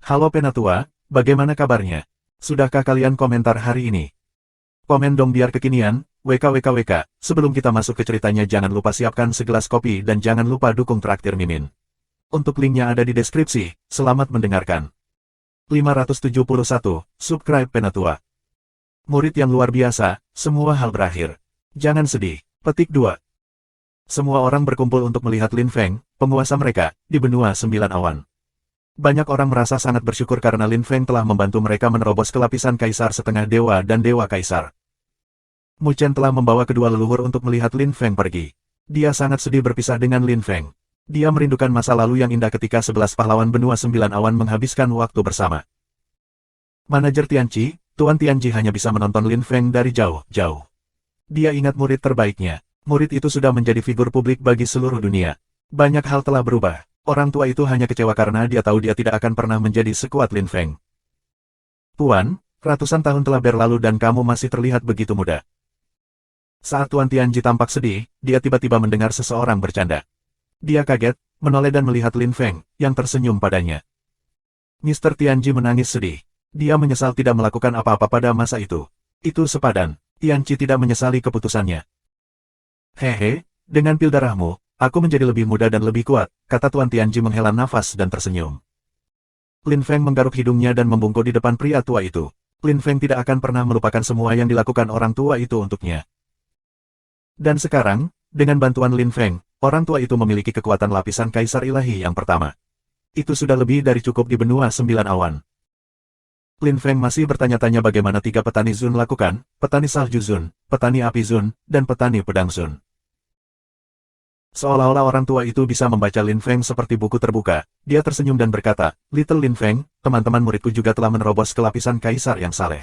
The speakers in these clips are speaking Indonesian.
Halo Penatua, bagaimana kabarnya? Sudahkah kalian komentar hari ini? Komen dong biar kekinian, WKWKWK. Sebelum kita masuk ke ceritanya jangan lupa siapkan segelas kopi dan jangan lupa dukung traktir Mimin. Untuk linknya ada di deskripsi, selamat mendengarkan. 571, subscribe Penatua. Murid yang luar biasa, semua hal berakhir. Jangan sedih. Petik 2. Semua orang berkumpul untuk melihat Lin Feng, penguasa mereka, di benua 9 awan. Banyak orang merasa sangat bersyukur karena Lin Feng telah membantu mereka menerobos ke lapisan kaisar setengah dewa dan dewa kaisar. Mu Chen telah membawa kedua leluhur untuk melihat Lin Feng pergi. Dia sangat sedih berpisah dengan Lin Feng. Dia merindukan masa lalu yang indah ketika 11 pahlawan benua 9 awan menghabiskan waktu bersama. Manajer Tianqi, Tuan Tianqi hanya bisa menonton Lin Feng dari jauh-jauh. Dia ingat murid terbaiknya. Murid itu sudah menjadi figur publik bagi seluruh dunia. Banyak hal telah berubah. Orang tua itu hanya kecewa karena dia tahu dia tidak akan pernah menjadi sekuat Lin Feng. Tuan, ratusan tahun telah berlalu dan kamu masih terlihat begitu muda. Saat Tuan Tianqi tampak sedih, dia tiba-tiba mendengar seseorang bercanda. Dia kaget, menoleh dan melihat Lin Feng, yang tersenyum padanya. Mr. Tianqi menangis sedih. Dia menyesal tidak melakukan apa-apa pada masa itu. Itu sepadan. Tianqi tidak menyesali keputusannya. Hehe, dengan pil darahmu, aku menjadi lebih muda dan lebih kuat, kata Tuan Tianqi menghela nafas dan tersenyum. Lin Feng menggaruk hidungnya dan membungkuk di depan pria tua itu. Lin Feng tidak akan pernah melupakan semua yang dilakukan orang tua itu untuknya. Dan sekarang, dengan bantuan Lin Feng, orang tua itu memiliki kekuatan lapisan kaisar ilahi yang pertama. Itu sudah lebih dari cukup di benua 9 awan. Lin Feng masih bertanya-tanya bagaimana 3 petani Zun lakukan, petani salju Zun, petani api Zun, dan petani pedang Zun. Seolah-olah orang tua itu bisa membaca Lin Feng seperti buku terbuka, dia tersenyum dan berkata, Little Lin Feng, teman-teman muridku juga telah menerobos ke lapisan kaisar yang saleh.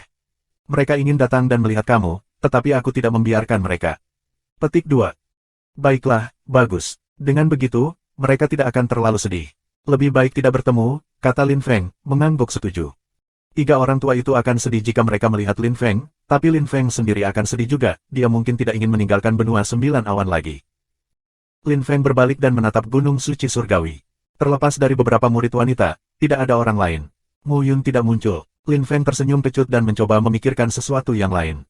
Mereka ingin datang dan melihat kamu, tetapi aku tidak membiarkan mereka. Petik 2. Baiklah, bagus. Dengan begitu, mereka tidak akan terlalu sedih. Lebih baik tidak bertemu, kata Lin Feng, mengangguk setuju. 3 orang tua itu akan sedih jika mereka melihat Lin Feng, tapi Lin Feng sendiri akan sedih juga, dia mungkin tidak ingin meninggalkan benua 9 awan lagi. Lin Feng berbalik dan menatap gunung suci surgawi. Terlepas dari beberapa murid wanita, tidak ada orang lain. Mu Yun tidak muncul. Lin Feng tersenyum kecut dan mencoba memikirkan sesuatu yang lain.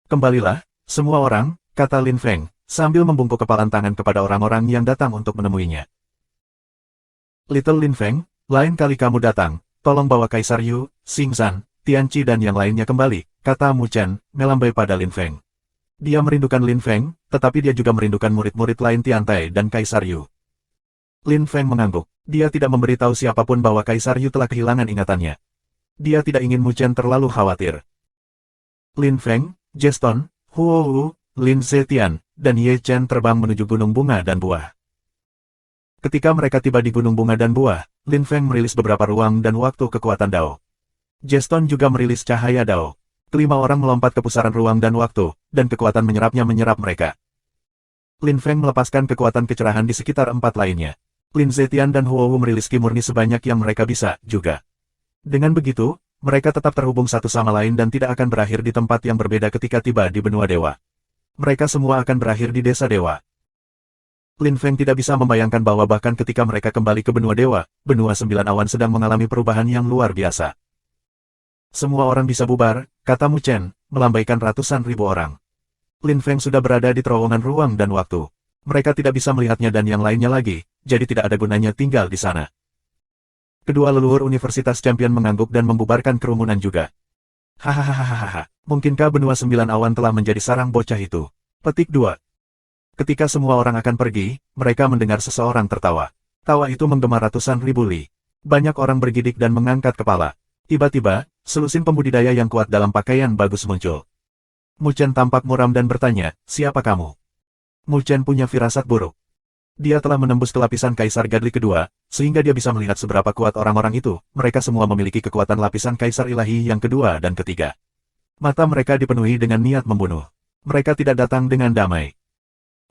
Kembalilah, semua orang, kata Lin Feng, sambil membungkuk kepalan tangan kepada orang-orang yang datang untuk menemuinya. Little Lin Feng, lain kali kamu datang, tolong bawa Kaisar Yu, Xingzan, Tianqi dan yang lainnya kembali, kata Mu Chen, melambai pada Lin Feng. Dia merindukan Lin Feng, tetapi dia juga merindukan murid-murid lain Tiantai dan Kaisar Yu. Lin Feng mengangguk. Dia tidak memberitahu siapapun bahwa Kaisar Yu telah kehilangan ingatannya. Dia tidak ingin Mu Chen terlalu khawatir. Lin Feng, Jeston, Huo Wu, Lin Zetian, dan Ye Chen terbang menuju Gunung Bunga dan Buah. Ketika mereka tiba di Gunung Bunga dan Buah, Lin Feng merilis beberapa ruang dan waktu kekuatan Dao. Jeston juga merilis cahaya Dao. Kelima orang melompat ke pusaran ruang dan waktu, dan kekuatan menyerapnya menyerap mereka. Lin Feng melepaskan kekuatan kecerahan di sekitar 4 lainnya. Lin Zetian dan Huo Wu merilis ki murni sebanyak yang mereka bisa, juga. Dengan begitu, mereka tetap terhubung satu sama lain dan tidak akan berakhir di tempat yang berbeda ketika tiba di benua dewa. Mereka semua akan berakhir di desa dewa. Lin Feng tidak bisa membayangkan bahwa bahkan ketika mereka kembali ke benua dewa, benua 9 awan sedang mengalami perubahan yang luar biasa. Semua orang bisa bubar, kata Mu Chen, melambaikan ratusan ribu orang. Lin Feng sudah berada di terowongan ruang dan waktu. Mereka tidak bisa melihatnya dan yang lainnya lagi, jadi tidak ada gunanya tinggal di sana. Kedua leluhur Universitas Champion mengangguk dan membubarkan kerumunan juga. Hahaha, mungkinkah benua 9 awan telah menjadi sarang bocah itu? Petik 2. Ketika semua orang akan pergi, mereka mendengar seseorang tertawa. Tawa itu menggema ratusan ribu li. Banyak orang bergidik dan mengangkat kepala. Tiba-tiba, selusin pembudidaya yang kuat dalam pakaian bagus muncul. Mu Chen tampak muram dan bertanya, siapa kamu? Mu Chen punya firasat buruk. Dia telah menembus ke lapisan Kaisar Gadli kedua, sehingga dia bisa melihat seberapa kuat orang-orang itu. Mereka semua memiliki kekuatan lapisan Kaisar Ilahi yang kedua dan ketiga. Mata mereka dipenuhi dengan niat membunuh. Mereka tidak datang dengan damai.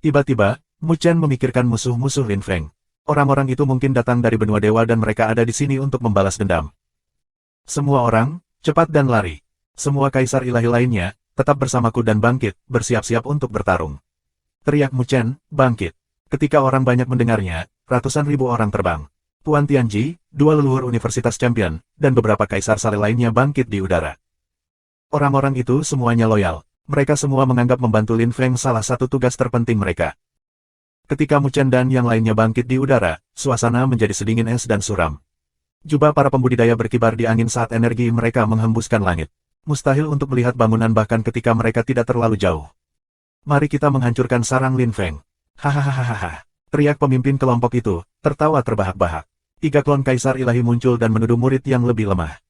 Tiba-tiba, Mu Chen memikirkan musuh-musuh Lin Feng. Orang-orang itu mungkin datang dari benua dewa dan mereka ada di sini untuk membalas dendam. Semua orang, cepat dan lari. Semua kaisar ilahi lainnya, tetap bersamaku dan bangkit, bersiap-siap untuk bertarung. Teriak Mu Chen, bangkit. Ketika orang banyak mendengarnya, ratusan ribu orang terbang. Tuan Tianji, dua leluhur Universitas Champion, dan beberapa kaisar Saleh lainnya bangkit di udara. Orang-orang itu semuanya loyal. Mereka semua menganggap membantu Lin Feng salah satu tugas terpenting mereka. Ketika Mu Chen dan yang lainnya bangkit di udara, suasana menjadi sedingin es dan suram. Jubah para pembudidaya berkibar di angin saat energi mereka menghembuskan langit. Mustahil untuk melihat bangunan bahkan ketika mereka tidak terlalu jauh. Mari kita menghancurkan sarang Lin Feng. Hahaha. Teriak pemimpin kelompok itu, tertawa terbahak-bahak. 3 klon kaisar ilahi muncul dan menuduh murid yang lebih lemah.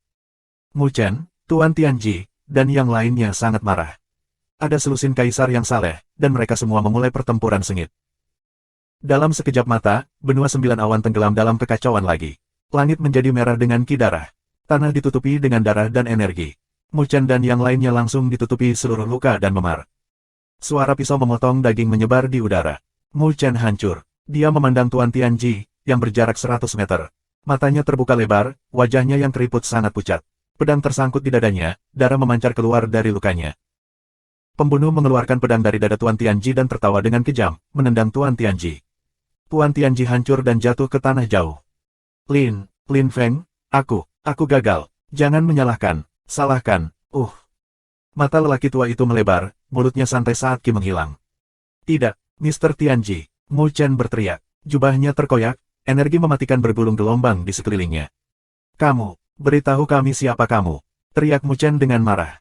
Mu Chen, Tuan Tianji, dan yang lainnya sangat marah. Ada selusin kaisar yang saleh, dan mereka semua memulai pertempuran sengit. Dalam sekejap mata, benua 9 awan tenggelam dalam kekacauan lagi. Langit menjadi merah dengan ki darah. Tanah ditutupi dengan darah dan energi. Mu Chen dan yang lainnya langsung ditutupi seluruh luka dan memar. Suara pisau memotong daging menyebar di udara. Mu Chen hancur. Dia memandang Tuan Tianji, yang berjarak 100 meter. Matanya terbuka lebar, wajahnya yang keriput sangat pucat. Pedang tersangkut di dadanya, darah memancar keluar dari lukanya. Pembunuh mengeluarkan pedang dari dada Tuan Tianji dan tertawa dengan kejam, menendang Tuan Tianji. Tuan Tianji hancur dan jatuh ke tanah jauh. Lin Feng, aku gagal. Jangan menyalahkan, salahkan, Mata lelaki tua itu melebar, mulutnya santai saat Ki menghilang. Tidak, Mr. Tianji, Mu Chen berteriak. Jubahnya terkoyak, energi mematikan bergulung gelombang di sekelilingnya. Kamu, beritahu kami siapa kamu, teriak Mu Chen dengan marah.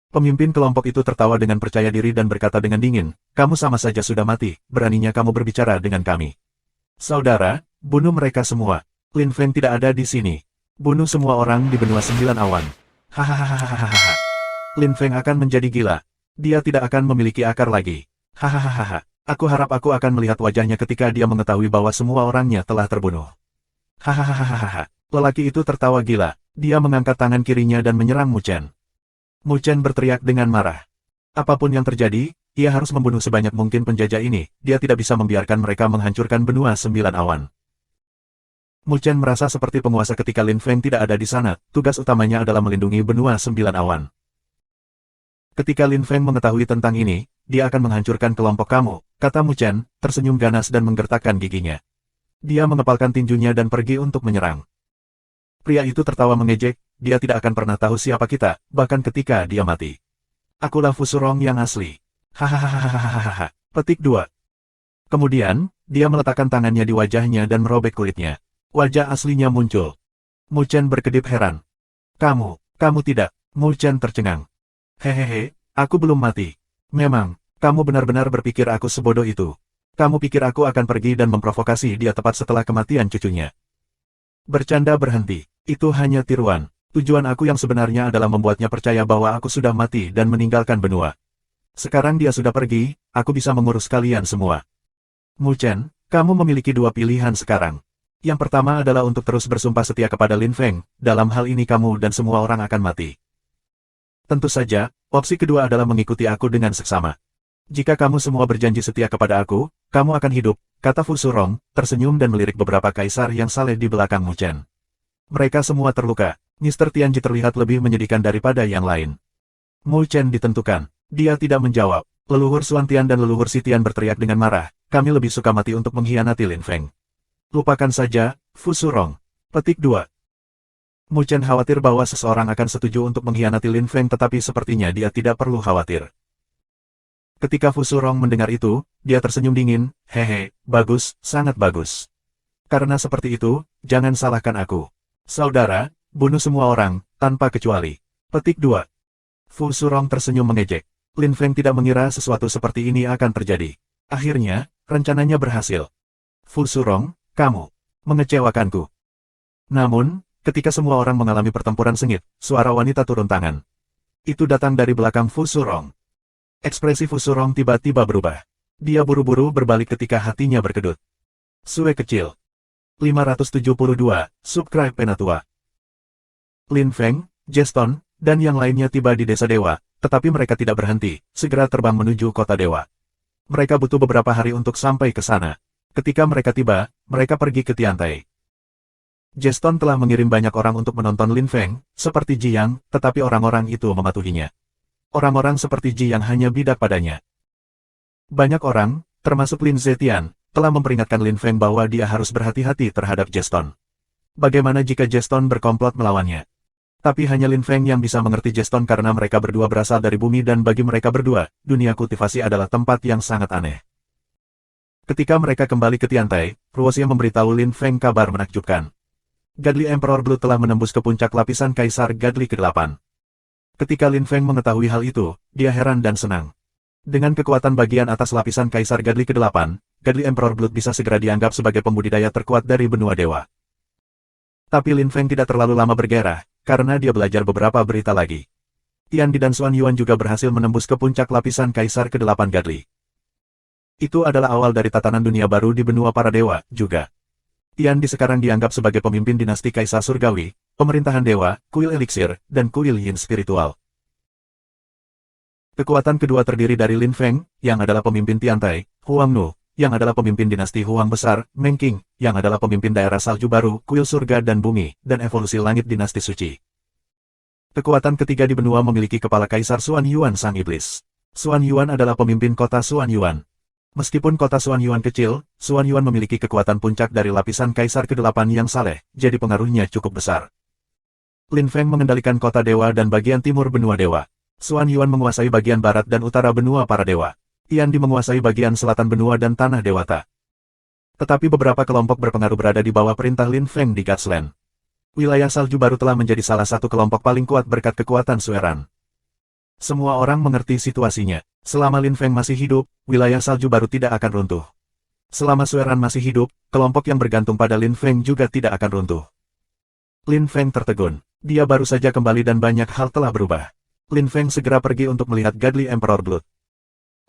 Pemimpin kelompok itu tertawa dengan percaya diri dan berkata dengan dingin, kamu sama saja sudah mati, beraninya kamu berbicara dengan kami. Saudara, bunuh mereka semua. Lin Feng tidak ada di sini. Bunuh semua orang di benua 9 awan. Hahaha. Lin Feng akan menjadi gila. Dia tidak akan memiliki akar lagi. Hahaha. Aku harap aku akan melihat wajahnya ketika dia mengetahui bahwa semua orangnya telah terbunuh. Hahaha. Lelaki itu tertawa gila. Dia mengangkat tangan kirinya dan menyerang Mu Chen. Mu Chen berteriak dengan marah. Apapun yang terjadi, ia harus membunuh sebanyak mungkin penjajah ini. Dia tidak bisa membiarkan mereka menghancurkan benua 9 awan. Mu Chen merasa seperti penguasa ketika Lin Feng tidak ada di sana. Tugas utamanya adalah melindungi benua 9 awan. Ketika Lin Feng mengetahui tentang ini, dia akan menghancurkan kelompok kamu, kata Mu Chen, tersenyum ganas dan menggertakkan giginya. Dia mengepalkan tinjunya dan pergi untuk menyerang. Pria itu tertawa mengejek. Dia tidak akan pernah tahu siapa kita, bahkan ketika dia mati. Akulah Fu Surong yang asli. Hahaha. Petik 2. Kemudian, dia meletakkan tangannya di wajahnya dan merobek kulitnya. Wajah aslinya muncul. Mu Chen berkedip heran. Kamu tidak. Mu Chen tercengang. Hehehe, aku belum mati. Memang, kamu benar-benar berpikir aku sebodoh itu. Kamu pikir aku akan pergi dan memprovokasi dia tepat setelah kematian cucunya. Bercanda berhenti. Itu hanya tiruan. Tujuan aku yang sebenarnya adalah membuatnya percaya bahwa aku sudah mati dan meninggalkan benua. Sekarang dia sudah pergi, aku bisa mengurus kalian semua. Mu Chen, kamu memiliki 2 pilihan sekarang. Yang pertama adalah untuk terus bersumpah setia kepada Lin Feng, dalam hal ini kamu dan semua orang akan mati. Tentu saja, opsi kedua adalah mengikuti aku dengan seksama. Jika kamu semua berjanji setia kepada aku, kamu akan hidup, kata Fu Surong, tersenyum dan melirik beberapa kaisar yang saleh di belakang Mu Chen. Mereka semua terluka. Mr. Tianji terlihat lebih menyedihkan daripada yang lain. Mu Chen ditentukan. Dia tidak menjawab. Leluhur Xuantian dan leluhur Sitian berteriak dengan marah. Kami lebih suka mati untuk mengkhianati Lin Feng. Lupakan saja, Fu Surong. Petik 2. Mu Chen khawatir bahwa seseorang akan setuju untuk mengkhianati Lin Feng tetapi sepertinya dia tidak perlu khawatir. Ketika Fu Surong mendengar itu, dia tersenyum dingin. Hehe, bagus, sangat bagus. Karena seperti itu, jangan salahkan aku. Saudara, bunuh semua orang, tanpa kecuali. Petik 2. Fu Surong tersenyum mengejek. Lin Feng tidak mengira sesuatu seperti ini akan terjadi. Akhirnya, rencananya berhasil. Fu Surong, kamu mengecewakanku. Namun, ketika semua orang mengalami pertempuran sengit, suara wanita turun tangan. Itu datang dari belakang Fu Surong. Ekspresi Fu Surong tiba-tiba berubah. Dia buru-buru berbalik ketika hatinya berkedut. Sue kecil. 572, subscribe Penatua. Lin Feng, Jeston, dan yang lainnya tiba di Desa Dewa, tetapi mereka tidak berhenti, segera terbang menuju Kota Dewa. Mereka butuh beberapa hari untuk sampai ke sana. Ketika mereka tiba, mereka pergi ke Tiantai. Jeston telah mengirim banyak orang untuk menonton Lin Feng, seperti Ji Yang, tetapi orang-orang itu mematuhinya. Orang-orang seperti Ji Yang hanya bidak padanya. Banyak orang, termasuk Lin Zetian, telah memperingatkan Lin Feng bahwa dia harus berhati-hati terhadap Jeston. Bagaimana jika Jeston berkomplot melawannya? Tapi hanya Lin Feng yang bisa mengerti Jeston karena mereka berdua berasal dari bumi dan bagi mereka berdua, dunia kultivasi adalah tempat yang sangat aneh. Ketika mereka kembali ke Tiantai, Ruoxia memberitahu Lin Feng kabar menakjubkan. Godly Emperor Blood telah menembus ke puncak lapisan Kaisar Godly ke-8. Ketika Lin Feng mengetahui hal itu, dia heran dan senang. Dengan kekuatan bagian atas lapisan Kaisar Godly ke-8, Godly Emperor Blood bisa segera dianggap sebagai pembudidaya terkuat dari benua dewa. Tapi Lin Feng tidak terlalu lama bergairah, karena dia belajar beberapa berita lagi. Tiandi dan Xuan Yuan juga berhasil menembus ke puncak lapisan Kaisar ke-8 Godly. Itu adalah awal dari tatanan dunia baru di benua para dewa, juga. Tiandi sekarang dianggap sebagai pemimpin dinasti Kaisar Surgawi, pemerintahan dewa, kuil eliksir, dan kuil yin spiritual. Kekuatan kedua terdiri dari Lin Feng, yang adalah pemimpin Tiantai, Huang Nu, yang adalah pemimpin dinasti Huang Besar, Meng Qing, yang adalah pemimpin daerah salju baru, kuil surga dan bumi, dan evolusi langit dinasti suci. Kekuatan ketiga di benua memiliki kepala Kaisar Xuan Yuan Sang Iblis. Xuan Yuan adalah pemimpin kota Xuan Yuan. Meskipun kota Xuan Yuan kecil, Xuan Yuan memiliki kekuatan puncak dari lapisan Kaisar ke-8 yang saleh, jadi pengaruhnya cukup besar. Lin Feng mengendalikan kota dewa dan bagian timur benua dewa. Xuan Yuan menguasai bagian barat dan utara benua para dewa. Tiandi menguasai bagian selatan benua dan tanah dewata. Tetapi beberapa kelompok berpengaruh berada di bawah perintah Lin Feng di Gatsland. Wilayah salju baru telah menjadi salah satu kelompok paling kuat berkat kekuatan Sueran. Semua orang mengerti situasinya. Selama Lin Feng masih hidup, wilayah salju baru tidak akan runtuh. Selama Sueran masih hidup, kelompok yang bergantung pada Lin Feng juga tidak akan runtuh. Lin Feng tertegun. Dia baru saja kembali dan banyak hal telah berubah. Lin Feng segera pergi untuk melihat Godly Emperor Blood.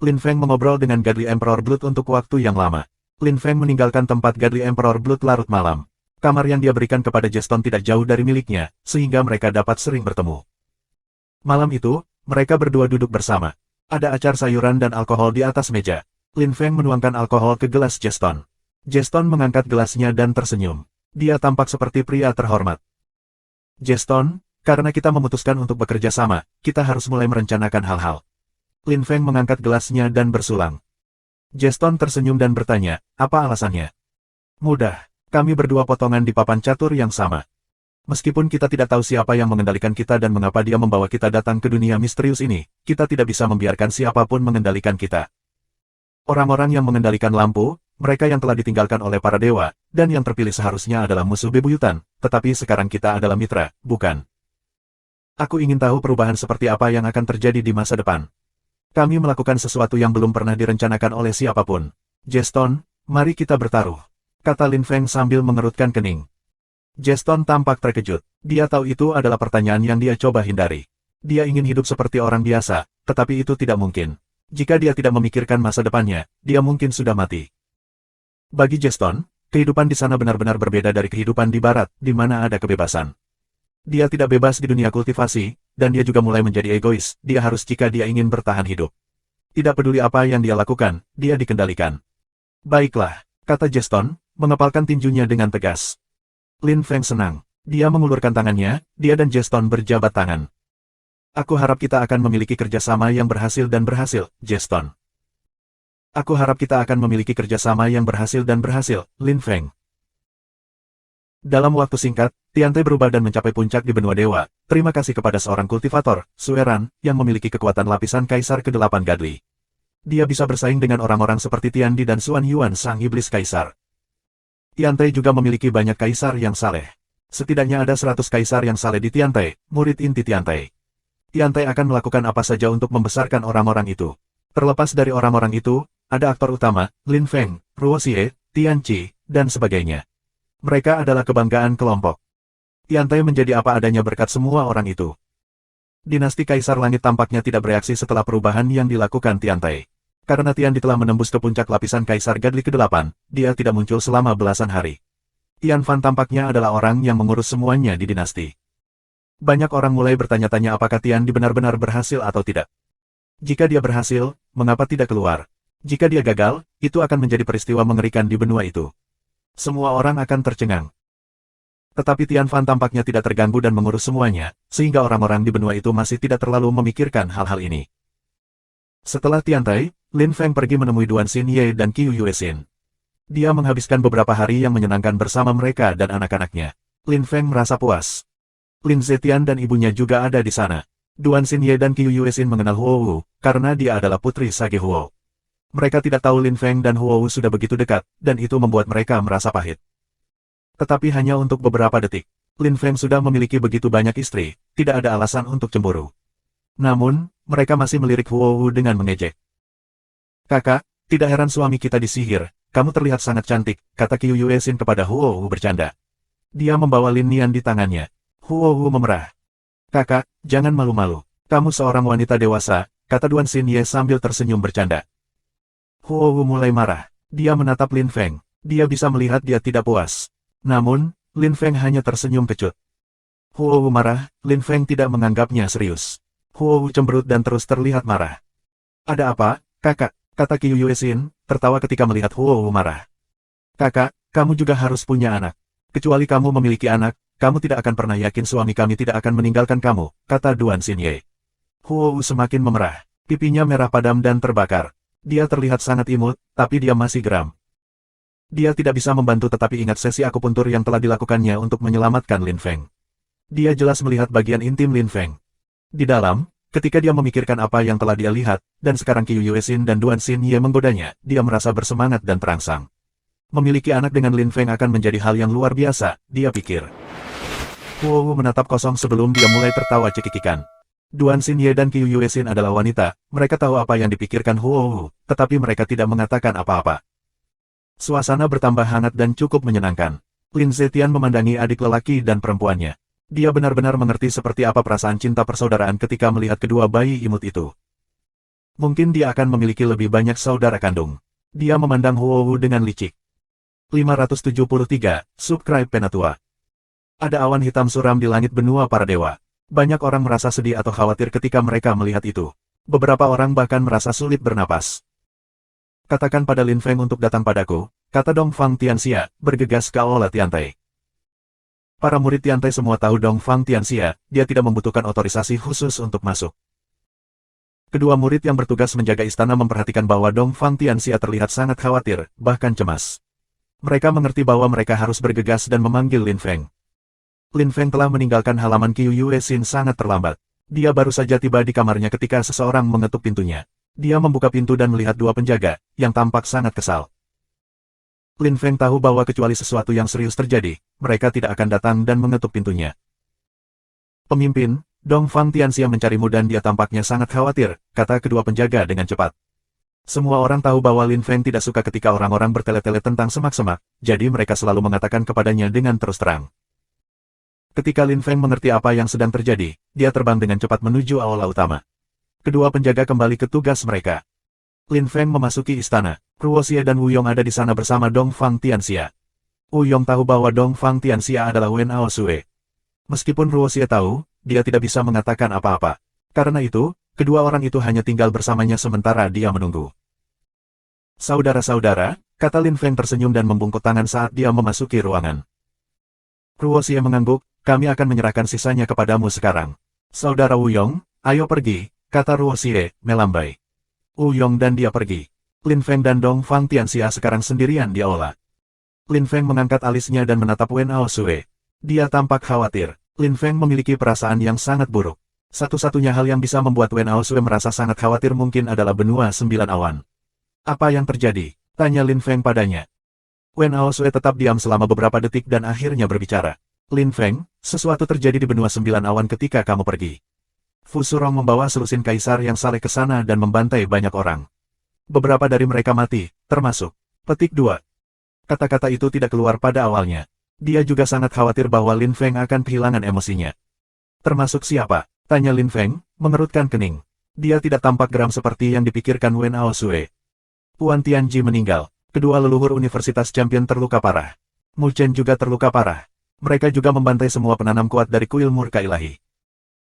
Lin Feng mengobrol dengan Godly Emperor Blood untuk waktu yang lama. Lin Feng meninggalkan tempat Godly Emperor Blood larut malam. Kamar yang dia berikan kepada Jeston tidak jauh dari miliknya, sehingga mereka dapat sering bertemu. Malam itu, mereka berdua duduk bersama. Ada acar sayuran dan alkohol di atas meja. Lin Feng menuangkan alkohol ke gelas Jeston. Jeston mengangkat gelasnya dan tersenyum. Dia tampak seperti pria terhormat. Jeston, karena kita memutuskan untuk bekerja sama, kita harus mulai merencanakan hal-hal. Lin Feng mengangkat gelasnya dan bersulang. Jeston tersenyum dan bertanya, apa alasannya? Mudah, kami berdua potongan di papan catur yang sama. Meskipun kita tidak tahu siapa yang mengendalikan kita dan mengapa dia membawa kita datang ke dunia misterius ini, kita tidak bisa membiarkan siapapun mengendalikan kita. Orang-orang yang mengendalikan lampu, mereka yang telah ditinggalkan oleh para dewa, dan yang terpilih seharusnya adalah musuh bebuyutan, tetapi sekarang kita adalah mitra, bukan? Aku ingin tahu perubahan seperti apa yang akan terjadi di masa depan. Kami melakukan sesuatu yang belum pernah direncanakan oleh siapapun. Jeston, mari kita bertaruh, kata Lin Feng sambil mengerutkan kening. Jeston tampak terkejut. Dia tahu itu adalah pertanyaan yang dia coba hindari. Dia ingin hidup seperti orang biasa, tetapi itu tidak mungkin. Jika dia tidak memikirkan masa depannya, dia mungkin sudah mati. Bagi Jeston, kehidupan di sana benar-benar berbeda dari kehidupan di barat, di mana ada kebebasan. Dia tidak bebas di dunia kultivasi, dan dia juga mulai menjadi egois, dia harus jika dia ingin bertahan hidup. Tidak peduli apa yang dia lakukan, dia dikendalikan. Baiklah, kata Jeston, mengepalkan tinjunya dengan tegas. Lin Feng senang. Dia mengulurkan tangannya, dia dan Jeston berjabat tangan. Aku harap kita akan memiliki kerjasama yang berhasil dan berhasil, Jeston. Aku harap kita akan memiliki kerjasama yang berhasil dan berhasil, Lin Feng. Dalam waktu singkat, Tiantai berubah dan mencapai puncak di benua dewa. Terima kasih kepada seorang kultivator, Sueran, yang memiliki kekuatan lapisan Kaisar ke-8 Godly. Dia bisa bersaing dengan orang-orang seperti Tiandi dan Xuan Yuan Sang Iblis Kaisar. Tiantai juga memiliki banyak kaisar yang saleh. Setidaknya ada 100 kaisar yang saleh di Tiantai, murid inti Tiantai. Tiantai akan melakukan apa saja untuk membesarkan orang-orang itu. Terlepas dari orang-orang itu, ada aktor utama, Lin Feng, Ruoxie, Tian Qi, dan sebagainya. Mereka adalah kebanggaan kelompok. Tiantai menjadi apa adanya berkat semua orang itu. Dinasti Kaisar Langit tampaknya tidak bereaksi setelah perubahan yang dilakukan Tiantai. Karena Tiandi telah menembus ke puncak lapisan Kaisar Godly ke-8, dia tidak muncul selama belasan hari. Tian Fan tampaknya adalah orang yang mengurus semuanya di dinasti. Banyak orang mulai bertanya-tanya apakah Tiandi benar-benar berhasil atau tidak. Jika dia berhasil, mengapa tidak keluar? Jika dia gagal, itu akan menjadi peristiwa mengerikan di benua itu. Semua orang akan tercengang. Tetapi Tian Fan tampaknya tidak terganggu dan mengurus semuanya, sehingga orang-orang di benua itu masih tidak terlalu memikirkan hal-hal ini. Setelah Tiantai, Lin Feng pergi menemui Duan Xinye dan Qiu Yuexin. Dia menghabiskan beberapa hari yang menyenangkan bersama mereka dan anak-anaknya. Lin Feng merasa puas. Lin Zetian dan ibunya juga ada di sana. Duan Xinye dan Qiu Yuexin mengenal Huo Wu, karena dia adalah putri Sage Huo. Mereka tidak tahu Lin Feng dan Huo Wu sudah begitu dekat, dan itu membuat mereka merasa pahit. Tetapi hanya untuk beberapa detik. Lin Feng sudah memiliki begitu banyak istri, tidak ada alasan untuk cemburu. Namun, mereka masih melirik Huo Wu dengan mengejek. Kakak, tidak heran suami kita disihir, kamu terlihat sangat cantik, kata Qiu Yuexin kepada Huo Wu bercanda. Dia membawa Lin Nian di tangannya. Huo Wu memerah. Kakak, jangan malu-malu. Kamu seorang wanita dewasa, kata Duan Xinye sambil tersenyum bercanda. Huo Wu mulai marah. Dia menatap Lin Feng. Dia bisa melihat dia tidak puas. Namun, Lin Feng hanya tersenyum kecut. Huo Wu marah, Lin Feng tidak menganggapnya serius. Huo Wu cemberut dan terus terlihat marah. Ada apa, kakak? Kata Qiu Yuexin, tertawa ketika melihat Huo Wu marah. Kakak, kamu juga harus punya anak. Kecuali kamu memiliki anak, kamu tidak akan pernah yakin suami kami tidak akan meninggalkan kamu, kata Duan Xinye. Huo Wu semakin memerah. Pipinya merah padam dan terbakar. Dia terlihat sangat imut, tapi dia masih geram. Dia tidak bisa membantu tetapi ingat sesi akupuntur yang telah dilakukannya untuk menyelamatkan Lin Feng. Dia jelas melihat bagian intim Lin Feng. Di dalam, ketika dia memikirkan apa yang telah dia lihat, dan sekarang Qiu Yuexin dan Duan Xinye menggodanya, dia merasa bersemangat dan terangsang. Memiliki anak dengan Lin Feng akan menjadi hal yang luar biasa, dia pikir. Huo Wu menatap kosong sebelum dia mulai tertawa cekikikan. Duan Xinye dan Qiu Yuexin adalah wanita, mereka tahu apa yang dipikirkan Huo Wu, tetapi mereka tidak mengatakan apa-apa. Suasana bertambah hangat dan cukup menyenangkan. Lin Zetian memandangi adik lelaki dan perempuannya. Dia benar-benar mengerti seperti apa perasaan cinta persaudaraan ketika melihat kedua bayi imut itu. Mungkin dia akan memiliki lebih banyak saudara kandung. Dia memandang Huo Wu dengan licik. 573, Subscribe Penatua. Ada awan hitam suram di langit benua para dewa. Banyak orang merasa sedih atau khawatir ketika mereka melihat itu. Beberapa orang bahkan merasa sulit bernapas. Katakan pada Lin Feng untuk datang padaku, kata Dongfang Tianxia, bergegas ke aula Tiantai. Para murid Tiantai semua tahu Dongfang Tianxia, dia tidak membutuhkan otorisasi khusus untuk masuk. Kedua murid yang bertugas menjaga istana memperhatikan bahwa Dongfang Tianxia terlihat sangat khawatir, bahkan cemas. Mereka mengerti bahwa mereka harus bergegas dan memanggil Lin Feng. Lin Feng telah meninggalkan halaman Qiu Yuexin sangat terlambat. Dia baru saja tiba di kamarnya ketika seseorang mengetuk pintunya. Dia membuka pintu dan melihat dua penjaga, yang tampak sangat kesal. Lin Feng tahu bahwa kecuali sesuatu yang serius terjadi, mereka tidak akan datang dan mengetuk pintunya. Pemimpin, Dongfang Tianxia mencarimu dan dia tampaknya sangat khawatir, kata kedua penjaga dengan cepat. Semua orang tahu bahwa Lin Feng tidak suka ketika orang-orang bertele-tele tentang semak-semak, jadi mereka selalu mengatakan kepadanya dengan terus terang. Ketika Lin Feng mengerti apa yang sedang terjadi, dia terbang dengan cepat menuju aula utama. Kedua penjaga kembali ke tugas mereka. Lin Feng memasuki istana. Ruo Xie dan Wu Yong ada di sana bersama Dongfang Tianxia. Wu Yong tahu bahwa Dongfang Tianxia adalah Wen Aosue. Meskipun Ruo Xie tahu, dia tidak bisa mengatakan apa-apa. Karena itu, kedua orang itu hanya tinggal bersamanya sementara dia menunggu. Saudara-saudara, kata Lin Feng tersenyum dan membungkuk tangan saat dia memasuki ruangan. Ruo Xie mengangguk, kami akan menyerahkan sisanya kepadamu sekarang. Saudara Wu Yong, ayo pergi, kata Ruo Xie, melambai. Wu Yong dan dia pergi. Lin Feng dan Dongfang Tianxia sekarang sendirian di aula. Lin Feng mengangkat alisnya dan menatap Wen Aosue. Dia tampak khawatir. Lin Feng memiliki perasaan yang sangat buruk. Satu-satunya hal yang bisa membuat Wen Aosue merasa sangat khawatir mungkin adalah benua 9 awan. Apa yang terjadi? Tanya Lin Feng padanya. Wen Aosue tetap diam selama beberapa detik dan akhirnya berbicara. Lin Feng, sesuatu terjadi di benua 9 awan ketika kamu pergi. Fu Surong membawa selusin kaisar yang saleh ke sana dan membantai banyak orang. Beberapa dari mereka mati, termasuk. Petik 2. Kata-kata itu tidak keluar pada awalnya. Dia juga sangat khawatir bahwa Lin Feng akan kehilangan emosinya. Termasuk siapa? Tanya Lin Feng, mengerutkan kening. Dia tidak tampak geram seperti yang dipikirkan Wen Aosue. Puan Tianji meninggal. Kedua leluhur Universitas Champion terluka parah. Mu Chen juga terluka parah. Mereka juga membantai semua penanam kuat dari kuil murka ilahi.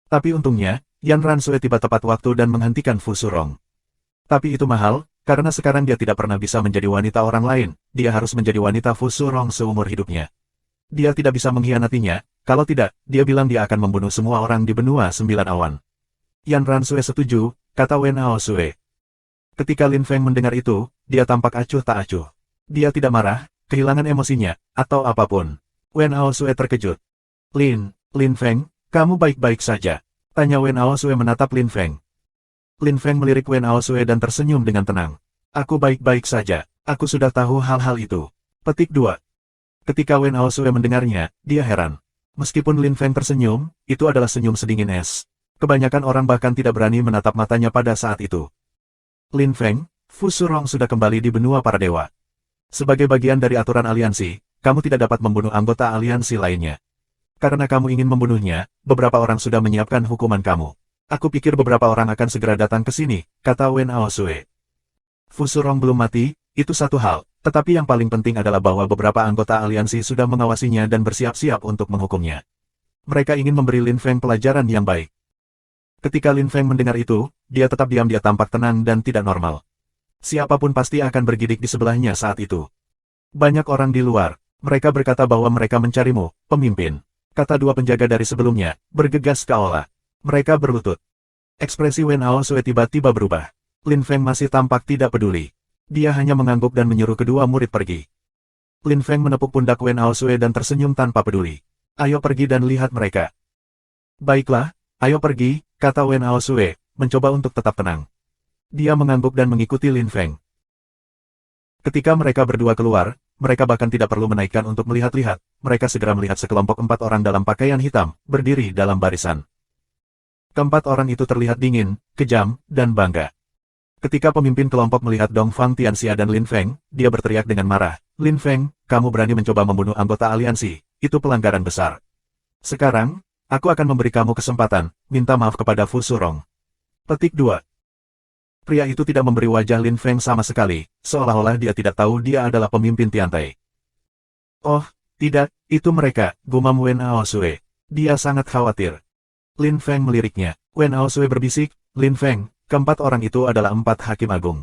Tapi untungnya, Yan Ransue tiba tepat waktu dan menghentikan Fu Surong. Tapi itu mahal, karena sekarang dia tidak pernah bisa menjadi wanita orang lain, dia harus menjadi wanita Fu Surong seumur hidupnya. Dia tidak bisa mengkhianatinya, kalau tidak, dia bilang dia akan membunuh semua orang di benua 9 awan. Yan Ransue setuju, kata Wen Aosue. Ketika Lin Feng mendengar itu, dia tampak acuh tak acuh. Dia tidak marah, kehilangan emosinya, atau apapun. Wen Aosue terkejut. Lin Feng, kamu baik-baik saja? Tanya Wen Aosue menatap Lin Feng. Lin Feng melirik Wen Aosue dan tersenyum dengan tenang. Aku baik-baik saja, aku sudah tahu hal-hal itu. Petik 2. Ketika Wen Aosue mendengarnya, dia heran. Meskipun Lin Feng tersenyum, itu adalah senyum sedingin es. Kebanyakan orang bahkan tidak berani menatap matanya pada saat itu. Lin Feng, Fu Surong sudah kembali di benua para dewa. Sebagai bagian dari aturan aliansi, kamu tidak dapat membunuh anggota aliansi lainnya. Karena kamu ingin membunuhnya, beberapa orang sudah menyiapkan hukuman kamu. Aku pikir beberapa orang akan segera datang ke sini, kata Wen Aosue. Fu Surong belum mati, itu satu hal, tetapi yang paling penting adalah bahwa beberapa anggota aliansi sudah mengawasinya dan bersiap-siap untuk menghukumnya. Mereka ingin memberi Lin Feng pelajaran yang baik. Ketika Lin Feng mendengar itu, dia tetap diam, dia tampak tenang dan tidak normal. Siapapun pasti akan bergidik di sebelahnya saat itu. Banyak orang di luar, mereka berkata bahwa mereka mencarimu, pemimpin. Kata dua penjaga dari sebelumnya, bergegas ke aula. Mereka berlutut. Ekspresi Wen Aosue tiba-tiba berubah. Lin Feng masih tampak tidak peduli. Dia hanya mengangguk dan menyuruh kedua murid pergi. Lin Feng menepuk pundak Wen Aosue dan tersenyum tanpa peduli. Ayo pergi dan lihat mereka. Baiklah, ayo pergi, kata Wen Aosue, mencoba untuk tetap tenang. Dia mengangguk dan mengikuti Lin Feng. Ketika mereka berdua keluar, mereka bahkan tidak perlu menaikkan untuk melihat-lihat, mereka segera melihat sekelompok 4 orang dalam pakaian hitam, berdiri dalam barisan. Keempat orang itu terlihat dingin, kejam, dan bangga. Ketika pemimpin kelompok melihat Dong Fang Tianxia dan Lin Feng, dia berteriak dengan marah, Lin Feng, kamu berani mencoba membunuh anggota aliansi, itu pelanggaran besar. Sekarang, aku akan memberi kamu kesempatan, minta maaf kepada Fu Surong. Petik 2. Pria itu tidak memberi wajah Lin Feng sama sekali, seolah-olah dia tidak tahu dia adalah pemimpin Tiantai. Oh, tidak, itu mereka, gumam Wen Aosue. Dia sangat khawatir. Lin Feng meliriknya. Wen Aosue berbisik, Lin Feng, keempat orang itu adalah 4 hakim agung.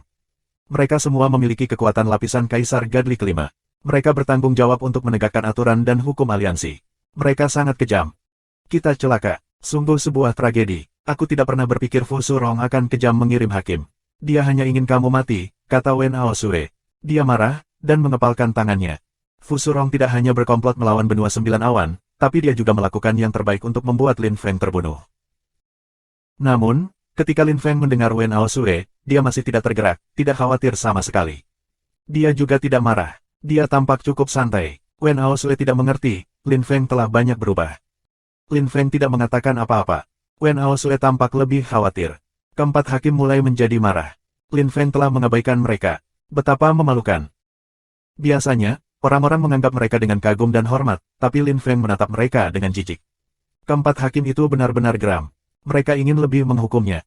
Mereka semua memiliki kekuatan lapisan Kaisar Gadli kelima. Mereka bertanggung jawab untuk menegakkan aturan dan hukum aliansi. Mereka sangat kejam. Kita celaka. Sungguh sebuah tragedi. Aku tidak pernah berpikir Fu Surong akan kejam mengirim hakim. Dia hanya ingin kamu mati, kata Wen Aosue. Dia marah, dan mengepalkan tangannya. Fu Surong tidak hanya berkomplot melawan benua 9 awan, tapi dia juga melakukan yang terbaik untuk membuat Lin Feng terbunuh. Namun, ketika Lin Feng mendengar Wen Aosue, dia masih tidak tergerak, tidak khawatir sama sekali. Dia juga tidak marah. Dia tampak cukup santai. Wen Aosue tidak mengerti, Lin Feng telah banyak berubah. Lin Feng tidak mengatakan apa-apa. Wen Aosue tampak lebih khawatir. Keempat hakim mulai menjadi marah. Lin Feng telah mengabaikan mereka. Betapa memalukan. Biasanya, orang-orang menganggap mereka dengan kagum dan hormat, tapi Lin Feng menatap mereka dengan jijik. Keempat hakim itu benar-benar geram. Mereka ingin lebih menghukumnya.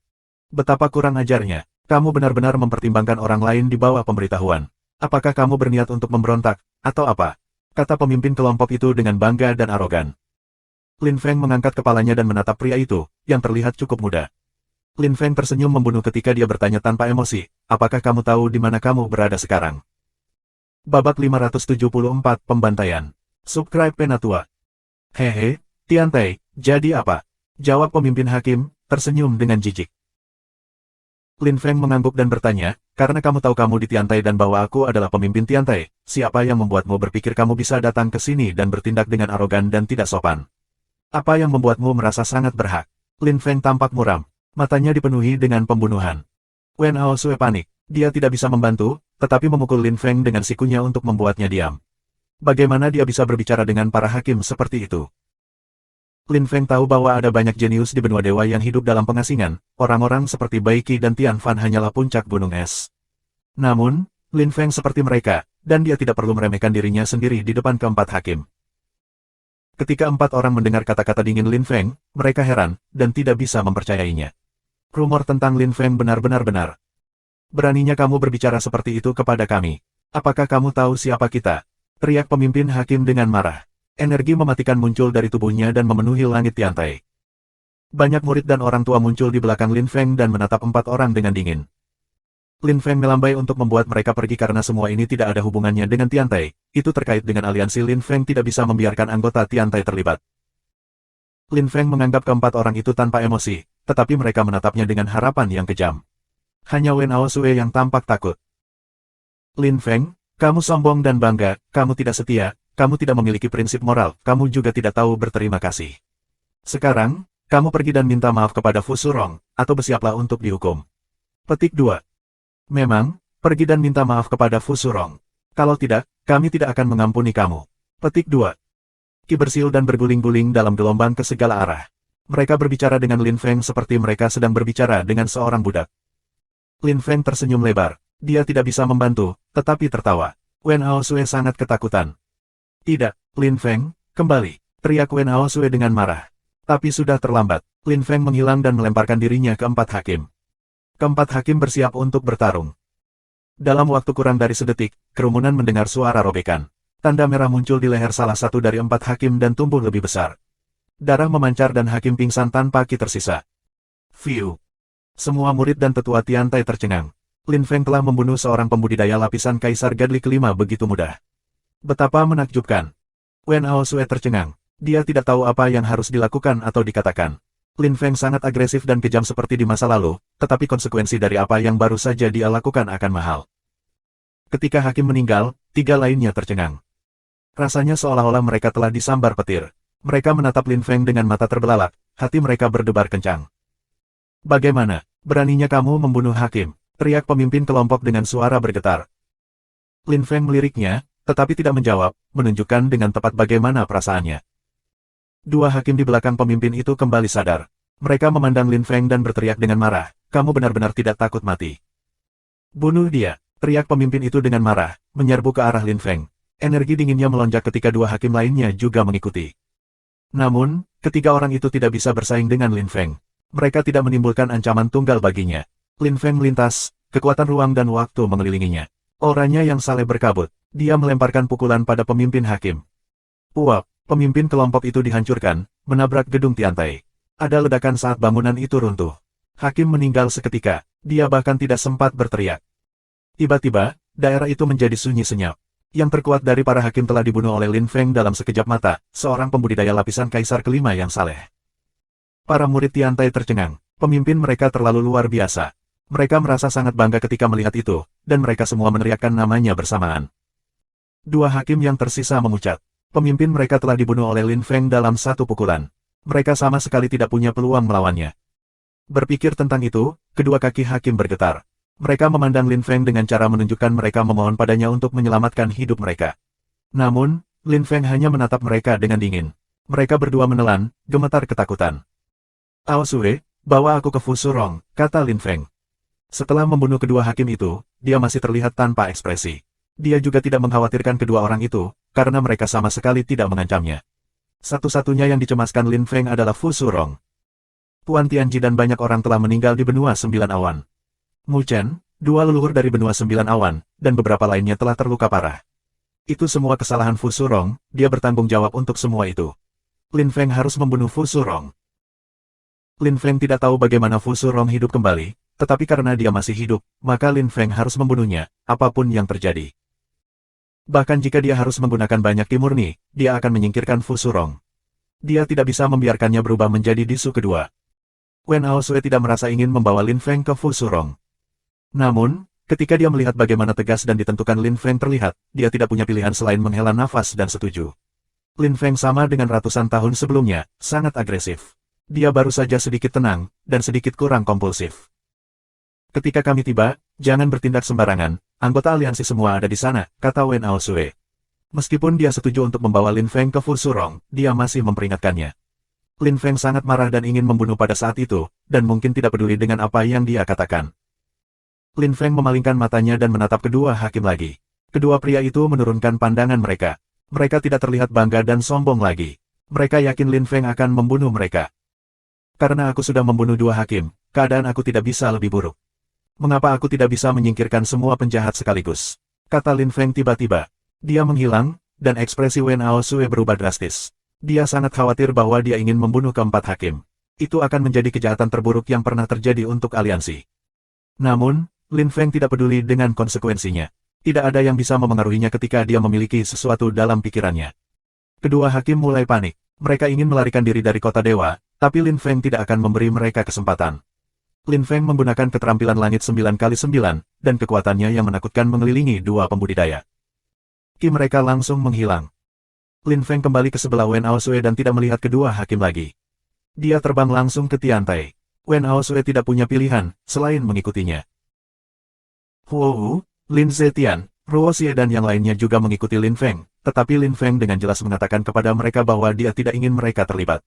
Betapa kurang ajarnya. Kamu benar-benar mempertimbangkan orang lain di bawah pemberitahuan. Apakah kamu berniat untuk memberontak, atau apa? Kata pemimpin kelompok itu dengan bangga dan arogan. Lin Feng mengangkat kepalanya dan menatap pria itu, yang terlihat cukup muda. Lin Feng tersenyum membunuh ketika dia bertanya tanpa emosi, apakah kamu tahu di mana kamu berada sekarang? Babak 574 Pembantaian. Subscribe Penatua. Hehe, Tiantai, jadi apa? Jawab pemimpin hakim, tersenyum dengan jijik. Lin Feng mengangguk dan bertanya, karena kamu tahu kamu di Tiantai dan bahwa aku adalah pemimpin Tiantai, siapa yang membuatmu berpikir kamu bisa datang ke sini dan bertindak dengan arogan dan tidak sopan? Apa yang membuatmu merasa sangat berhak? Lin Feng tampak muram. Matanya dipenuhi dengan pembunuhan. Wen Aosue panik. Dia tidak bisa membantu, tetapi memukul Lin Feng dengan sikunya untuk membuatnya diam. Bagaimana dia bisa berbicara dengan para hakim seperti itu? Lin Feng tahu bahwa ada banyak jenius di benua dewa yang hidup dalam pengasingan. Orang-orang seperti Bai Qi dan Tian Fan hanyalah puncak gunung es. Namun, Lin Feng seperti mereka, dan dia tidak perlu meremehkan dirinya sendiri di depan keempat hakim. Ketika 4 orang mendengar kata-kata dingin Lin Feng, mereka heran, dan tidak bisa mempercayainya. Rumor tentang Lin Feng benar-benar benar. Beraninya kamu berbicara seperti itu kepada kami. Apakah kamu tahu siapa kita? Teriak pemimpin hakim dengan marah. Energi mematikan muncul dari tubuhnya dan memenuhi langit Tiantai. Banyak murid dan orang tua muncul di belakang Lin Feng dan menatap 4 orang dengan dingin. Lin Feng melambai untuk membuat mereka pergi karena semua ini tidak ada hubungannya dengan Tiantai. Itu terkait dengan aliansi Lin Feng tidak bisa membiarkan anggota Tiantai terlibat. Lin Feng menganggap keempat orang itu tanpa emosi, tetapi mereka menatapnya dengan harapan yang kejam. Hanya Wen Aosue yang tampak takut. Lin Feng, Kamu sombong dan bangga, kamu tidak setia, kamu tidak memiliki prinsip moral, kamu juga tidak tahu berterima kasih. Sekarang, kamu pergi dan minta maaf kepada Fu Surong, atau bersiaplah untuk dihukum. Petik 2. Memang, pergi dan minta maaf kepada Fu Surong. Kalau tidak, kami tidak akan mengampuni kamu. Petik 2. Qi bersiul dan berguling-guling dalam gelombang ke segala arah. Mereka berbicara dengan Lin Feng seperti mereka sedang berbicara dengan seorang budak. Lin Feng tersenyum lebar. Dia tidak bisa membantu, tetapi tertawa. Wen Aosue sangat ketakutan. Tidak, Lin Feng, kembali, teriak Wen Aosue dengan marah. Tapi sudah terlambat. Lin Feng menghilang dan melemparkan dirinya ke 4 hakim. Keempat hakim bersiap untuk bertarung. Dalam waktu kurang dari sedetik, kerumunan mendengar suara robekan. Tanda merah muncul di leher salah satu dari 4 hakim dan tumbuh lebih besar. Darah memancar dan hakim pingsan tanpa Qi tersisa. Fiu. Semua murid dan tetua Tiantai tercengang. Lin Feng telah membunuh seorang pembudidaya lapisan Kaisar Gadli kelima begitu mudah. Betapa menakjubkan. Wen Aosue tercengang. Dia tidak tahu apa yang harus dilakukan atau dikatakan. Lin Feng sangat agresif dan kejam seperti di masa lalu, tetapi konsekuensi dari apa yang baru saja dia lakukan akan mahal. Ketika hakim meninggal, 3 lainnya tercengang. Rasanya seolah-olah mereka telah disambar petir. Mereka menatap Lin Feng dengan mata terbelalak, hati mereka berdebar kencang. Bagaimana, beraninya kamu membunuh hakim? Teriak pemimpin kelompok dengan suara bergetar. Lin Feng meliriknya, tetapi tidak menjawab, menunjukkan dengan tepat bagaimana perasaannya. 2 hakim di belakang pemimpin itu kembali sadar. Mereka memandang Lin Feng dan berteriak dengan marah, kamu benar-benar tidak takut mati. Bunuh dia, teriak pemimpin itu dengan marah, menyerbu ke arah Lin Feng. Energi dinginnya melonjak ketika 2 hakim lainnya juga mengikuti. Namun, ketiga orang itu tidak bisa bersaing dengan Lin Feng. Mereka tidak menimbulkan ancaman tunggal baginya. Lin Feng melintas, kekuatan ruang dan waktu mengelilinginya. Auranya yang saleh berkabut. Dia melemparkan pukulan pada pemimpin hakim. Uap, pemimpin kelompok itu dihancurkan, menabrak gedung Tiantai. Ada ledakan saat bangunan itu runtuh. Hakim meninggal seketika. Dia bahkan tidak sempat berteriak. Tiba-tiba, daerah itu menjadi sunyi senyap. Yang terkuat dari para hakim telah dibunuh oleh Lin Feng dalam sekejap mata, seorang pembudidaya lapisan Kaisar kelima yang saleh. Para murid Tiantai tercengang. Pemimpin mereka terlalu luar biasa. Mereka merasa sangat bangga ketika melihat itu, dan mereka semua meneriakkan namanya bersamaan. 2 hakim yang tersisa memucat. Pemimpin mereka telah dibunuh oleh Lin Feng dalam 1 pukulan. Mereka sama sekali tidak punya peluang melawannya. Berpikir tentang itu, kedua kaki hakim bergetar. Mereka memandang Lin Feng dengan cara menunjukkan mereka memohon padanya untuk menyelamatkan hidup mereka. Namun, Lin Feng hanya menatap mereka dengan dingin. Mereka berdua menelan, gemetar ketakutan. Aosue, bawa aku ke Fu Surong, kata Lin Feng. Setelah membunuh kedua hakim itu, dia masih terlihat tanpa ekspresi. Dia juga tidak mengkhawatirkan kedua orang itu, karena mereka sama sekali tidak mengancamnya. Satu-satunya yang dicemaskan Lin Feng adalah Fu Surong. Tuan Tianji dan banyak orang telah meninggal di benua 9 awan. Mu Chen, 2 leluhur dari benua 9 awan, dan beberapa lainnya telah terluka parah. Itu semua kesalahan Fu Surong, dia bertanggung jawab untuk semua itu. Lin Feng harus membunuh Fu Surong. Lin Feng tidak tahu bagaimana Fu Surong hidup kembali, tetapi karena dia masih hidup, maka Lin Feng harus membunuhnya, apapun yang terjadi. Bahkan jika dia harus menggunakan banyak Qi murni, dia akan menyingkirkan Fu Surong. Dia tidak bisa membiarkannya berubah menjadi bisu kedua. Wen Aosue tidak merasa ingin membawa Lin Feng ke Fu Surong. Namun, ketika dia melihat bagaimana tegas dan ditentukan Lin Feng terlihat, dia tidak punya pilihan selain menghela nafas dan setuju. Lin Feng sama dengan ratusan tahun sebelumnya, sangat agresif. Dia baru saja sedikit tenang, dan sedikit kurang kompulsif. Ketika kami tiba, jangan bertindak sembarangan, anggota aliansi semua ada di sana, kata Wen Aosue. Meskipun dia setuju untuk membawa Lin Feng ke Fu Surong, dia masih memperingatkannya. Lin Feng sangat marah dan ingin membunuh pada saat itu, dan mungkin tidak peduli dengan apa yang dia katakan. Lin Feng memalingkan matanya dan menatap kedua hakim lagi. Kedua pria itu menurunkan pandangan mereka. Mereka tidak terlihat bangga dan sombong lagi. Mereka yakin Lin Feng akan membunuh mereka. Karena aku sudah membunuh 2 hakim, keadaan aku tidak bisa lebih buruk. Mengapa aku tidak bisa menyingkirkan semua penjahat sekaligus? Kata Lin Feng tiba-tiba. Dia menghilang, dan ekspresi Wen Aosue berubah drastis. Dia sangat khawatir bahwa dia ingin membunuh keempat hakim. Itu akan menjadi kejahatan terburuk yang pernah terjadi untuk aliansi. Namun, Lin Feng tidak peduli dengan konsekuensinya. Tidak ada yang bisa memengaruhinya ketika dia memiliki sesuatu dalam pikirannya. Kedua hakim mulai panik. Mereka ingin melarikan diri dari kota dewa, tapi Lin Feng tidak akan memberi mereka kesempatan. Lin Feng menggunakan keterampilan langit 9x9, dan kekuatannya yang menakutkan mengelilingi 2 pembudidaya. Ki mereka langsung menghilang. Lin Feng kembali ke sebelah Wen Aosue dan tidak melihat kedua hakim lagi. Dia terbang langsung ke Tiantai. Wen Aosue tidak punya pilihan, selain mengikutinya. Huo Wu, Lin Zetian, Ruo Xie dan yang lainnya juga mengikuti Lin Feng, tetapi Lin Feng dengan jelas mengatakan kepada mereka bahwa dia tidak ingin mereka terlibat.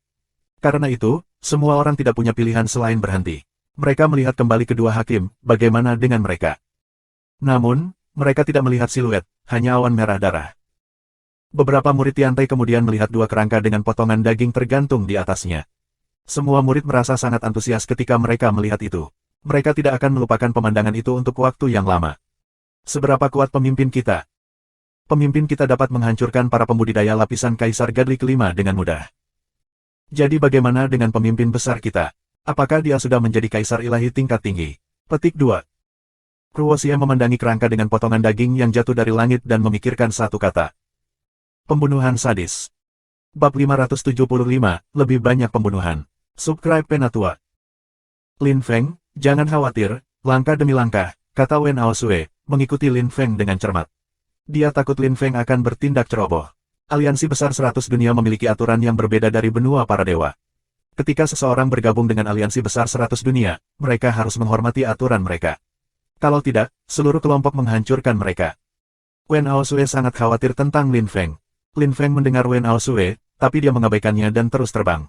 Karena itu, semua orang tidak punya pilihan selain berhenti. Mereka melihat kembali kedua hakim, bagaimana dengan mereka. Namun, mereka tidak melihat siluet, hanya awan merah darah. Beberapa murid Tiantai kemudian melihat dua kerangka dengan potongan daging tergantung di atasnya. Semua murid merasa sangat antusias ketika mereka melihat itu. Mereka tidak akan melupakan pemandangan itu untuk waktu yang lama. Seberapa kuat pemimpin kita? Pemimpin kita dapat menghancurkan para pembudidaya lapisan Kaisar Gadli kelima dengan mudah. Jadi bagaimana dengan pemimpin besar kita? Apakah dia sudah menjadi Kaisar Ilahi tingkat tinggi? Petik 2. Ruo Xie memandangi kerangka dengan potongan daging yang jatuh dari langit dan memikirkan satu kata. Pembunuhan sadis. Bab 575, lebih banyak pembunuhan. Subscribe Penatua. Lin Feng, jangan khawatir, langkah demi langkah, kata Wen Aosue, mengikuti Lin Feng dengan cermat. Dia takut Lin Feng akan bertindak ceroboh. Aliansi besar 100 dunia memiliki aturan yang berbeda dari benua para dewa. Ketika seseorang bergabung dengan aliansi besar 100 dunia, mereka harus menghormati aturan mereka. Kalau tidak, seluruh kelompok menghancurkan mereka. Wen Aosue sangat khawatir tentang Lin Feng. Lin Feng mendengar Wen Aosue, tapi dia mengabaikannya dan terus terbang.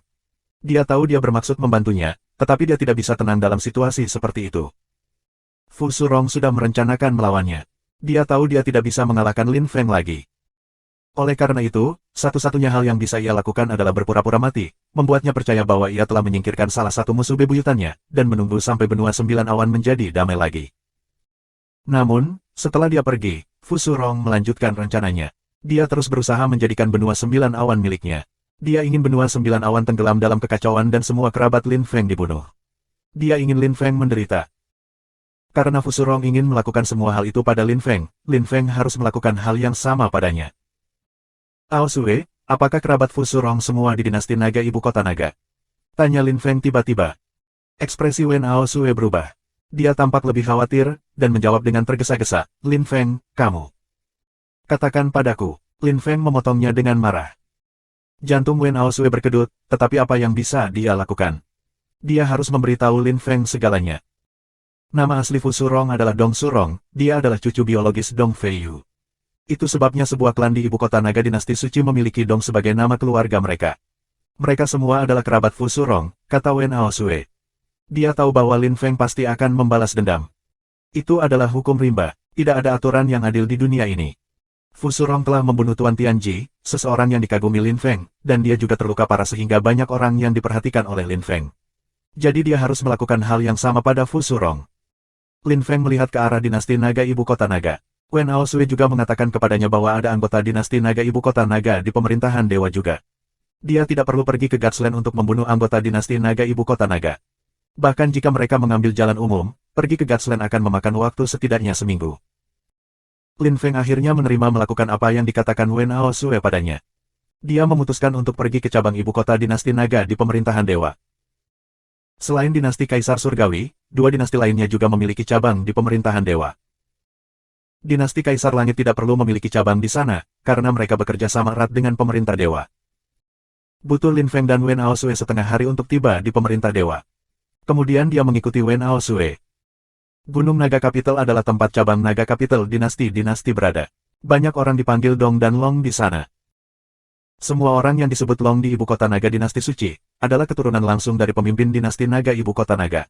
Dia tahu dia bermaksud membantunya, tetapi dia tidak bisa tenang dalam situasi seperti itu. Fu Surong sudah merencanakan melawannya. Dia tahu dia tidak bisa mengalahkan Lin Feng lagi. Oleh karena itu, satu-satunya hal yang bisa ia lakukan adalah berpura-pura mati, membuatnya percaya bahwa ia telah menyingkirkan salah satu musuh bebuyutannya, dan menunggu sampai benua 9 awan menjadi damai lagi. Namun, setelah dia pergi, Fu Surong melanjutkan rencananya. Dia terus berusaha menjadikan benua 9 awan miliknya. Dia ingin benua 9 awan tenggelam dalam kekacauan dan semua kerabat Lin Feng dibunuh. Dia ingin Lin Feng menderita. Karena Fu Surong ingin melakukan semua hal itu pada Lin Feng harus melakukan hal yang sama padanya. Aosue, apakah kerabat Fu Surong semua di dinasti naga ibu kota naga? Tanya Lin Feng tiba-tiba. Ekspresi Wen Aosue berubah. Dia tampak lebih khawatir, dan menjawab dengan tergesa-gesa, Lin Feng, kamu. Katakan padaku, Lin Feng memotongnya dengan marah. Jantung Wen Aosue berkedut, tetapi apa yang bisa dia lakukan? Dia harus memberitahu Lin Feng segalanya. Nama asli Fu Surong adalah Dong Surong, dia adalah cucu biologis Dong Feiyu. Itu sebabnya sebuah klan di ibu kota naga dinasti suci memiliki Dong sebagai nama keluarga mereka. Mereka semua adalah kerabat Fu Surong, kata Wen Aosue. Dia tahu bahwa Lin Feng pasti akan membalas dendam. Itu adalah hukum rimba, tidak ada aturan yang adil di dunia ini. Fu Surong telah membunuh Tuan Tianji, seseorang yang dikagumi Lin Feng, dan dia juga terluka parah sehingga banyak orang yang diperhatikan oleh Lin Feng. Jadi dia harus melakukan hal yang sama pada Fu Surong. Lin Feng melihat ke arah dinasti naga ibu kota naga. Wen Aosue juga mengatakan kepadanya bahwa ada anggota dinasti naga ibu kota naga di pemerintahan dewa juga. Dia tidak perlu pergi ke Gatsland untuk membunuh anggota dinasti naga ibu kota naga. Bahkan jika mereka mengambil jalan umum, pergi ke Gatsland akan memakan waktu setidaknya seminggu. Lin Feng akhirnya menerima melakukan apa yang dikatakan Wen Aosue padanya. Dia memutuskan untuk pergi ke cabang ibu kota dinasti naga di pemerintahan dewa. Selain dinasti Kaisar Surgawi, dua dinasti lainnya juga memiliki cabang di pemerintahan dewa. Dinasti Kaisar Langit tidak perlu memiliki cabang di sana, karena mereka bekerja sama erat dengan pemerintah dewa. Butuh Lin Feng dan Wen Aosue setengah hari untuk tiba di pemerintah dewa. Kemudian dia mengikuti Wen Aosue. Gunung Naga Capital adalah tempat cabang Naga Capital dinasti-dinasti berada. Banyak orang dipanggil Dong dan Long di sana. Semua orang yang disebut Long di ibu kota naga dinasti suci, adalah keturunan langsung dari pemimpin dinasti naga ibu kota naga.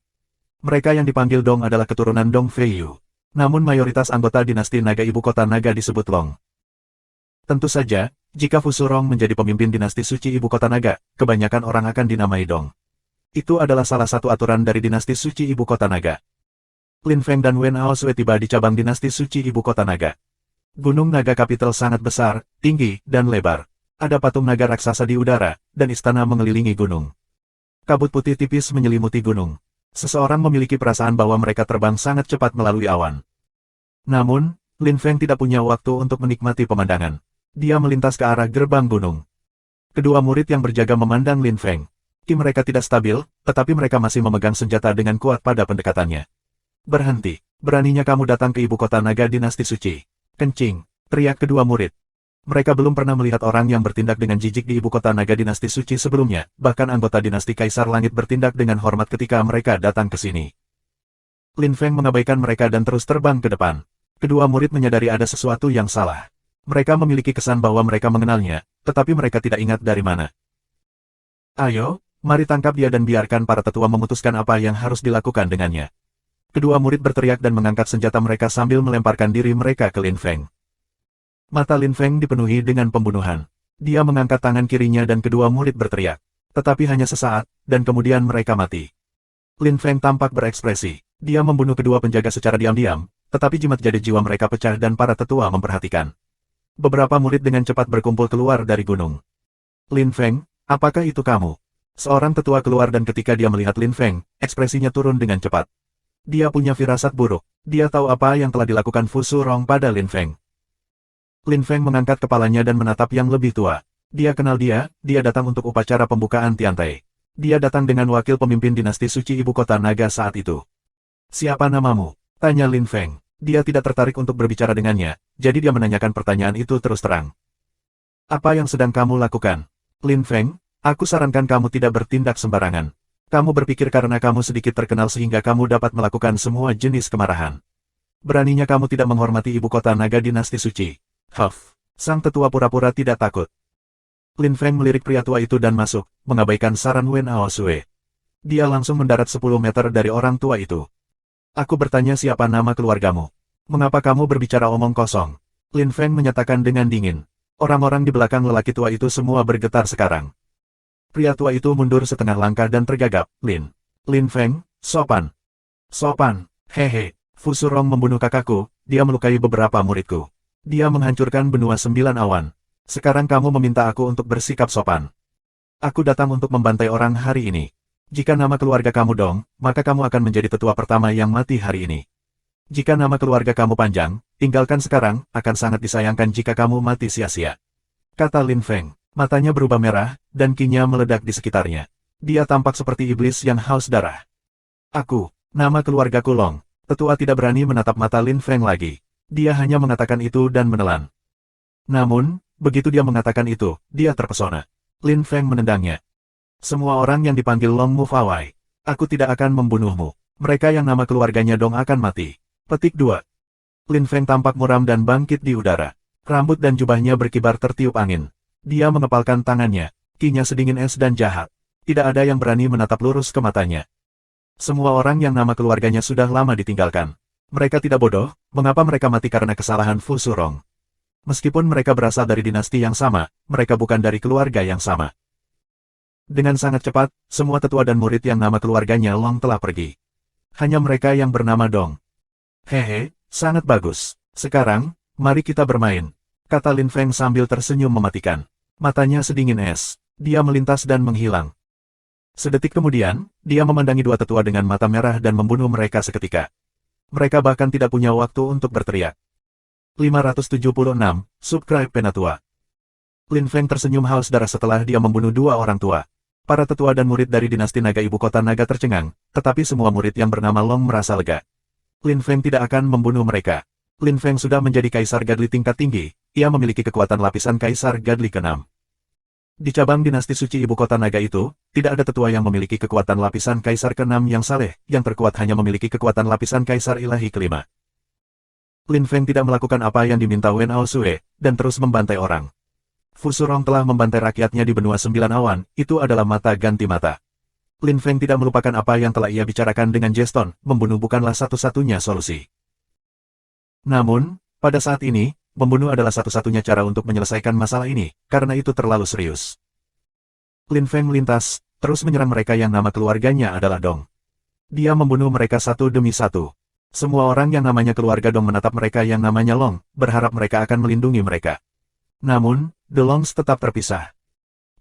Mereka yang dipanggil Dong adalah keturunan Dong Feiyu. Namun mayoritas anggota dinasti naga ibu kota naga disebut Long. Tentu saja, jika Fu Surong menjadi pemimpin dinasti suci ibu kota naga, kebanyakan orang akan dinamai Dong. Itu adalah salah satu aturan dari dinasti suci ibu kota naga. Lin Feng dan Wen Aosue tiba di cabang dinasti suci ibu kota naga. Gunung Naga Capital sangat besar, tinggi, dan lebar. Ada patung naga raksasa di udara, dan istana mengelilingi gunung. Kabut putih tipis menyelimuti gunung. Seseorang memiliki perasaan bahwa mereka terbang sangat cepat melalui awan. Namun, Lin Feng tidak punya waktu untuk menikmati pemandangan. Dia melintas ke arah gerbang gunung. Kedua murid yang berjaga memandang Lin Feng. Ki mereka tidak stabil, tetapi mereka masih memegang senjata dengan kuat pada pendekatannya. Berhenti, beraninya kamu datang ke ibu kota naga dinasti suci. Kencing, teriak kedua murid. Mereka belum pernah melihat orang yang bertindak dengan jijik di ibu kota naga dinasti suci sebelumnya, bahkan anggota dinasti Kaisar Langit bertindak dengan hormat ketika mereka datang ke sini. Lin Feng mengabaikan mereka dan terus terbang ke depan. Kedua murid menyadari ada sesuatu yang salah. Mereka memiliki kesan bahwa mereka mengenalnya, tetapi mereka tidak ingat dari mana. Ayo, mari tangkap dia dan biarkan para tetua memutuskan apa yang harus dilakukan dengannya. Kedua murid berteriak dan mengangkat senjata mereka sambil melemparkan diri mereka ke Lin Feng. Mata Lin Feng dipenuhi dengan pembunuhan. Dia mengangkat tangan kirinya dan kedua murid berteriak. Tetapi hanya sesaat, dan kemudian mereka mati. Lin Feng tampak berekspresi. Dia membunuh kedua penjaga secara diam-diam, tetapi jimat jadi jiwa mereka pecah dan para tetua memperhatikan. Beberapa murid dengan cepat berkumpul keluar dari gunung. Lin Feng, apakah itu kamu? Seorang tetua keluar dan ketika dia melihat Lin Feng, ekspresinya turun dengan cepat. Dia punya firasat buruk. Dia tahu apa yang telah dilakukan Fu Surong pada Lin Feng. Lin Feng mengangkat kepalanya dan menatap yang lebih tua. Dia kenal dia datang untuk upacara pembukaan Tiantai. Dia datang dengan wakil pemimpin dinasti suci ibu kota naga saat itu. Siapa namamu? Tanya Lin Feng. Dia tidak tertarik untuk berbicara dengannya, jadi dia menanyakan pertanyaan itu terus terang. Apa yang sedang kamu lakukan? Lin Feng, aku sarankan kamu tidak bertindak sembarangan. Kamu berpikir karena kamu sedikit terkenal sehingga kamu dapat melakukan semua jenis kemarahan. Beraninya kamu tidak menghormati ibu kota naga dinasti suci. Huff, sang tetua pura-pura tidak takut. Lin Feng melirik pria tua itu dan masuk, mengabaikan saran Wen Aosue. Dia langsung mendarat 10 meter dari orang tua itu. Aku bertanya siapa nama keluargamu. Mengapa kamu berbicara omong kosong? Lin Feng menyatakan dengan dingin. Orang-orang di belakang lelaki tua itu semua bergetar sekarang. Pria tua itu mundur setengah langkah dan tergagap. Lin Feng, sopan. Sopan, hehe. Fu Surong membunuh kakakku, dia melukai beberapa muridku. Dia menghancurkan benua 9 awan. Sekarang kamu meminta aku untuk bersikap sopan. Aku datang untuk membantai orang hari ini. Jika nama keluarga kamu Dong, maka kamu akan menjadi tetua pertama yang mati hari ini. Jika nama keluarga kamu panjang, tinggalkan sekarang, akan sangat disayangkan jika kamu mati sia-sia. Kata Lin Feng. Matanya berubah merah, dan kinya meledak di sekitarnya. Dia tampak seperti iblis yang haus darah. Aku, nama keluargaku Long. Tetua tidak berani menatap mata Lin Feng lagi. Dia hanya mengatakan itu dan menelan. Namun, begitu dia mengatakan itu, dia terpesona. Lin Feng menendangnya. Semua orang yang dipanggil Long Mufawai. Aku tidak akan membunuhmu. Mereka yang nama keluarganya Dong akan mati. Petik 2. Lin Feng tampak muram dan bangkit di udara. Rambut dan jubahnya berkibar tertiup angin. Dia mengepalkan tangannya. Kinya sedingin es dan jahat. Tidak ada yang berani menatap lurus ke matanya. Semua orang yang nama keluarganya sudah lama ditinggalkan. Mereka tidak bodoh, mengapa mereka mati karena kesalahan Fu Surong. Meskipun mereka berasal dari dinasti yang sama, mereka bukan dari keluarga yang sama. Dengan sangat cepat, semua tetua dan murid yang nama keluarganya Long telah pergi. Hanya mereka yang bernama Dong. Hehe, sangat bagus. Sekarang, mari kita bermain. Kata Lin Feng sambil tersenyum mematikan. Matanya sedingin es. Dia melintas dan menghilang. Sedetik kemudian, dia memandangi dua tetua dengan mata merah dan membunuh mereka seketika. Mereka bahkan tidak punya waktu untuk berteriak. 576, Subscribe Penatua. Lin Feng tersenyum haus darah setelah dia membunuh dua orang tua. Para tetua dan murid dari dinasti naga ibu kota naga tercengang, tetapi semua murid yang bernama Long merasa lega. Lin Feng tidak akan membunuh mereka. Lin Feng sudah menjadi kaisar Gadli tingkat tinggi, ia memiliki kekuatan lapisan kaisar Gadli ke-6. Di cabang dinasti suci ibu kota naga itu, tidak ada tetua yang memiliki kekuatan lapisan kaisar ke-6 yang saleh, yang terkuat hanya memiliki kekuatan lapisan kaisar ilahi ke-5. Lin Feng tidak melakukan apa yang diminta Wen Aosue, dan terus membantai orang. Fu Surong telah membantai rakyatnya di benua 9 awan, itu adalah mata ganti mata. Lin Feng tidak melupakan apa yang telah ia bicarakan dengan Jeston, membunuh bukanlah satu-satunya solusi. Namun, pada saat ini, membunuh adalah satu-satunya cara untuk menyelesaikan masalah ini, karena itu terlalu serius. Lin Feng melintas, terus menyerang mereka yang nama keluarganya adalah Dong. Dia membunuh mereka satu demi satu. Semua orang yang namanya keluarga Dong menatap mereka yang namanya Long, berharap mereka akan melindungi mereka. Namun, The Longs tetap terpisah.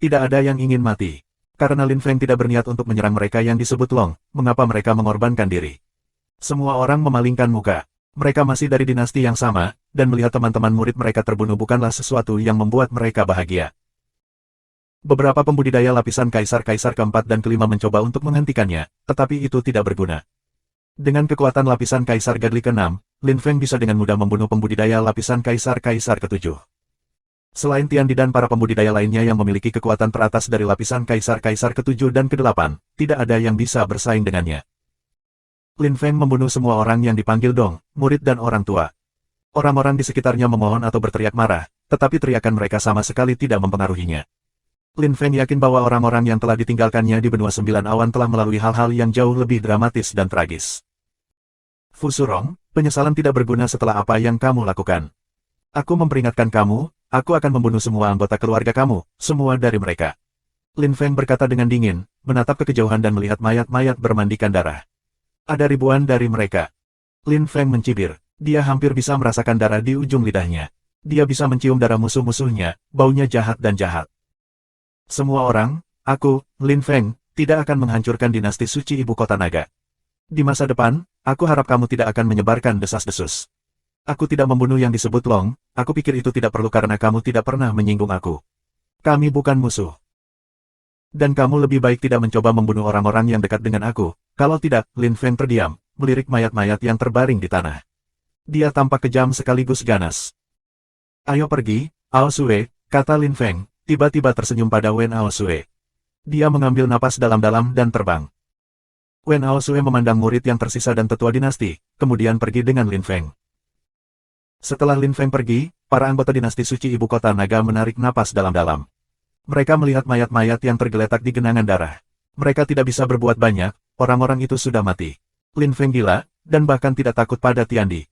Tidak ada yang ingin mati. Karena Lin Feng tidak berniat untuk menyerang mereka yang disebut Long, mengapa mereka mengorbankan diri? Semua orang memalingkan muka. Mereka masih dari dinasti yang sama, dan melihat teman-teman murid mereka terbunuh bukanlah sesuatu yang membuat mereka bahagia. Beberapa pembudidaya lapisan kaisar-kaisar keempat dan kelima mencoba untuk menghentikannya, tetapi itu tidak berguna. Dengan kekuatan lapisan kaisar Gadli ke-6, Lin Feng bisa dengan mudah membunuh pembudidaya lapisan kaisar-kaisar ke-7. Selain Tiandi dan para pembudidaya lainnya yang memiliki kekuatan teratas dari lapisan kaisar-kaisar ke-7 dan ke-8, tidak ada yang bisa bersaing dengannya. Lin Feng membunuh semua orang yang dipanggil Dong, murid dan orang tua. Orang-orang di sekitarnya memohon atau berteriak marah, tetapi teriakan mereka sama sekali tidak mempengaruhinya. Lin Feng yakin bahwa orang-orang yang telah ditinggalkannya di benua 9 awan telah melalui hal-hal yang jauh lebih dramatis dan tragis. Fu Surong, penyesalan tidak berguna setelah apa yang kamu lakukan. Aku memperingatkan kamu, aku akan membunuh semua anggota keluarga kamu, semua dari mereka. Lin Feng berkata dengan dingin, menatap ke kejauhan dan melihat mayat-mayat bermandikan darah. Ada ribuan dari mereka. Lin Feng mencibir, dia hampir bisa merasakan darah di ujung lidahnya. Dia bisa mencium darah musuh-musuhnya, baunya jahat dan jahat. Semua orang, aku, Lin Feng, tidak akan menghancurkan dinasti suci ibu kota naga. Di masa depan, aku harap kamu tidak akan menyebarkan desas-desus. Aku tidak membunuh yang disebut Long, aku pikir itu tidak perlu karena kamu tidak pernah menyinggung aku. Kami bukan musuh. Dan kamu lebih baik tidak mencoba membunuh orang-orang yang dekat dengan aku, kalau tidak, Lin Feng terdiam, melirik mayat-mayat yang terbaring di tanah. Dia tampak kejam sekaligus ganas. Ayo pergi, Ao Sue, kata Lin Feng. Tiba-tiba tersenyum pada Wen Ao Sue. Dia mengambil napas dalam-dalam dan terbang. Wen Ao Sue memandang murid yang tersisa dan tetua dinasti, kemudian pergi dengan Lin Feng. Setelah Lin Feng pergi, para anggota dinasti suci ibu kota naga menarik napas dalam-dalam. Mereka melihat mayat-mayat yang tergeletak di genangan darah. Mereka tidak bisa berbuat banyak, orang-orang itu sudah mati. Lin Feng gila, dan bahkan tidak takut pada Tiandi.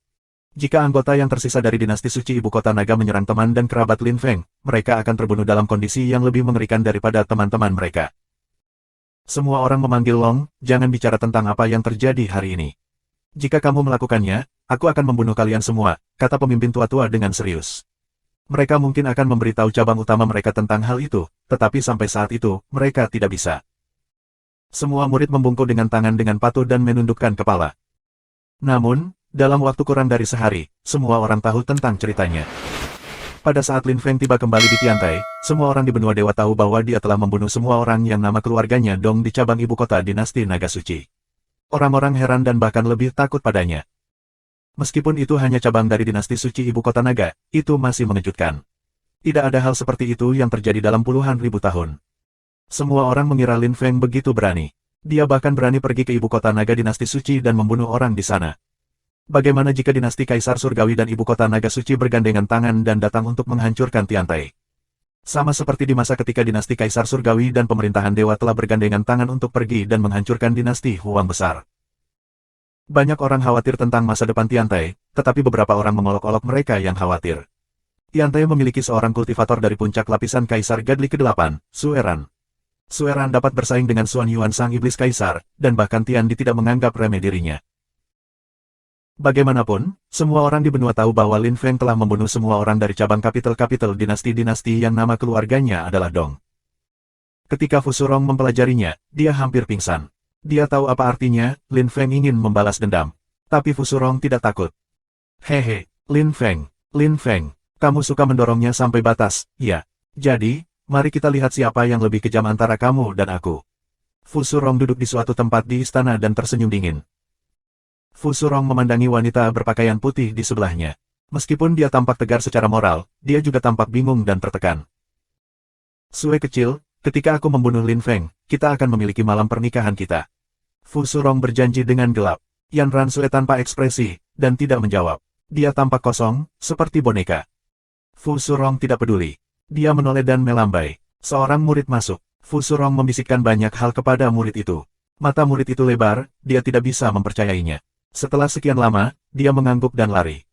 Jika anggota yang tersisa dari dinasti suci ibu kota naga menyerang teman dan kerabat Lin Feng, mereka akan terbunuh dalam kondisi yang lebih mengerikan daripada teman-teman mereka. Semua orang memanggil Long, jangan bicara tentang apa yang terjadi hari ini. Jika kamu melakukannya, aku akan membunuh kalian semua, kata pemimpin tua-tua dengan serius. Mereka mungkin akan memberitahu cabang utama mereka tentang hal itu, tetapi sampai saat itu, mereka tidak bisa. Semua murid membungkuk dengan tangan dengan patuh dan menundukkan kepala. Namun, dalam waktu kurang dari sehari, semua orang tahu tentang ceritanya. Pada saat Lin Feng tiba kembali di Tiantai, semua orang di benua dewa tahu bahwa dia telah membunuh semua orang yang nama keluarganya Dong di cabang ibu kota dinasti Naga Suci. Orang-orang heran dan bahkan lebih takut padanya. Meskipun itu hanya cabang dari dinasti suci ibu kota naga, itu masih mengejutkan. Tidak ada hal seperti itu yang terjadi dalam puluhan ribu tahun. Semua orang mengira Lin Feng begitu berani. Dia bahkan berani pergi ke ibu kota naga dinasti suci dan membunuh orang di sana. Bagaimana jika dinasti Kaisar Surgawi dan Ibu Kota Naga Suci bergandengan tangan dan datang untuk menghancurkan Tiantai? Sama seperti di masa ketika dinasti Kaisar Surgawi dan pemerintahan Dewa telah bergandengan tangan untuk pergi dan menghancurkan dinasti Huang Besar. Banyak orang khawatir tentang masa depan Tiantai, tetapi beberapa orang mengolok-olok mereka yang khawatir. Tiantai memiliki seorang kultivator dari puncak lapisan Kaisar Gadli ke-8, Sueran. Sueran dapat bersaing dengan Xuan Yuan Sang Iblis Kaisar, dan bahkan Tiandi tidak menganggap remeh dirinya. Bagaimanapun, semua orang di benua tahu bahwa Lin Feng telah membunuh semua orang dari cabang kapitel-kapitel dinasti-dinasti yang nama keluarganya adalah Dong. Ketika Fu Surong mempelajarinya, dia hampir pingsan. Dia tahu apa artinya, Lin Feng ingin membalas dendam. Tapi Fu Surong tidak takut. Hehe, Lin Feng, kamu suka mendorongnya sampai batas, ya. Jadi, mari kita lihat siapa yang lebih kejam antara kamu dan aku. Fu Surong duduk di suatu tempat di istana dan tersenyum dingin. Fu Surong memandangi wanita berpakaian putih di sebelahnya. Meskipun dia tampak tegar secara moral, dia juga tampak bingung dan tertekan. Sue kecil, ketika aku membunuh Lin Feng, kita akan memiliki malam pernikahan kita. Fu Surong berjanji dengan gelap. Yan Ran Sue tanpa ekspresi, dan tidak menjawab. Dia tampak kosong, seperti boneka. Fu Surong tidak peduli. Dia menoleh dan melambai. Seorang murid masuk. Fu Surong membisikkan banyak hal kepada murid itu. Mata murid itu lebar, dia tidak bisa mempercayainya. Setelah sekian lama, dia mengangguk dan lari.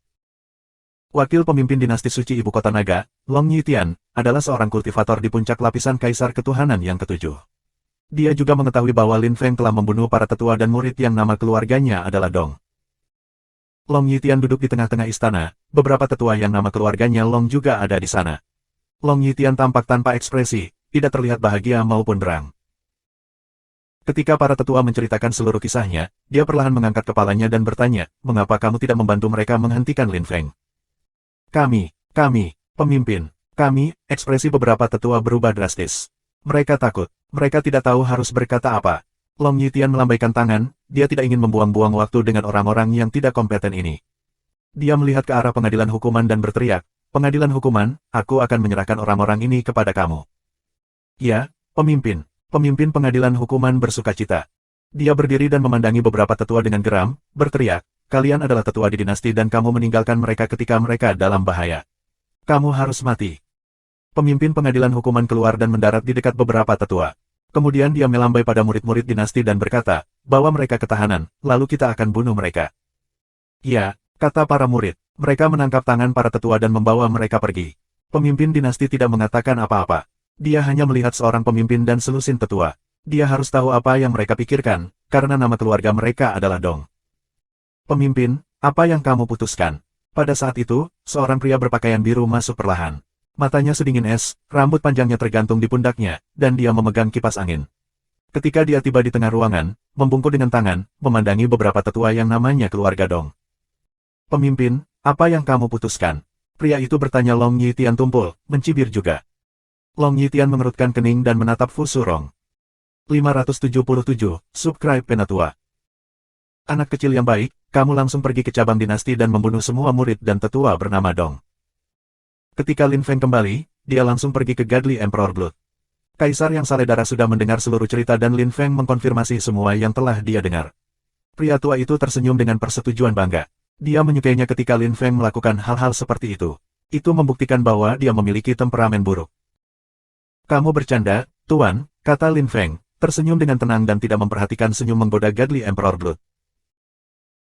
Wakil pemimpin dinasti suci Ibu Kota Naga, Long Yitian, adalah seorang kultivator di puncak lapisan Kaisar Ketuhanan yang ke-7. Dia juga mengetahui bahwa Lin Feng telah membunuh para tetua dan murid yang nama keluarganya adalah Dong. Long Yitian duduk di tengah-tengah istana, beberapa tetua yang nama keluarganya Long juga ada di sana. Long Yitian tampak tanpa ekspresi, tidak terlihat bahagia maupun berang. Ketika para tetua menceritakan seluruh kisahnya, dia perlahan mengangkat kepalanya dan bertanya, mengapa kamu tidak membantu mereka menghentikan Lin Feng? Kami, pemimpin, ekspresi beberapa tetua berubah drastis. Mereka takut, mereka tidak tahu harus berkata apa. Long Yitian melambaikan tangan, dia tidak ingin membuang-buang waktu dengan orang-orang yang tidak kompeten ini. Dia melihat ke arah pengadilan hukuman dan berteriak, Pengadilan hukuman, aku akan menyerahkan orang-orang ini kepada kamu. Ya, pemimpin. Pemimpin pengadilan hukuman bersukacita. Dia berdiri dan memandangi beberapa tetua dengan geram, berteriak, kalian adalah tetua di dinasti dan kamu meninggalkan mereka ketika mereka dalam bahaya. Kamu harus mati. Pemimpin pengadilan hukuman keluar dan mendarat di dekat beberapa tetua. Kemudian dia melambai pada murid-murid dinasti dan berkata, bawa mereka ke tahanan, lalu kita akan bunuh mereka. Ya, kata para murid. Mereka menangkap tangan para tetua dan membawa mereka pergi. Pemimpin dinasti tidak mengatakan apa-apa. Dia hanya melihat seorang pemimpin dan selusin tetua. Dia harus tahu apa yang mereka pikirkan, karena nama keluarga mereka adalah Dong. Pemimpin, apa yang kamu putuskan? Pada saat itu, seorang pria berpakaian biru masuk perlahan. Matanya sedingin es, rambut panjangnya tergantung di pundaknya, dan dia memegang kipas angin. Ketika dia tiba di tengah ruangan, membungkuk dengan tangan, memandangi beberapa tetua yang namanya keluarga Dong. Pemimpin, apa yang kamu putuskan? Pria itu bertanya. Long Yitian tumpul, mencibir juga. Long Yitian mengerutkan kening dan menatap Fu Surong. 577, subscribe Penatua. Anak kecil yang baik, kamu langsung pergi ke cabang dinasti dan membunuh semua murid dan tetua bernama Dong. Ketika Lin Feng kembali, dia langsung pergi ke Godly Emperor Blood. Kaisar yang saleh darah sudah mendengar seluruh cerita dan Lin Feng mengkonfirmasi semua yang telah dia dengar. Pria tua itu tersenyum dengan persetujuan bangga. Dia menyukainya ketika Lin Feng melakukan hal-hal seperti itu. Itu membuktikan bahwa dia memiliki temperamen buruk. Kamu bercanda, Tuan, kata Lin Feng, tersenyum dengan tenang dan tidak memperhatikan senyum menggoda Godly Emperor Blood.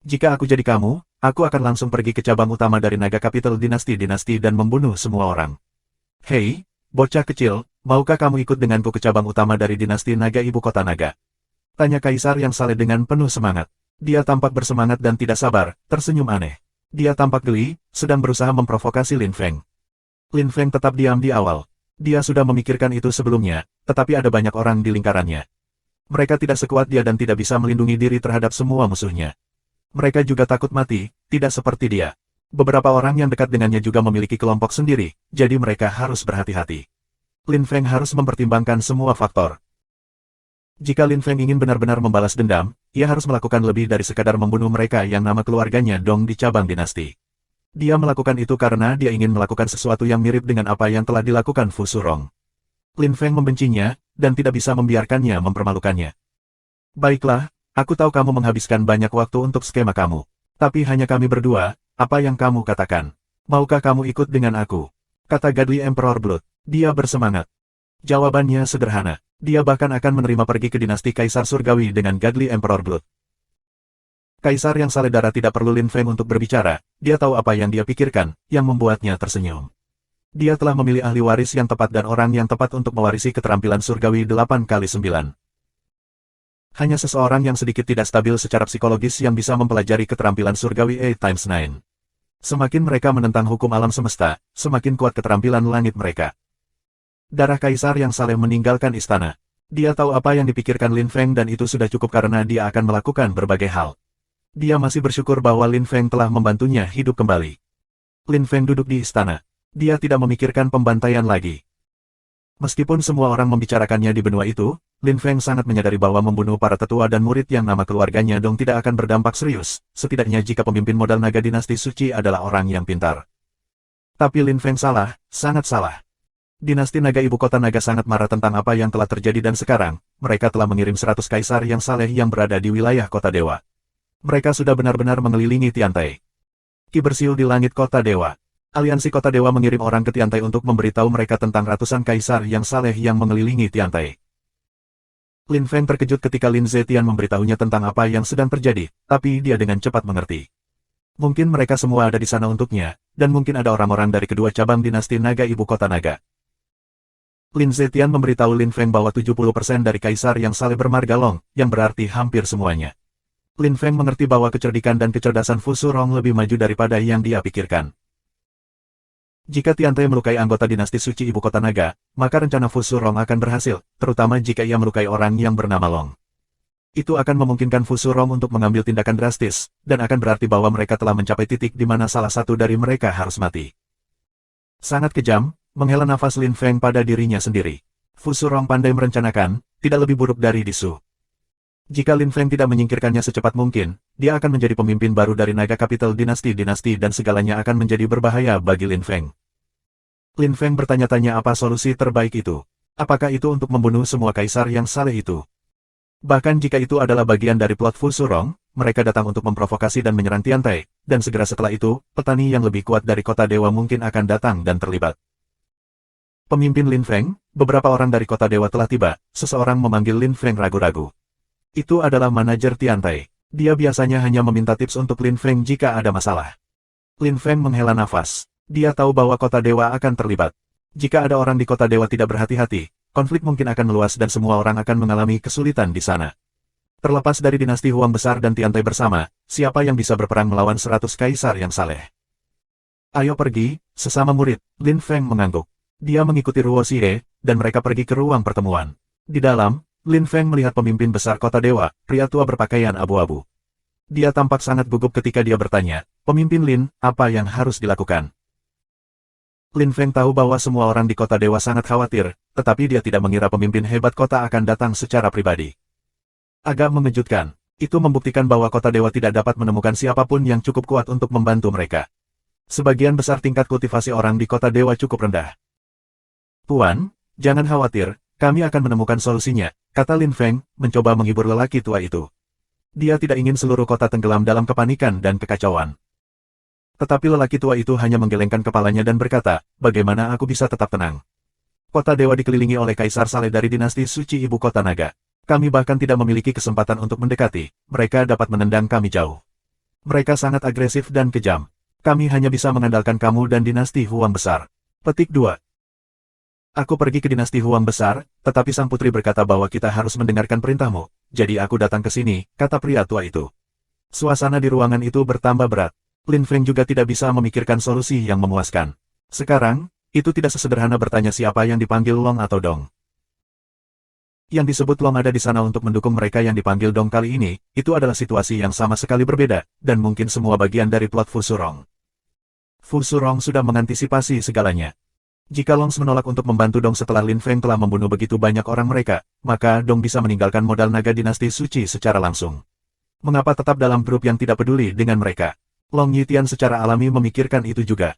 Jika aku jadi kamu, aku akan langsung pergi ke cabang utama dari Naga Capital dinasti-dinasti dan membunuh semua orang. Hei, bocah kecil, maukah kamu ikut denganku ke cabang utama dari dinasti Naga ibu kota Naga? Tanya Kaisar yang saleh dengan penuh semangat. Dia tampak bersemangat dan tidak sabar, tersenyum aneh. Dia tampak geli, sedang berusaha memprovokasi Lin Feng. Lin Feng tetap diam di awal. Dia sudah memikirkan itu sebelumnya, tetapi ada banyak orang di lingkarannya. Mereka tidak sekuat dia dan tidak bisa melindungi diri terhadap semua musuhnya. Mereka juga takut mati, tidak seperti dia. Beberapa orang yang dekat dengannya juga memiliki kelompok sendiri, jadi mereka harus berhati-hati. Lin Feng harus mempertimbangkan semua faktor. Jika Lin Feng ingin benar-benar membalas dendam, ia harus melakukan lebih dari sekadar membunuh mereka yang nama keluarganya Dong di cabang dinasti. Dia melakukan itu karena dia ingin melakukan sesuatu yang mirip dengan apa yang telah dilakukan Fu Surong. Lin Feng membencinya, dan tidak bisa membiarkannya mempermalukannya. Baiklah, aku tahu kamu menghabiskan banyak waktu untuk skema kamu. Tapi hanya kami berdua, apa yang kamu katakan? Maukah kamu ikut dengan aku? Kata Godly Emperor Blood. Dia bersemangat. Jawabannya sederhana. Dia bahkan akan menerima pergi ke dinasti Kaisar Surgawi dengan Godly Emperor Blood. Kaisar yang saleh darah tidak perlu Lin Feng untuk berbicara, dia tahu apa yang dia pikirkan, yang membuatnya tersenyum. Dia telah memilih ahli waris yang tepat dan orang yang tepat untuk mewarisi keterampilan Surgawi 8x9. Hanya seseorang yang sedikit tidak stabil secara psikologis yang bisa mempelajari keterampilan Surgawi 8x9. Semakin mereka menentang hukum alam semesta, semakin kuat keterampilan langit mereka. Darah Kaisar yang saleh meninggalkan istana. Dia tahu apa yang dipikirkan Lin Feng dan itu sudah cukup karena dia akan melakukan berbagai hal. Dia masih bersyukur bahwa Lin Feng telah membantunya hidup kembali. Lin Feng duduk di istana. Dia tidak memikirkan pembantaian lagi. Meskipun semua orang membicarakannya di benua itu, Lin Feng sangat menyadari bahwa membunuh para tetua dan murid yang nama keluarganya Dong tidak akan berdampak serius, setidaknya jika pemimpin modal naga dinasti suci adalah orang yang pintar. Tapi Lin Feng salah, sangat salah. Dinasti Naga ibu kota Naga sangat marah tentang apa yang telah terjadi dan sekarang, mereka telah mengirim 100 kaisar yang saleh yang berada di wilayah kota dewa. Mereka sudah benar-benar mengelilingi Tiantai. Ki bersiul di langit kota dewa. Aliansi kota dewa mengirim orang ke Tiantai untuk memberitahu mereka tentang ratusan kaisar yang saleh yang mengelilingi Tiantai. Lin Feng terkejut ketika Lin Zetian memberitahunya tentang apa yang sedang terjadi, tapi dia dengan cepat mengerti. Mungkin mereka semua ada di sana untuknya, dan mungkin ada orang-orang dari kedua cabang dinasti Naga ibu kota Naga. Lin Zetian memberitahu Lin Feng bahwa 70% dari kaisar yang saleh bermarga Long, yang berarti hampir semuanya. Lin Feng mengerti bahwa kecerdikan dan kecerdasan Fu Surong lebih maju daripada yang dia pikirkan. Jika Tiantai melukai anggota dinasti suci ibu kota Naga, maka rencana Fu Surong akan berhasil, terutama jika ia melukai orang yang bernama Long. Itu akan memungkinkan Fu Surong untuk mengambil tindakan drastis, dan akan berarti bahwa mereka telah mencapai titik di mana salah satu dari mereka harus mati. Sangat kejam. Menghela nafas Lin Feng pada dirinya sendiri. Fu Surong pandai merencanakan, tidak lebih buruk dari Disu. Jika Lin Feng tidak menyingkirkannya secepat mungkin, dia akan menjadi pemimpin baru dari Naga Capital dinasti-dinasti dan segalanya akan menjadi berbahaya bagi Lin Feng. Lin Feng bertanya-tanya apa solusi terbaik itu. Apakah itu untuk membunuh semua kaisar yang saleh itu? Bahkan jika itu adalah bagian dari plot Fu Surong, mereka datang untuk memprovokasi dan menyerang Tiantai, dan segera setelah itu, petani yang lebih kuat dari kota dewa mungkin akan datang dan terlibat. Pemimpin Lin Feng, beberapa orang dari kota dewa telah tiba, seseorang memanggil Lin Feng ragu-ragu. Itu adalah manajer Tiantai. Dia biasanya hanya meminta tips untuk Lin Feng jika ada masalah. Lin Feng menghela nafas. Dia tahu bahwa kota dewa akan terlibat. Jika ada orang di kota dewa tidak berhati-hati, konflik mungkin akan meluas dan semua orang akan mengalami kesulitan di sana. Terlepas dari dinasti Huang besar dan Tiantai bersama, siapa yang bisa berperang melawan 100 kaisar yang saleh? Ayo pergi, sesama murid, Lin Feng mengangguk. Dia mengikuti Ruo Xie, dan mereka pergi ke ruang pertemuan. Di dalam, Lin Feng melihat pemimpin besar kota dewa, pria tua berpakaian abu-abu. Dia tampak sangat gugup ketika dia bertanya, "Pemimpin Lin, apa yang harus dilakukan?" Lin Feng tahu bahwa semua orang di kota dewa sangat khawatir, tetapi dia tidak mengira pemimpin hebat kota akan datang secara pribadi. Agak mengejutkan, itu membuktikan bahwa kota dewa tidak dapat menemukan siapapun yang cukup kuat untuk membantu mereka. Sebagian besar tingkat kultivasi orang di kota dewa cukup rendah. "Tuan, jangan khawatir, kami akan menemukan solusinya," kata Lin Feng, mencoba menghibur lelaki tua itu. Dia tidak ingin seluruh kota tenggelam dalam kepanikan dan kekacauan. Tetapi lelaki tua itu hanya menggelengkan kepalanya dan berkata, "Bagaimana aku bisa tetap tenang? Kota dewa dikelilingi oleh kaisar saleh dari dinasti suci ibu kota naga. Kami bahkan tidak memiliki kesempatan untuk mendekati, mereka dapat menendang kami jauh. Mereka sangat agresif dan kejam. Kami hanya bisa mengandalkan kamu dan dinasti Huang besar." Petik 2. Aku pergi ke dinasti Huang besar, tetapi sang putri berkata bahwa kita harus mendengarkan perintahmu, jadi aku datang ke sini, kata pria tua itu. Suasana di ruangan itu bertambah berat. Lin Feng juga tidak bisa memikirkan solusi yang memuaskan. Sekarang, itu tidak sesederhana bertanya siapa yang dipanggil Long atau Dong. Yang disebut Long ada di sana untuk mendukung mereka yang dipanggil Dong kali ini, itu adalah situasi yang sama sekali berbeda, dan mungkin semua bagian dari plot Fu Surong. Fu Surong sudah mengantisipasi segalanya. Jika Long menolak untuk membantu Dong setelah Lin Feng telah membunuh begitu banyak orang mereka, maka Dong bisa meninggalkan modal naga dinasti suci secara langsung. Mengapa tetap dalam grup yang tidak peduli dengan mereka? Long Yitian secara alami memikirkan itu juga.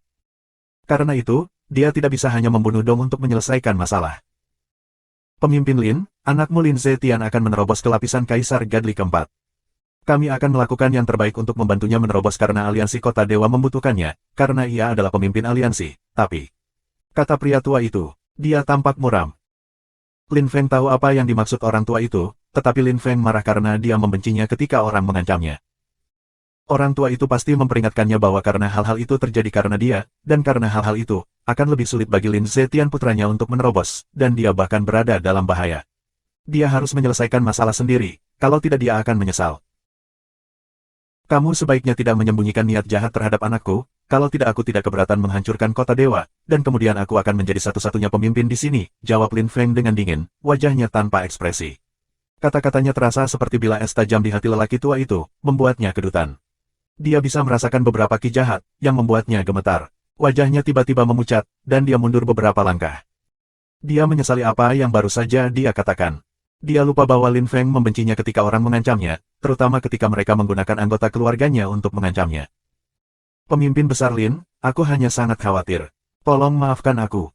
Karena itu, dia tidak bisa hanya membunuh Dong untuk menyelesaikan masalah. Pemimpin Lin, anakmu Lin Zetian akan menerobos ke lapisan Kaisar Gadli keempat. Kami akan melakukan yang terbaik untuk membantunya menerobos karena aliansi kota dewa membutuhkannya, karena ia adalah pemimpin aliansi, tapi... Kata pria tua itu, dia tampak muram. Lin Feng tahu apa yang dimaksud orang tua itu, tetapi Lin Feng marah karena dia membencinya ketika orang mengancamnya. Orang tua itu pasti memperingatkannya bahwa karena hal-hal itu terjadi karena dia, dan karena hal-hal itu, akan lebih sulit bagi Lin Zetian putranya untuk menerobos, dan dia bahkan berada dalam bahaya. Dia harus menyelesaikan masalah sendiri, kalau tidak dia akan menyesal. Kamu sebaiknya tidak menyembunyikan niat jahat terhadap anakku, kalau tidak aku tidak keberatan menghancurkan kota dewa, dan kemudian aku akan menjadi satu-satunya pemimpin di sini, jawab Lin Feng dengan dingin, wajahnya tanpa ekspresi. Kata-katanya terasa seperti bila es tajam di hati lelaki tua itu, membuatnya kedutan. Dia bisa merasakan beberapa ki jahat, yang membuatnya gemetar. Wajahnya tiba-tiba memucat, dan dia mundur beberapa langkah. Dia menyesali apa yang baru saja dia katakan. Dia lupa bahwa Lin Feng membencinya ketika orang mengancamnya, terutama ketika mereka menggunakan anggota keluarganya untuk mengancamnya. Pemimpin besar Lin, aku hanya sangat khawatir. Tolong maafkan aku.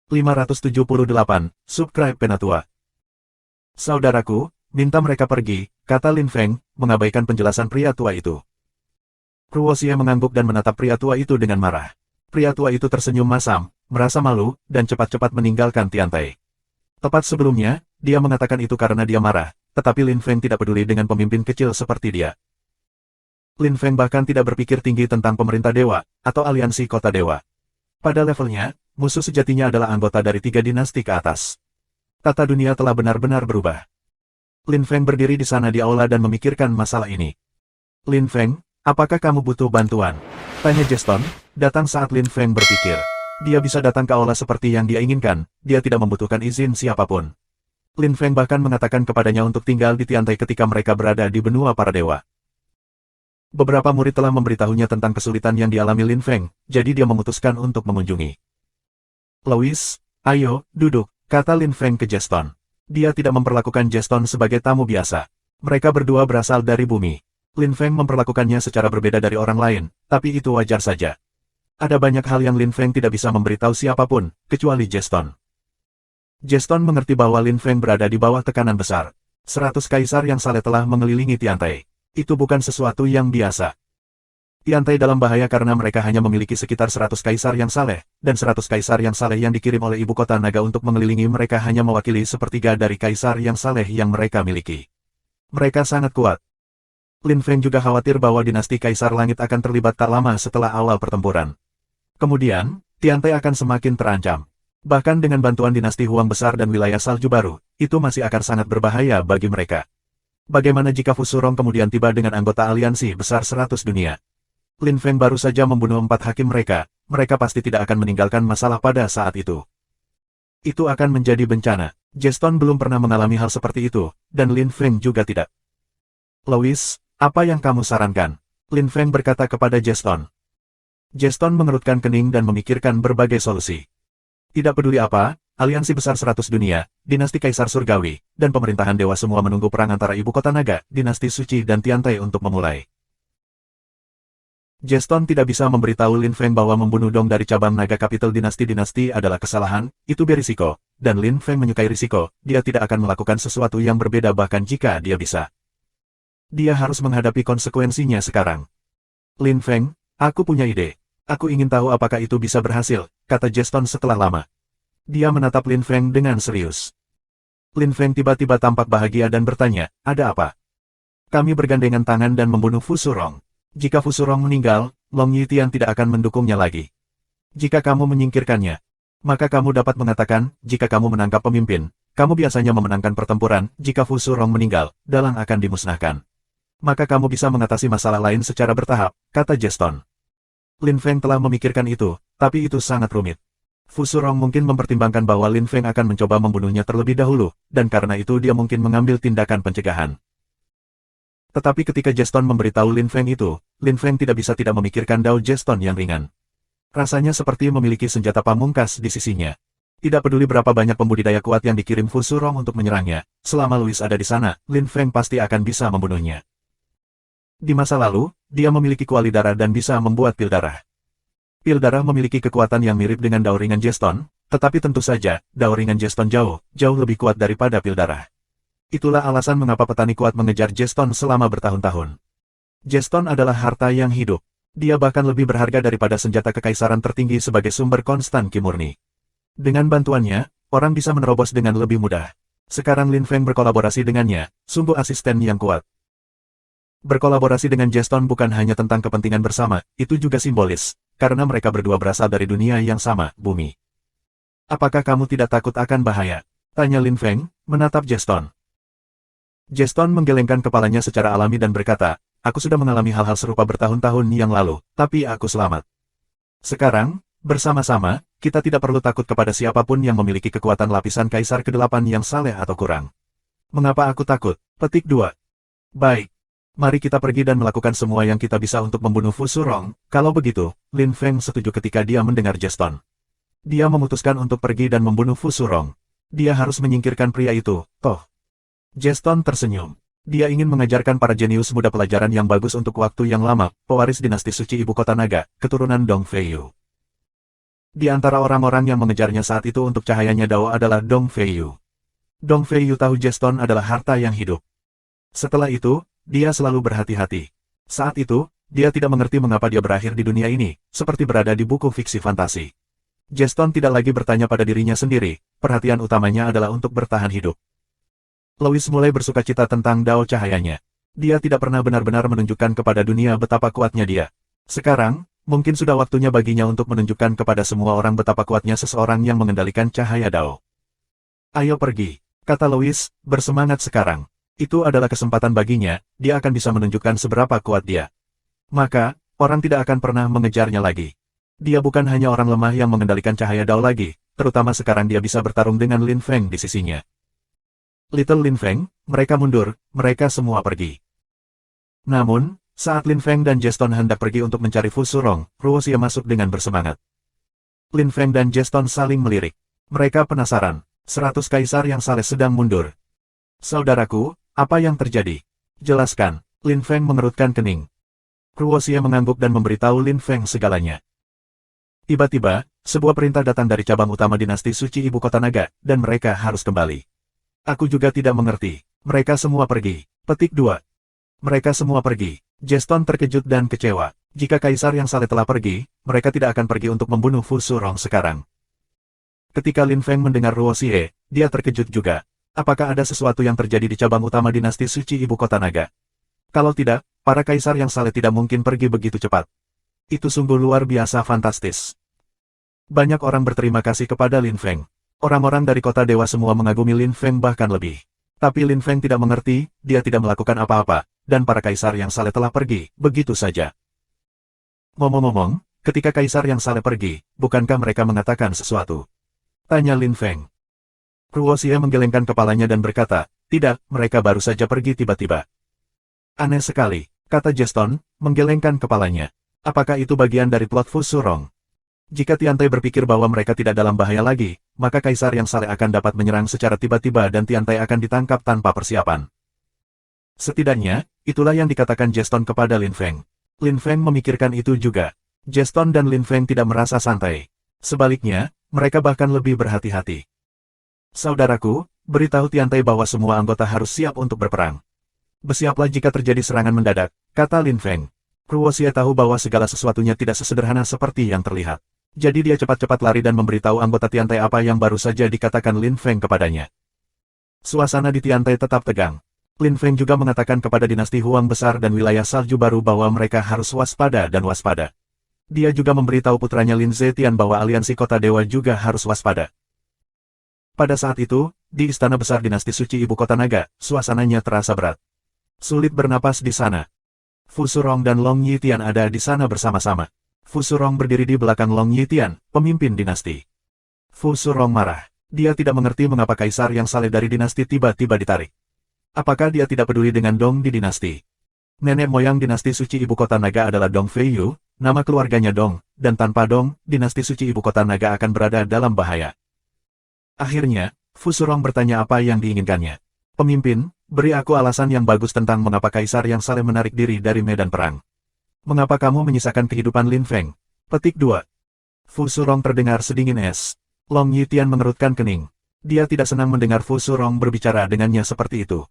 578, subscribe Penatua. Saudaraku, minta mereka pergi, kata Lin Feng, mengabaikan penjelasan pria tua itu. Ruo Xie mengangguk dan menatap pria tua itu dengan marah. Pria tua itu tersenyum masam, merasa malu, dan cepat-cepat meninggalkan Tiantai. Tepat sebelumnya, dia mengatakan itu karena dia marah, tetapi Lin Feng tidak peduli dengan pemimpin kecil seperti dia. Lin Feng bahkan tidak berpikir tinggi tentang pemerintah dewa, atau aliansi kota dewa. Pada levelnya, musuh sejatinya adalah anggota dari 3 dinasti ke atas. Tata dunia telah benar-benar berubah. Lin Feng berdiri di sana di aula dan memikirkan masalah ini. Lin Feng, apakah kamu butuh bantuan? Tanya Jeston, datang saat Lin Feng berpikir. Dia bisa datang ke aula seperti yang dia inginkan, dia tidak membutuhkan izin siapapun. Lin Feng bahkan mengatakan kepadanya untuk tinggal di Tiantai ketika mereka berada di benua para dewa. Beberapa murid telah memberitahunya tentang kesulitan yang dialami Lin Feng, jadi dia memutuskan untuk mengunjungi. Louis, ayo, duduk, kata Lin Feng ke Jeston. Dia tidak memperlakukan Jeston sebagai tamu biasa. Mereka berdua berasal dari bumi. Lin Feng memperlakukannya secara berbeda dari orang lain, tapi itu wajar saja. Ada banyak hal yang Lin Feng tidak bisa memberitahu siapapun, kecuali Jeston. Jeston mengerti bahwa Lin Feng berada di bawah tekanan besar. 100 kaisar yang saleh telah mengelilingi Tiantai. Itu bukan sesuatu yang biasa. Tiantai dalam bahaya karena mereka hanya memiliki sekitar 100 kaisar yang saleh, dan 100 kaisar yang saleh yang dikirim oleh ibu kota naga untuk mengelilingi mereka hanya mewakili sepertiga dari kaisar yang saleh yang mereka miliki. Mereka sangat kuat. Lin Feng juga khawatir bahwa dinasti Kaisar Langit akan terlibat tak lama setelah awal pertempuran. Kemudian, Tiantai akan semakin terancam. Bahkan dengan bantuan dinasti Huang besar dan wilayah salju baru, itu masih akan sangat berbahaya bagi mereka. Bagaimana jika Fusurong kemudian tiba dengan anggota aliansi besar 100 dunia? Lin Feng baru saja membunuh 4 hakim mereka pasti tidak akan meninggalkan masalah pada saat itu. Itu akan menjadi bencana. Jeston belum pernah mengalami hal seperti itu, dan Lin Feng juga tidak. Louis, apa yang kamu sarankan? Lin Feng berkata kepada Jeston. Jeston mengerutkan kening dan memikirkan berbagai solusi. Tidak peduli apa, aliansi besar 100 dunia, dinasti Kaisar Surgawi, dan pemerintahan dewa semua menunggu perang antara ibu kota naga, dinasti suci dan Tiantai untuk memulai. Jeston tidak bisa memberitahu Lin Feng bahwa membunuh Dong dari cabang naga kapital dinasti-dinasti adalah kesalahan, itu berisiko, dan Lin Feng menyukai risiko, dia tidak akan melakukan sesuatu yang berbeda bahkan jika dia bisa. Dia harus menghadapi konsekuensinya sekarang. Lin Feng, aku punya ide. Aku ingin tahu apakah itu bisa berhasil, kata Jeston setelah lama. Dia menatap Lin Feng dengan serius. Lin Feng tiba-tiba tampak bahagia dan bertanya, ada apa? Kami bergandengan tangan dan membunuh Fusurong. Jika Fusurong meninggal, Long Yitian tidak akan mendukungnya lagi. Jika kamu menyingkirkannya, maka kamu dapat mengatakan, jika kamu menangkap pemimpin, kamu biasanya memenangkan pertempuran, jika Fusurong meninggal, dalang akan dimusnahkan. Maka kamu bisa mengatasi masalah lain secara bertahap, kata Jeston. Lin Feng telah memikirkan itu, tapi itu sangat rumit. Fusurong mungkin mempertimbangkan bahwa Lin Feng akan mencoba membunuhnya terlebih dahulu, dan karena itu dia mungkin mengambil tindakan pencegahan. Tetapi ketika Jeston memberitahu Lin Feng itu, Lin Feng tidak bisa tidak memikirkan dao Jeston yang ringan. Rasanya seperti memiliki senjata pamungkas di sisinya. Tidak peduli berapa banyak pembudidaya kuat yang dikirim Fusurong untuk menyerangnya, selama Louis ada di sana, Lin Feng pasti akan bisa membunuhnya. Di masa lalu, dia memiliki kuali darah dan bisa membuat pil darah. Pil darah memiliki kekuatan yang mirip dengan dao ringan Jeston, tetapi tentu saja, dao ringan Jeston jauh lebih kuat daripada pil darah. Itulah alasan mengapa petani kuat mengejar Jeston selama bertahun-tahun. Jeston adalah harta yang hidup. Dia bahkan lebih berharga daripada senjata kekaisaran tertinggi sebagai sumber konstan ki murni. Dengan bantuannya, orang bisa menerobos dengan lebih mudah. Sekarang Lin Feng berkolaborasi dengannya, sungguh asisten yang kuat. Berkolaborasi dengan Jeston bukan hanya tentang kepentingan bersama, itu juga simbolis, karena mereka berdua berasal dari dunia yang sama, bumi. Apakah kamu tidak takut akan bahaya? Tanya Lin Feng, menatap Jeston. Jeston menggelengkan kepalanya secara alami dan berkata, aku sudah mengalami hal-hal serupa bertahun-tahun yang lalu, tapi aku selamat. Sekarang, bersama-sama, kita tidak perlu takut kepada siapapun yang memiliki kekuatan lapisan Kaisar ke-8 yang saleh atau kurang. Mengapa aku takut? Petik 2. Baik. Mari kita pergi dan melakukan semua yang kita bisa untuk membunuh Fusurong. Kalau begitu, Lin Feng setuju ketika dia mendengar Jeston. Dia memutuskan untuk pergi dan membunuh Fusurong. Dia harus menyingkirkan pria itu, toh. Jeston tersenyum. Dia ingin mengajarkan para jenius muda pelajaran yang bagus untuk waktu yang lama, pewaris dinasti suci ibu kota naga, keturunan Dong Feiyu. Di antara orang-orang yang mengejarnya saat itu untuk cahayanya Dao adalah Dong Feiyu. Dong Feiyu tahu Jeston adalah harta yang hidup. Setelah itu, dia selalu berhati-hati. Saat itu, dia tidak mengerti mengapa dia berakhir di dunia ini, seperti berada di buku fiksi fantasi. Jeston tidak lagi bertanya pada dirinya sendiri, perhatian utamanya adalah untuk bertahan hidup. Louis mulai bersukacita tentang dao cahayanya. Dia tidak pernah benar-benar menunjukkan kepada dunia betapa kuatnya dia. Sekarang, mungkin sudah waktunya baginya untuk menunjukkan kepada semua orang betapa kuatnya seseorang yang mengendalikan cahaya dao. Ayo pergi, kata Louis, bersemangat sekarang. Itu adalah kesempatan baginya, dia akan bisa menunjukkan seberapa kuat dia. Maka, orang tidak akan pernah mengejarnya lagi. Dia bukan hanya orang lemah yang mengendalikan cahaya dao lagi, terutama sekarang dia bisa bertarung dengan Lin Feng di sisinya. Little Lin Feng, mereka mundur, mereka semua pergi. Namun, saat Lin Feng dan Jeston hendak pergi untuk mencari Fusurong, Ruoxia masuk dengan bersemangat. Lin Feng dan Jeston saling melirik. Mereka penasaran, 100 kaisar yang saleh sedang mundur. Saudaraku, apa yang terjadi? Jelaskan, Lin Feng mengerutkan kening. Ruoxia mengangguk dan memberitahu Lin Feng segalanya. Tiba-tiba, sebuah perintah datang dari cabang utama dinasti suci ibu kota naga, dan mereka harus kembali. Aku juga tidak mengerti. Mereka semua pergi. Petik 2. Mereka semua pergi. Jeston terkejut dan kecewa. Jika Kaisar yang saleh telah pergi, mereka tidak akan pergi untuk membunuh Fu Surong sekarang. Ketika Lin Feng mendengar Ruo Xie, dia terkejut juga. Apakah ada sesuatu yang terjadi di cabang utama dinasti suci ibu kota naga? Kalau tidak, para Kaisar yang saleh tidak mungkin pergi begitu cepat. Itu sungguh luar biasa fantastis. Banyak orang berterima kasih kepada Lin Feng. Orang-orang dari kota dewa semua mengagumi Lin Feng bahkan lebih. Tapi Lin Feng tidak mengerti, dia tidak melakukan apa-apa, dan para Kaisar yang saleh telah pergi, begitu saja. Ngomong-ngomong, ketika Kaisar yang saleh pergi, bukankah mereka mengatakan sesuatu? Tanya Lin Feng. Ruo Xie menggelengkan kepalanya dan berkata, tidak, mereka baru saja pergi tiba-tiba. Aneh sekali, kata Jeston, menggelengkan kepalanya. Apakah itu bagian dari plot Fu Surong? Jika Tiantai berpikir bahwa mereka tidak dalam bahaya lagi, maka Kaisar yang saleh akan dapat menyerang secara tiba-tiba dan Tiantai akan ditangkap tanpa persiapan. Setidaknya, itulah yang dikatakan Jeston kepada Lin Feng. Lin Feng memikirkan itu juga. Jeston dan Lin Feng tidak merasa santai. Sebaliknya, mereka bahkan lebih berhati-hati. Saudaraku, beritahu Tiantai bahwa semua anggota harus siap untuk berperang. Bersiaplah jika terjadi serangan mendadak, kata Lin Feng. Ruo Xie tahu bahwa segala sesuatunya tidak sesederhana seperti yang terlihat. Jadi dia cepat-cepat lari dan memberitahu anggota Tiantai apa yang baru saja dikatakan Lin Feng kepadanya. Suasana di Tiantai tetap tegang. Lin Feng juga mengatakan kepada dinasti Huang besar dan wilayah salju baru bahwa mereka harus waspada dan waspada. Dia juga memberitahu putranya Lin Zetian bahwa aliansi kota dewa juga harus waspada. Pada saat itu, di istana besar dinasti suci ibu kota naga, suasananya terasa berat. Sulit bernapas di sana. Fu Surong dan Long Yitian ada di sana bersama-sama. Fu Surong berdiri di belakang Long Yitian, pemimpin dinasti. Fu Surong marah. Dia tidak mengerti mengapa Kaisar yang saleh dari dinasti tiba-tiba ditarik. Apakah dia tidak peduli dengan Dong di dinasti? Nenek moyang dinasti suci ibu kota naga adalah Dong Feiyu, nama keluarganya Dong, dan tanpa Dong, dinasti suci ibu kota naga akan berada dalam bahaya. Akhirnya, Fu Surong bertanya apa yang diinginkannya. Pemimpin, beri aku alasan yang bagus tentang mengapa Kaisar yang saleh menarik diri dari medan perang. Mengapa kamu menyisakan kehidupan Lin Feng? Petik 2. Fu Surong terdengar sedingin es. Long Yitian mengerutkan kening. Dia tidak senang mendengar Fu Surong berbicara dengannya seperti itu.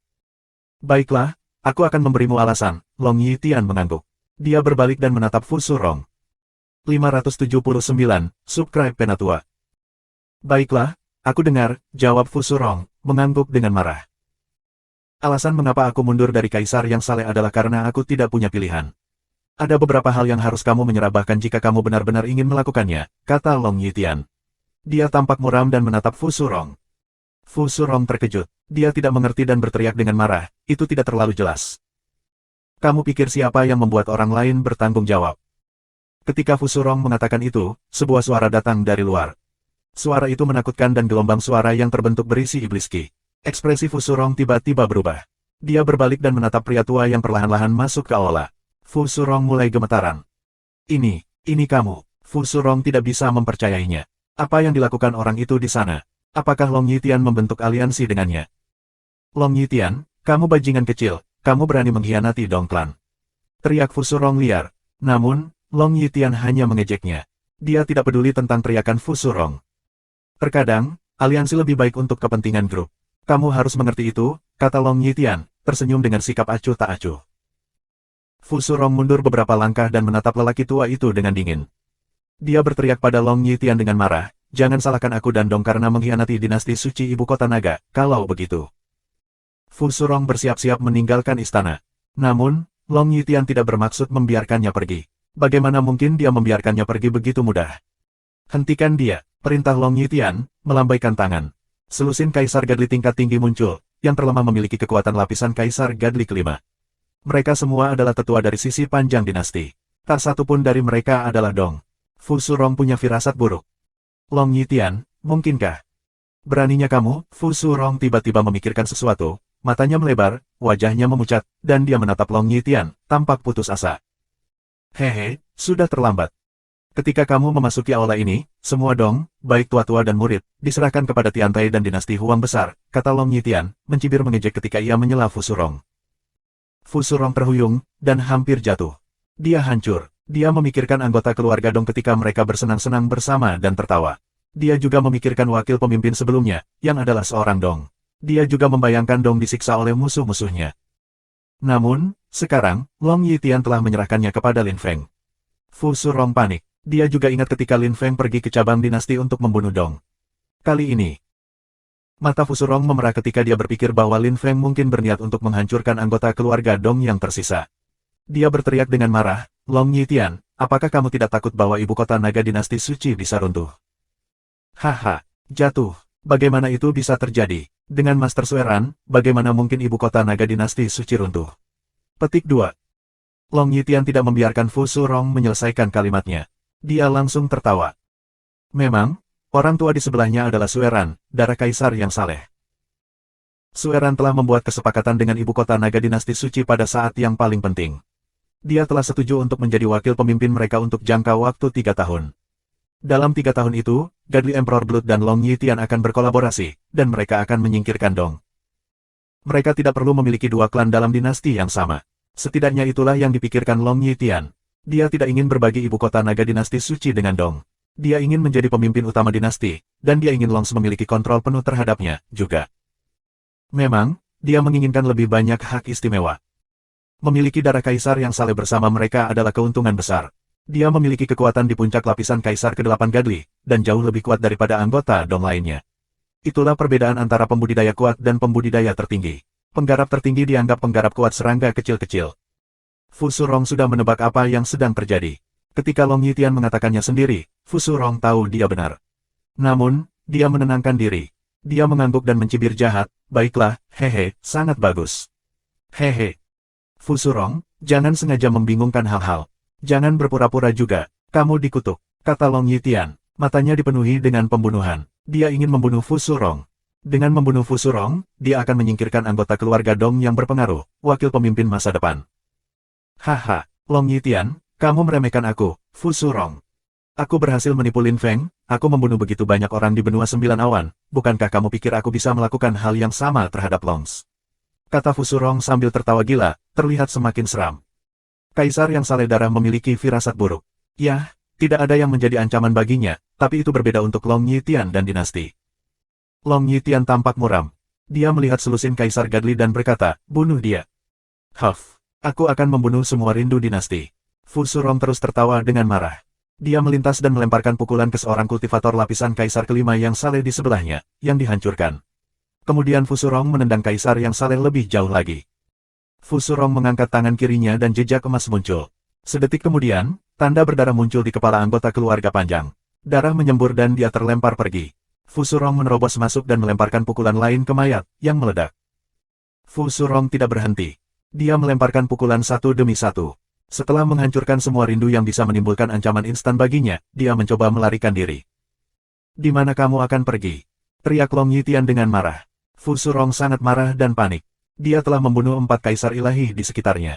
Baiklah, aku akan memberimu alasan, Long Yitian mengangguk. Dia berbalik dan menatap Fu Surong. 579, Subscribe Penatua. Baiklah, aku dengar, jawab Fu Surong, mengangguk dengan marah. Alasan mengapa aku mundur dari Kaisar yang saleh adalah karena aku tidak punya pilihan. Ada beberapa hal yang harus kamu menyerah bahkan jika kamu benar-benar ingin melakukannya, kata Long Yitian. Dia tampak muram dan menatap Fu Surong. Fu Surong terkejut. Dia tidak mengerti dan berteriak dengan marah, itu tidak terlalu jelas. Kamu pikir siapa yang membuat orang lain bertanggung jawab? Ketika Fu Surong mengatakan itu, sebuah suara datang dari luar. Suara itu menakutkan dan gelombang suara yang terbentuk berisi iblis Qi. Ekspresi Fu Surong tiba-tiba berubah. Dia berbalik dan menatap pria tua yang perlahan-lahan masuk ke aula. Fu Surong mulai gemetaran. Ini kamu. Fu Surong tidak bisa mempercayainya. Apa yang dilakukan orang itu di sana? Apakah Long Yitian membentuk aliansi dengannya? Long Yitian, kamu bajingan kecil, kamu berani mengkhianati Dong Clan. Teriak Fu Surong liar. Namun, Long Yitian hanya mengejeknya. Dia tidak peduli tentang teriakan Fu Surong. Terkadang, aliansi lebih baik untuk kepentingan grup. Kamu harus mengerti itu, kata Long Yitian, tersenyum dengan sikap acuh tak acuh. Fu Surong mundur beberapa langkah dan menatap lelaki tua itu dengan dingin. Dia berteriak pada Long Yitian dengan marah, jangan salahkan aku dan Dong karena mengkhianati dinasti suci ibu kota naga, kalau begitu. Fu Surong bersiap-siap meninggalkan istana. Namun, Long Yitian tidak bermaksud membiarkannya pergi. Bagaimana mungkin dia membiarkannya pergi begitu mudah? Hentikan dia, perintah Long Yitian, melambaikan tangan. Selusin Kaisar Gadli tingkat tinggi muncul, yang terlemah memiliki kekuatan lapisan Kaisar Gadli kelima. Mereka semua adalah tetua dari sisi panjang dinasti. Tak satu pun dari mereka adalah Dong. Fu Surong punya firasat buruk. Long Yitian, mungkinkah? Beraninya kamu? Fu Surong tiba-tiba memikirkan sesuatu, matanya melebar, wajahnya memucat, dan dia menatap Long Yitian, tampak putus asa. Hehe, sudah terlambat. Ketika kamu memasuki aula ini, semua Dong, baik tua-tua dan murid, diserahkan kepada Tiantai dan dinasti Huang besar, kata Long Yitian, mencibir mengejek ketika ia menyela Fu Surong. Fu Surong terhuyung, dan hampir jatuh. Dia hancur. Dia memikirkan anggota keluarga Dong ketika mereka bersenang-senang bersama dan tertawa. Dia juga memikirkan wakil pemimpin sebelumnya, yang adalah seorang Dong. Dia juga membayangkan Dong disiksa oleh musuh-musuhnya. Namun, sekarang, Long Yitian telah menyerahkannya kepada Lin Feng. Fu Surong panik. Dia juga ingat ketika Lin Feng pergi ke cabang dinasti untuk membunuh Dong. Kali ini, mata Fu Surong memerah ketika dia berpikir bahwa Lin Feng mungkin berniat untuk menghancurkan anggota keluarga Dong yang tersisa. Dia berteriak dengan marah, Long Yitian, apakah kamu tidak takut bahwa ibu kota naga dinasti suci bisa runtuh? Haha, jatuh. Bagaimana itu bisa terjadi? Dengan Master Sueran, bagaimana mungkin ibu kota naga dinasti suci runtuh? Petik 2. Long Yitian tidak membiarkan Fu Surong menyelesaikan kalimatnya. Dia langsung tertawa. Memang, orang tua di sebelahnya adalah Sueran, darah kaisar yang saleh. Sueran telah membuat kesepakatan dengan ibu kota naga dinasti suci pada saat yang paling penting. Dia telah setuju untuk menjadi wakil pemimpin mereka untuk jangka waktu 3 tahun. Dalam 3 tahun itu, Godly Emperor Blood dan Long Yitian akan berkolaborasi, dan mereka akan menyingkirkan Dong. Mereka tidak perlu memiliki dua klan dalam dinasti yang sama. Setidaknya itulah yang dipikirkan Long Yitian. Dia tidak ingin berbagi ibu kota naga dinasti suci dengan Dong. Dia ingin menjadi pemimpin utama dinasti, dan dia ingin Longs memiliki kontrol penuh terhadapnya, juga. Memang, dia menginginkan lebih banyak hak istimewa. Memiliki darah kaisar yang saleh bersama mereka adalah keuntungan besar. Dia memiliki kekuatan di puncak lapisan kaisar ke-8 Godly, dan jauh lebih kuat daripada anggota Dong lainnya. Itulah perbedaan antara pembudidaya kuat dan pembudidaya tertinggi. Penggarap tertinggi dianggap penggarap kuat serangga kecil-kecil. Fu Surong sudah menebak apa yang sedang terjadi. Ketika Long Yitian mengatakannya sendiri, Fu Surong tahu dia benar. Namun, dia menenangkan diri. Dia mengangguk dan mencibir jahat, baiklah, hehe, sangat bagus. Hehe. Fu Surong, jangan sengaja membingungkan hal-hal. Jangan berpura-pura juga, kamu dikutuk, kata Long Yitian. Matanya dipenuhi dengan pembunuhan. Dia ingin membunuh Fu Surong. Dengan membunuh Fu Surong, dia akan menyingkirkan anggota keluarga Dong yang berpengaruh, wakil pemimpin masa depan. Haha, Long Yitian, kamu meremehkan aku, Fu Surong. Aku berhasil menipu Lin Feng, aku membunuh begitu banyak orang di benua 9 awan, bukankah kamu pikir aku bisa melakukan hal yang sama terhadap Longs? Kata Fu Surong sambil tertawa gila, terlihat semakin seram. Kaisar yang saleh darah memiliki firasat buruk. Yah, tidak ada yang menjadi ancaman baginya, tapi itu berbeda untuk Long Yitian dan dinasti. Long Yitian tampak muram. Dia melihat selusin Kaisar Godly dan berkata, bunuh dia. Huff. Aku akan membunuh semua rindu dinasti. Fu Surong terus tertawa dengan marah. Dia melintas dan melemparkan pukulan ke seorang kultivator lapisan kaisar kelima yang saleh di sebelahnya, yang dihancurkan. Kemudian Fu Surong menendang kaisar yang saleh lebih jauh lagi. Fu Surong mengangkat tangan kirinya dan jejak emas muncul. Sedetik kemudian, tanda berdarah muncul di kepala anggota keluarga panjang. Darah menyembur dan dia terlempar pergi. Fu Surong menerobos masuk dan melemparkan pukulan lain ke mayat, yang meledak. Fu Surong tidak berhenti. Dia melemparkan pukulan satu demi satu. Setelah menghancurkan semua rindu yang bisa menimbulkan ancaman instan baginya, dia mencoba melarikan diri. Di mana kamu akan pergi? Teriak Long Yitian dengan marah. Fu Surong sangat marah dan panik. Dia telah membunuh 4 kaisar ilahi di sekitarnya.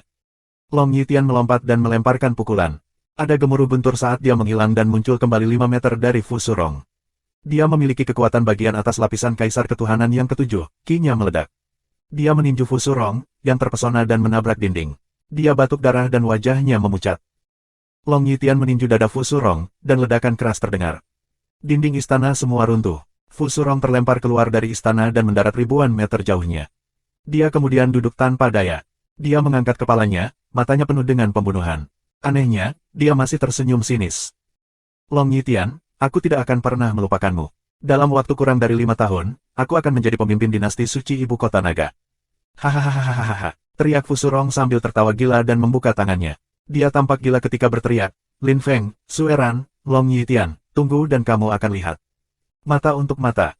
Long Yitian melompat dan melemparkan pukulan. Ada gemuruh bentur saat dia menghilang dan muncul kembali 5 meter dari Fu Surong. Dia memiliki kekuatan bagian atas lapisan kaisar ketuhanan yang ketujuh, ki-nya meledak. Dia meninju Fu Surong, yang terpesona dan menabrak dinding. Dia batuk darah dan wajahnya memucat. Long Yitian meninju dada Fu Surong, dan ledakan keras terdengar. Dinding istana semua runtuh. Fu Surong terlempar keluar dari istana dan mendarat ribuan meter jauhnya. Dia kemudian duduk tanpa daya. Dia mengangkat kepalanya, matanya penuh dengan pembunuhan. Anehnya, dia masih tersenyum sinis. Long Yitian, aku tidak akan pernah melupakanmu. Dalam waktu kurang dari 5 tahun, aku akan menjadi pemimpin dinasti suci ibu kota naga. Hahaha, teriak Fu Surong sambil tertawa gila dan membuka tangannya. Dia tampak gila ketika berteriak, Lin Feng, Sueran, Long Yitian, tunggu dan kamu akan lihat. Mata untuk mata.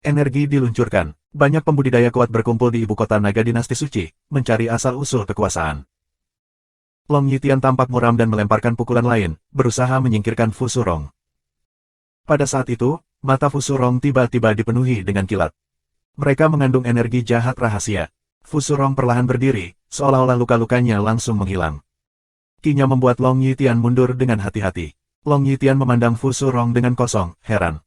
Energi diluncurkan. Banyak pembudidaya kuat berkumpul di ibu kota naga dinasti suci, mencari asal-usul kekuasaan. Long Yitian tampak muram dan melemparkan pukulan lain, berusaha menyingkirkan Fu Surong. Pada saat itu, mata Fu Surong tiba-tiba dipenuhi dengan kilat. Mereka mengandung energi jahat rahasia. Fu Surong perlahan berdiri, seolah-olah luka-lukanya langsung menghilang. Ki-nya membuat Long Yitian mundur dengan hati-hati. Long Yitian memandang Fu Surong dengan kosong, heran.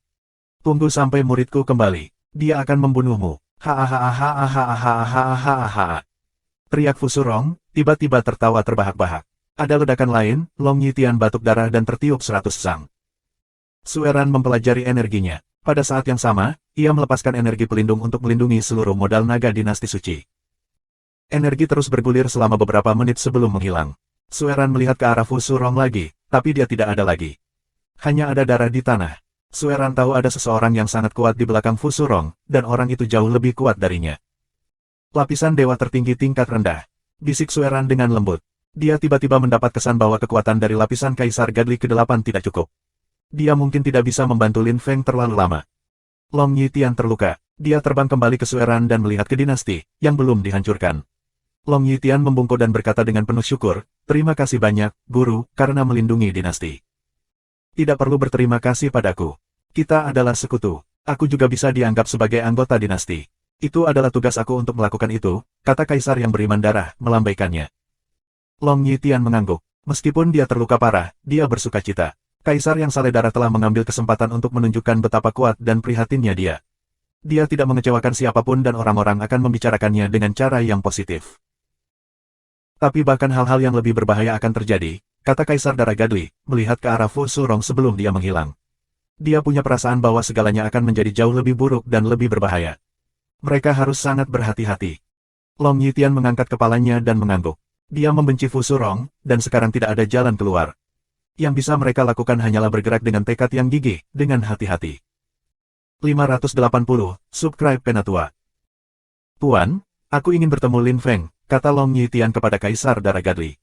Tunggu sampai muridku kembali. Dia akan membunuhmu. Hahaha. Teriak Fu Surong, tiba-tiba tertawa terbahak-bahak. Ada ledakan lain, Long Yitian batuk darah dan tertiup 100 sang. Sueran mempelajari energinya. Pada saat yang sama, ia melepaskan energi pelindung untuk melindungi seluruh modal naga dinasti suci. Energi terus bergulir selama beberapa menit sebelum menghilang. Sueran melihat ke arah Fu Surong lagi, tapi dia tidak ada lagi. Hanya ada darah di tanah. Sueran tahu ada seseorang yang sangat kuat di belakang Fu Surong, dan orang itu jauh lebih kuat darinya. Lapisan dewa tertinggi tingkat rendah. Bisik Sueran dengan lembut. Dia tiba-tiba mendapat kesan bahwa kekuatan dari lapisan Kaisar Gadli ke-8 tidak cukup. Dia mungkin tidak bisa membantu Lin Feng terlalu lama. Long Yitian terluka. Dia terbang kembali ke Sueran dan melihat ke dinasti, yang belum dihancurkan. Long Yitian membungkuk dan berkata dengan penuh syukur, "Terima kasih banyak, Guru, karena melindungi dinasti. Tidak perlu berterima kasih padaku. Kita adalah sekutu. Aku juga bisa dianggap sebagai anggota dinasti. Itu adalah tugas aku untuk melakukan itu," kata Kaisar yang beriman darah, melambaikannya. Long Yitian mengangguk. Meskipun dia terluka parah, dia bersukacita. Kaisar yang saleh darah telah mengambil kesempatan untuk menunjukkan betapa kuat dan prihatinnya dia. Dia tidak mengecewakan siapapun dan orang-orang akan membicarakannya dengan cara yang positif. Tapi bahkan hal-hal yang lebih berbahaya akan terjadi, kata Kaisar Darah Gadli, melihat ke arah Fu Surong sebelum dia menghilang. Dia punya perasaan bahwa segalanya akan menjadi jauh lebih buruk dan lebih berbahaya. Mereka harus sangat berhati-hati. Long Yitian mengangkat kepalanya dan mengangguk. Dia membenci Fu Surong, dan sekarang tidak ada jalan keluar. Yang bisa mereka lakukan hanyalah bergerak dengan tekad yang gigih, dengan hati-hati. 580, Subscribe Penatua. Tuan, aku ingin bertemu Lin Feng, kata Long Yitian kepada Kaisar Darah Gadli.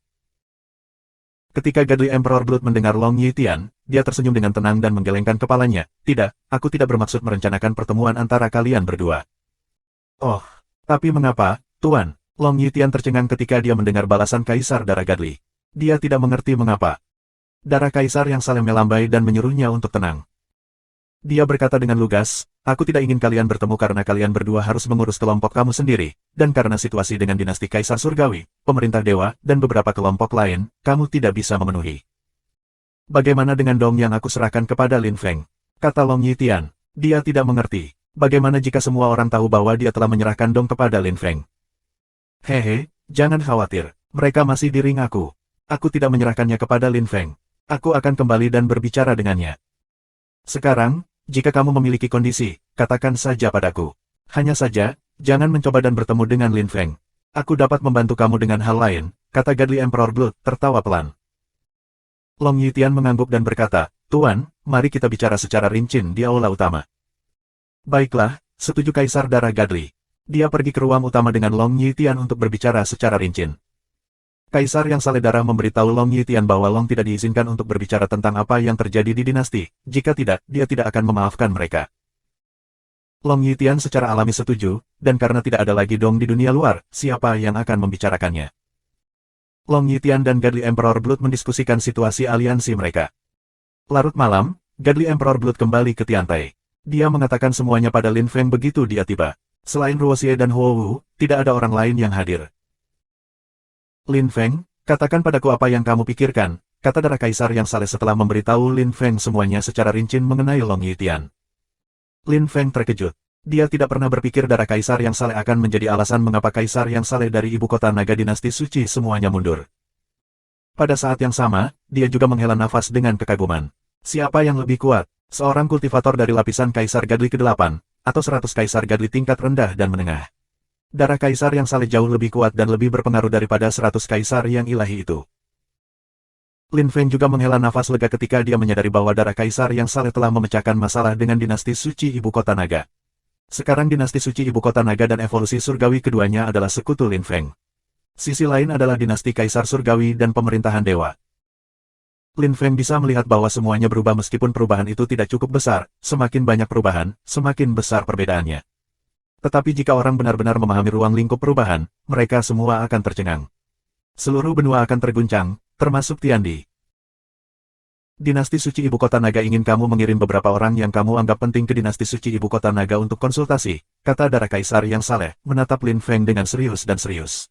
Ketika Gadli Emperor Blood mendengar Long Yitian, dia tersenyum dengan tenang dan menggelengkan kepalanya. Tidak, aku tidak bermaksud merencanakan pertemuan antara kalian berdua. Oh, tapi mengapa, Tuan? Long Yitian tercengang ketika dia mendengar balasan Kaisar Darah Gadli. Dia tidak mengerti mengapa. Darah Kaisar yang saleh melambai dan menyuruhnya untuk tenang. Dia berkata dengan lugas, aku tidak ingin kalian bertemu karena kalian berdua harus mengurus kelompok kamu sendiri, dan karena situasi dengan dinasti Kaisar Surgawi, pemerintah dewa, dan beberapa kelompok lain, kamu tidak bisa memenuhi. Bagaimana dengan dong yang aku serahkan kepada Lin Feng? Kata Long Yitian. Dia tidak mengerti. Bagaimana jika semua orang tahu bahwa dia telah menyerahkan dong kepada Lin Feng? Hehe, jangan khawatir. Mereka masih di ring aku. Aku tidak menyerahkannya kepada Lin Feng. Aku akan kembali dan berbicara dengannya. Sekarang, jika kamu memiliki kondisi, katakan saja padaku. Hanya saja, jangan mencoba dan bertemu dengan Lin Feng. Aku dapat membantu kamu dengan hal lain, kata Gadli Emperor Blood, tertawa pelan. Long Yitian mengangguk dan berkata, Tuan, mari kita bicara secara rinci di aula utama. Baiklah, setuju Kaisar Darah Gadli. Dia pergi ke ruang utama dengan Long Yitian untuk berbicara secara rinci. Kaisar yang saleh darah memberitahu Long Yitian bahwa Long tidak diizinkan untuk berbicara tentang apa yang terjadi di dinasti, jika tidak, dia tidak akan memaafkan mereka. Long Yitian secara alami setuju, dan karena tidak ada lagi dong di dunia luar, siapa yang akan membicarakannya? Long Yitian dan Gadli Emperor Blood mendiskusikan situasi aliansi mereka. Larut malam, Gadli Emperor Blood kembali ke Tiantai. Dia mengatakan semuanya pada Lin Feng begitu dia tiba. Selain Ruoxie dan Huo Wu, tidak ada orang lain yang hadir. Lin Feng, katakan padaku apa yang kamu pikirkan, kata Darah Kaisar yang saleh setelah memberitahu Lin Feng semuanya secara rinci mengenai Long Yitian. Lin Feng terkejut. Dia tidak pernah berpikir Darah Kaisar yang saleh akan menjadi alasan mengapa Kaisar yang saleh dari ibu kota naga dinasti suci semuanya mundur. Pada saat yang sama, dia juga menghela nafas dengan kekaguman. Siapa yang lebih kuat? Seorang kultivator dari lapisan Kaisar Gadli ke-8, atau 100 Kaisar Gadli tingkat rendah dan menengah. Darah Kaisar yang saleh jauh lebih kuat dan lebih berpengaruh daripada 100 Kaisar yang ilahi itu. Lin Feng juga menghela nafas lega ketika dia menyadari bahwa Darah Kaisar yang saleh telah memecahkan masalah dengan dinasti suci ibu kota naga. Sekarang dinasti suci ibu kota naga dan evolusi surgawi keduanya adalah sekutu Lin Feng. Sisi lain adalah dinasti Kaisar Surgawi dan pemerintahan dewa. Lin Feng bisa melihat bahwa semuanya berubah meskipun perubahan itu tidak cukup besar, semakin banyak perubahan, semakin besar perbedaannya. Tetapi jika orang benar-benar memahami ruang lingkup perubahan, mereka semua akan tercengang. Seluruh benua akan terguncang, termasuk Tiandi. Dinasti Suci Ibu Kota Naga ingin kamu mengirim beberapa orang yang kamu anggap penting ke Dinasti Suci Ibu Kota Naga untuk konsultasi, kata Darah Kaisar yang saleh, menatap Lin Feng dengan serius dan serius.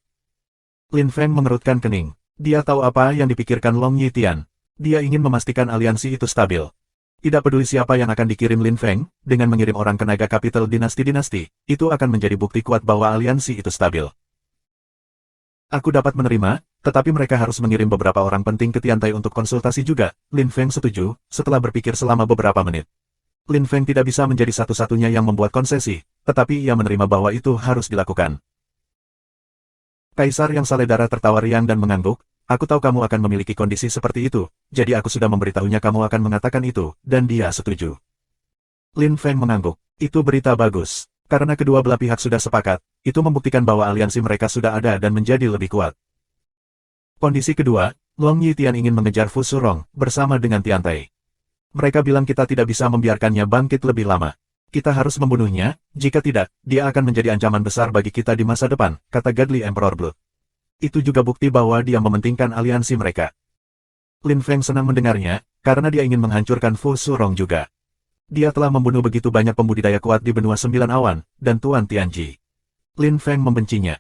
Lin Feng mengerutkan kening. Dia tahu apa yang dipikirkan Long Yitian. Dia ingin memastikan aliansi itu stabil. Tidak peduli siapa yang akan dikirim Lin Feng, dengan mengirim orang ke naga kapital dinasti-dinasti, itu akan menjadi bukti kuat bahwa aliansi itu stabil. Aku dapat menerima, tetapi mereka harus mengirim beberapa orang penting ke Tiantai untuk konsultasi juga. Lin Feng setuju, setelah berpikir selama beberapa menit. Lin Feng tidak bisa menjadi satu-satunya yang membuat konsesi, tetapi ia menerima bahwa itu harus dilakukan. Kaisar yang Saledara tertawa riang dan mengangguk, aku tahu kamu akan memiliki kondisi seperti itu, jadi aku sudah memberitahunya kamu akan mengatakan itu, dan dia setuju. Lin Feng mengangguk, itu berita bagus. Karena kedua belah pihak sudah sepakat, itu membuktikan bahwa aliansi mereka sudah ada dan menjadi lebih kuat. Kondisi kedua, Long Yitian ingin mengejar Fu Surong bersama dengan Tiantai. Mereka bilang kita tidak bisa membiarkannya bangkit lebih lama. Kita harus membunuhnya, jika tidak, dia akan menjadi ancaman besar bagi kita di masa depan, kata Godly Emperor Blood. Itu juga bukti bahwa dia mementingkan aliansi mereka. Lin Feng senang mendengarnya, karena dia ingin menghancurkan Fu Surong juga. Dia telah membunuh begitu banyak pembudidaya kuat di benua Sembilan Awan, dan Tuan Tianji. Lin Feng membencinya.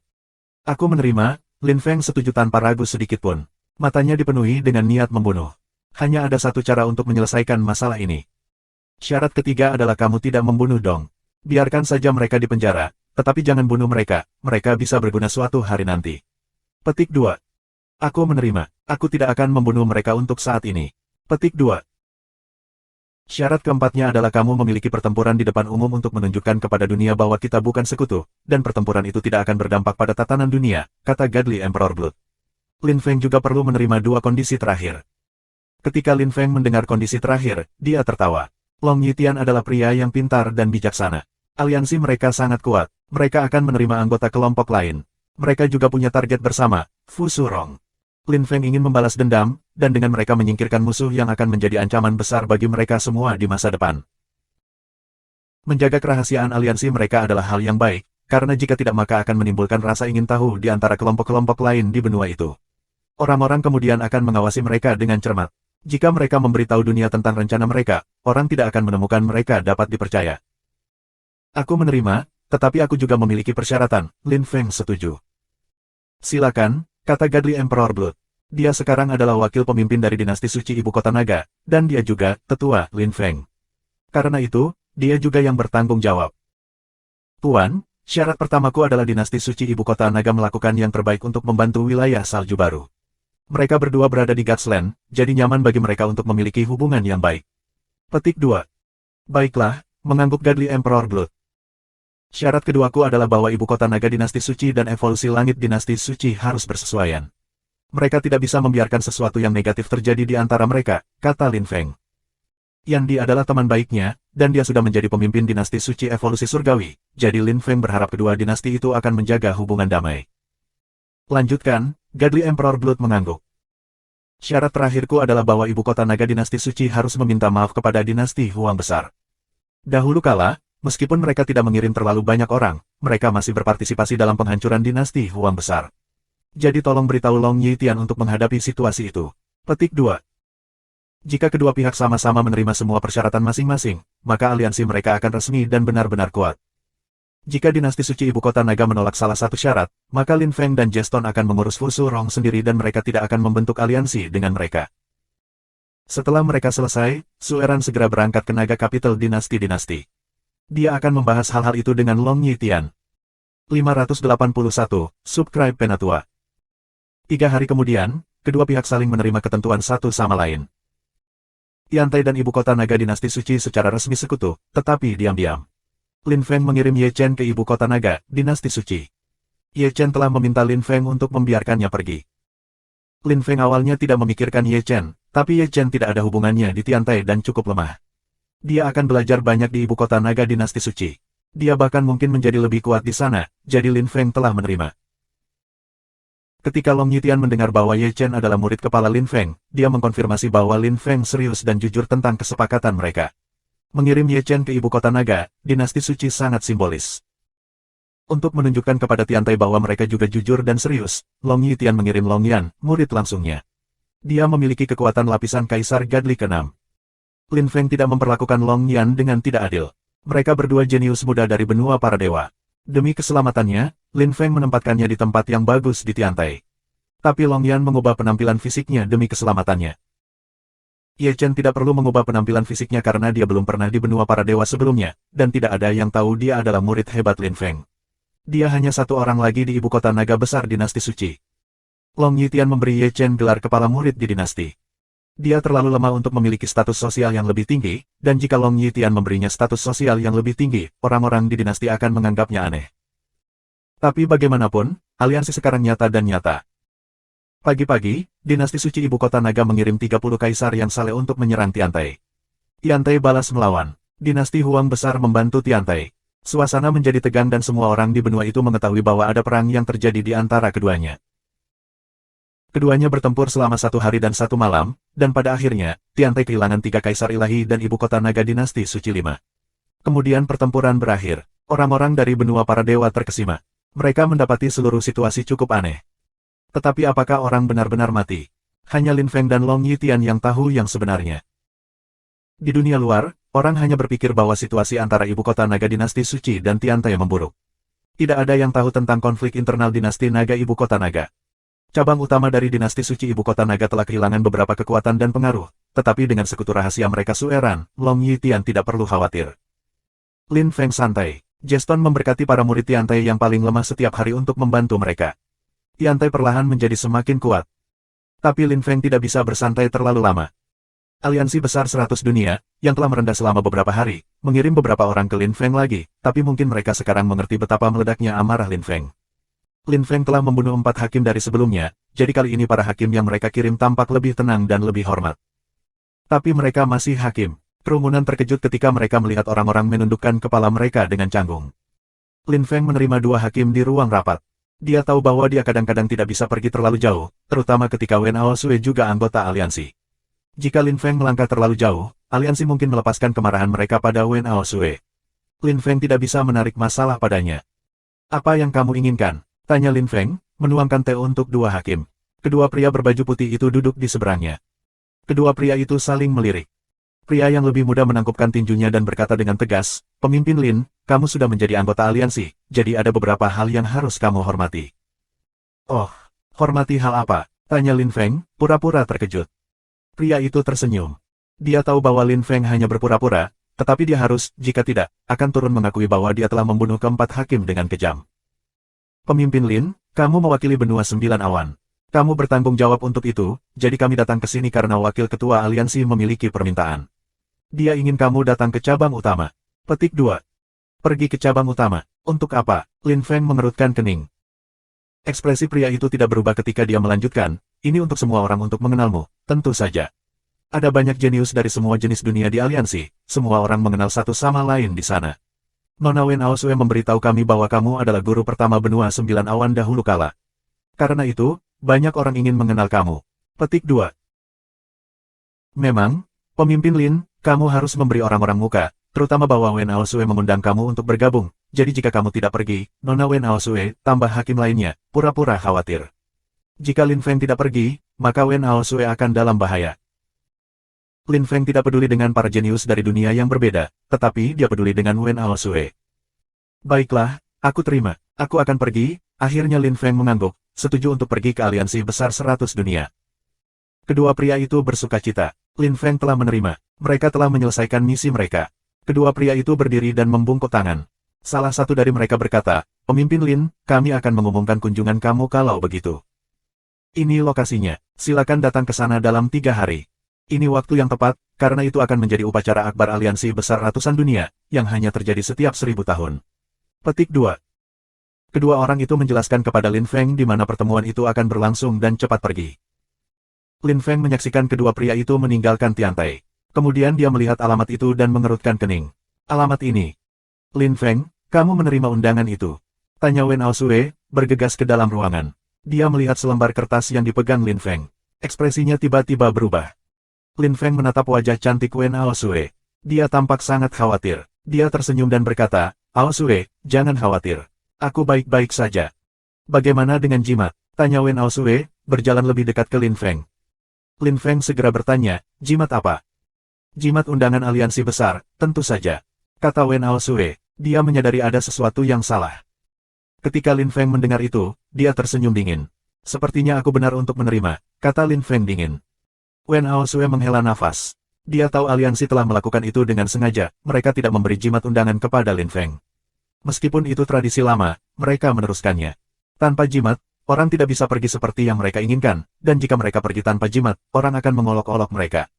Aku menerima, Lin Feng setuju tanpa ragu sedikitpun. Matanya dipenuhi dengan niat membunuh. Hanya ada satu cara untuk menyelesaikan masalah ini. Syarat ketiga adalah kamu tidak membunuh Dong. Biarkan saja mereka di penjara, tetapi jangan bunuh mereka, mereka bisa berguna suatu hari nanti. Petik 2. Aku menerima, aku tidak akan membunuh mereka untuk saat ini. Petik 2. Syarat keempatnya adalah kamu memiliki pertempuran di depan umum untuk menunjukkan kepada dunia bahwa kita bukan sekutu, dan pertempuran itu tidak akan berdampak pada tatanan dunia, kata Godly Emperor Blood. Lin Feng juga perlu menerima dua kondisi terakhir. Ketika Lin Feng mendengar kondisi terakhir, dia tertawa. Long Yitian adalah pria yang pintar dan bijaksana. Aliansi mereka sangat kuat, mereka akan menerima anggota kelompok lain. Mereka juga punya target bersama, Fu Surong. Lin Feng ingin membalas dendam, dan dengan mereka menyingkirkan musuh yang akan menjadi ancaman besar bagi mereka semua di masa depan. Menjaga kerahasiaan aliansi mereka adalah hal yang baik, karena jika tidak maka akan menimbulkan rasa ingin tahu di antara kelompok-kelompok lain di benua itu. Orang-orang kemudian akan mengawasi mereka dengan cermat. Jika mereka memberitahu dunia tentang rencana mereka, orang tidak akan menemukan mereka dapat dipercaya. Aku menerima, tetapi aku juga memiliki persyaratan, Lin Feng setuju. Silakan, kata Godly Emperor Blood. Dia sekarang adalah wakil pemimpin dari dinasti suci ibu kota naga, dan dia juga tetua Lin Feng. Karena itu, dia juga yang bertanggung jawab. Tuan, syarat pertamaku adalah dinasti suci ibu kota naga melakukan yang terbaik untuk membantu wilayah salju baru. Mereka berdua berada di Gatsland, jadi nyaman bagi mereka untuk memiliki hubungan yang baik. Petik 2. Baiklah, mengangguk Godly Emperor Blood. Syarat keduaku adalah bahwa ibu kota naga dinasti suci dan evolusi langit dinasti suci harus bersesuaian. Mereka tidak bisa membiarkan sesuatu yang negatif terjadi di antara mereka, kata Lin Feng. Yandi adalah teman baiknya, dan dia sudah menjadi pemimpin dinasti suci evolusi surgawi, jadi Lin Feng berharap kedua dinasti itu akan menjaga hubungan damai. Lanjutkan, Godly Emperor Blood mengangguk. Syarat terakhirku adalah bahwa ibu kota naga dinasti suci harus meminta maaf kepada dinasti Huang besar. Dahulu kala, meskipun mereka tidak mengirim terlalu banyak orang, mereka masih berpartisipasi dalam penghancuran dinasti Huang besar. Jadi tolong beritahu Long Yitian untuk menghadapi situasi itu. Petik 2. Jika kedua pihak sama-sama menerima semua persyaratan masing-masing, maka aliansi mereka akan resmi dan benar-benar kuat. Jika dinasti suci ibu kota naga menolak salah satu syarat, maka Lin Feng dan Jeston akan mengurus Fu Surong sendiri dan mereka tidak akan membentuk aliansi dengan mereka. Setelah mereka selesai, Sueran segera berangkat ke Naga Capital dinasti-dinasti. Dia akan membahas hal-hal itu dengan Long Yitian. 581, Subscribe Penatua. 3 hari kemudian, kedua pihak saling menerima ketentuan satu sama lain. Tiantai dan ibu kota naga dinasti suci secara resmi sekutu, tetapi diam-diam. Lin Feng mengirim Ye Chen ke ibu kota naga, dinasti suci. Ye Chen telah meminta Lin Feng untuk membiarkannya pergi. Lin Feng awalnya tidak memikirkan Ye Chen, tapi Ye Chen tidak ada hubungannya di Tiantai dan cukup lemah. Dia akan belajar banyak di ibu kota naga dinasti suci. Dia bahkan mungkin menjadi lebih kuat di sana, jadi Lin Feng telah menerima. Ketika Long Yitian mendengar bahwa Ye Chen adalah murid kepala Lin Feng, dia mengkonfirmasi bahwa Lin Feng serius dan jujur tentang kesepakatan mereka. Mengirim Ye Chen ke ibu kota naga, dinasti suci sangat simbolis. Untuk menunjukkan kepada Tiantai bahwa mereka juga jujur dan serius, Long Yitian mengirim Long Yan, murid langsungnya. Dia memiliki kekuatan lapisan Kaisar Godly ke-6. Lin Feng tidak memperlakukan Long Yan dengan tidak adil. Mereka berdua jenius muda dari benua para dewa. Demi keselamatannya, Lin Feng menempatkannya di tempat yang bagus di Tiantai. Tapi Long Yan mengubah penampilan fisiknya demi keselamatannya. Ye Chen tidak perlu mengubah penampilan fisiknya karena dia belum pernah di benua para dewa sebelumnya, dan tidak ada yang tahu dia adalah murid hebat Lin Feng. Dia hanya satu orang lagi di ibu kota naga besar dinasti suci. Long Yitian memberi Ye Chen gelar kepala murid di dinasti. Dia terlalu lemah untuk memiliki status sosial yang lebih tinggi, dan jika Long Yitian memberinya status sosial yang lebih tinggi, orang-orang di dinasti akan menganggapnya aneh. Tapi bagaimanapun, aliansi sekarang nyata dan nyata. Pagi-pagi, dinasti suci ibu kota naga mengirim 30 kaisar yang saleh untuk menyerang Tiantai. Tiantai balas melawan. Dinasti Huang besar membantu Tiantai. Suasana menjadi tegang dan semua orang di benua itu mengetahui bahwa ada perang yang terjadi di antara keduanya. Keduanya bertempur selama 1 hari dan 1 malam, dan pada akhirnya, Tiantai kehilangan 3 kaisar ilahi dan ibu kota naga dinasti suci 5. Kemudian pertempuran berakhir. Orang-orang dari benua para dewa terkesima. Mereka mendapati seluruh situasi cukup aneh. Tetapi apakah orang benar-benar mati? Hanya Lin Feng dan Long Yitian yang tahu yang sebenarnya. Di dunia luar, orang hanya berpikir bahwa situasi antara ibu kota naga dinasti suci dan Tiantai memburuk. Tidak ada yang tahu tentang konflik internal dinasti naga ibu kota naga. Cabang utama dari dinasti suci ibu kota naga telah kehilangan beberapa kekuatan dan pengaruh, tetapi dengan sekutu rahasia mereka Sueran, Long Yitian tidak perlu khawatir. Lin Feng santai. Jeston memberkati para murid Tiantai yang paling lemah setiap hari untuk membantu mereka. Tiantai perlahan menjadi semakin kuat. Tapi Lin Feng tidak bisa bersantai terlalu lama. Aliansi besar 100 dunia, yang telah merendah selama beberapa hari, mengirim beberapa orang ke Lin Feng lagi, tapi mungkin mereka sekarang mengerti betapa meledaknya amarah Lin Feng. Lin Feng telah membunuh 4 hakim dari sebelumnya, jadi kali ini para hakim yang mereka kirim tampak lebih tenang dan lebih hormat. Tapi mereka masih hakim. Kerumunan terkejut ketika mereka melihat orang-orang menundukkan kepala mereka dengan canggung. Lin Feng menerima 2 hakim di ruang rapat. Dia tahu bahwa dia kadang-kadang tidak bisa pergi terlalu jauh, terutama ketika Wen Aosue juga anggota aliansi. Jika Lin Feng melangkah terlalu jauh, aliansi mungkin melepaskan kemarahan mereka pada Wen Aosue. Lin Feng tidak bisa menarik masalah padanya. Apa yang kamu inginkan? Tanya Lin Feng, menuangkan teh untuk 2 hakim. Kedua pria berbaju putih itu duduk di seberangnya. Kedua pria itu saling melirik. Pria yang lebih muda menangkupkan tinjunya dan berkata dengan tegas, "Pemimpin Lin, kamu sudah menjadi anggota aliansi, jadi ada beberapa hal yang harus kamu hormati." "Oh, hormati hal apa?" tanya Lin Feng, pura-pura terkejut. Pria itu tersenyum. Dia tahu bahwa Lin Feng hanya berpura-pura, tetapi dia harus, jika tidak, akan turun mengakui bahwa dia telah membunuh keempat hakim dengan kejam. "Pemimpin Lin, kamu mewakili benua 9 awan. Kamu bertanggung jawab untuk itu, jadi kami datang ke sini karena wakil ketua aliansi memiliki permintaan. Dia ingin kamu datang ke cabang utama." Petik 2. Pergi ke cabang utama. Untuk apa? Lin Feng mengerutkan kening. Ekspresi pria itu tidak berubah ketika dia melanjutkan, "Ini untuk semua orang untuk mengenalmu, tentu saja. Ada banyak jenius dari semua jenis dunia di aliansi, semua orang mengenal satu sama lain di sana. Nona Wen Aosue memberitahu kami bahwa kamu adalah guru pertama benua 9 awan dahulu kala. Karena itu, banyak orang ingin mengenal kamu." Petik 2. Memang, pemimpin Lin, kamu harus memberi orang-orang muka, terutama bahwa Wen Aosue mengundang kamu untuk bergabung, jadi jika kamu tidak pergi, Nona Wen Aosue, tambah hakim lainnya, pura-pura khawatir. Jika Lin Feng tidak pergi, maka Wen Aosue akan dalam bahaya. Lin Feng tidak peduli dengan para jenius dari dunia yang berbeda, tetapi dia peduli dengan Wen Aosue. "Baiklah, aku terima, aku akan pergi." Akhirnya Lin Feng mengangguk, setuju untuk pergi ke aliansi besar 100 dunia. Kedua pria itu bersukacita. Lin Feng telah menerima, mereka telah menyelesaikan misi mereka. Kedua pria itu berdiri dan membungkuk tangan. Salah satu dari mereka berkata, "Pemimpin Lin, kami akan mengumumkan kunjungan kamu kalau begitu. Ini lokasinya, silakan datang ke sana dalam 3 hari. Ini waktu yang tepat, karena itu akan menjadi upacara akbar aliansi besar ratusan dunia, yang hanya terjadi setiap 1000 tahun. Petik 2. Kedua orang itu menjelaskan kepada Lin Feng di mana pertemuan itu akan berlangsung dan cepat pergi. Lin Feng menyaksikan kedua pria itu meninggalkan Tiantai. Kemudian dia melihat alamat itu dan mengerutkan kening. "Alamat ini." "Lin Feng, kamu menerima undangan itu?" tanya Wen Aosue, bergegas ke dalam ruangan. Dia melihat selembar kertas yang dipegang Lin Feng. Ekspresinya tiba-tiba berubah. Lin Feng menatap wajah cantik Wen Aosue. Dia tampak sangat khawatir. Dia tersenyum dan berkata, "Aosue, jangan khawatir. Aku baik-baik saja." "Bagaimana dengan jimat?" tanya Wen Aosue, berjalan lebih dekat ke Lin Feng. Lin Feng segera bertanya, "Jimat apa?" "Jimat undangan aliansi besar, tentu saja," kata Wen Aosue. Dia menyadari ada sesuatu yang salah. Ketika Lin Feng mendengar itu, dia tersenyum dingin. "Sepertinya aku benar untuk menerima," kata Lin Feng dingin. Wen Aosue menghela nafas. Dia tahu aliansi telah melakukan itu dengan sengaja, mereka tidak memberi jimat undangan kepada Lin Feng. Meskipun itu tradisi lama, mereka meneruskannya. Tanpa jimat, orang tidak bisa pergi seperti yang mereka inginkan, dan jika mereka pergi tanpa jimat, orang akan mengolok-olok mereka.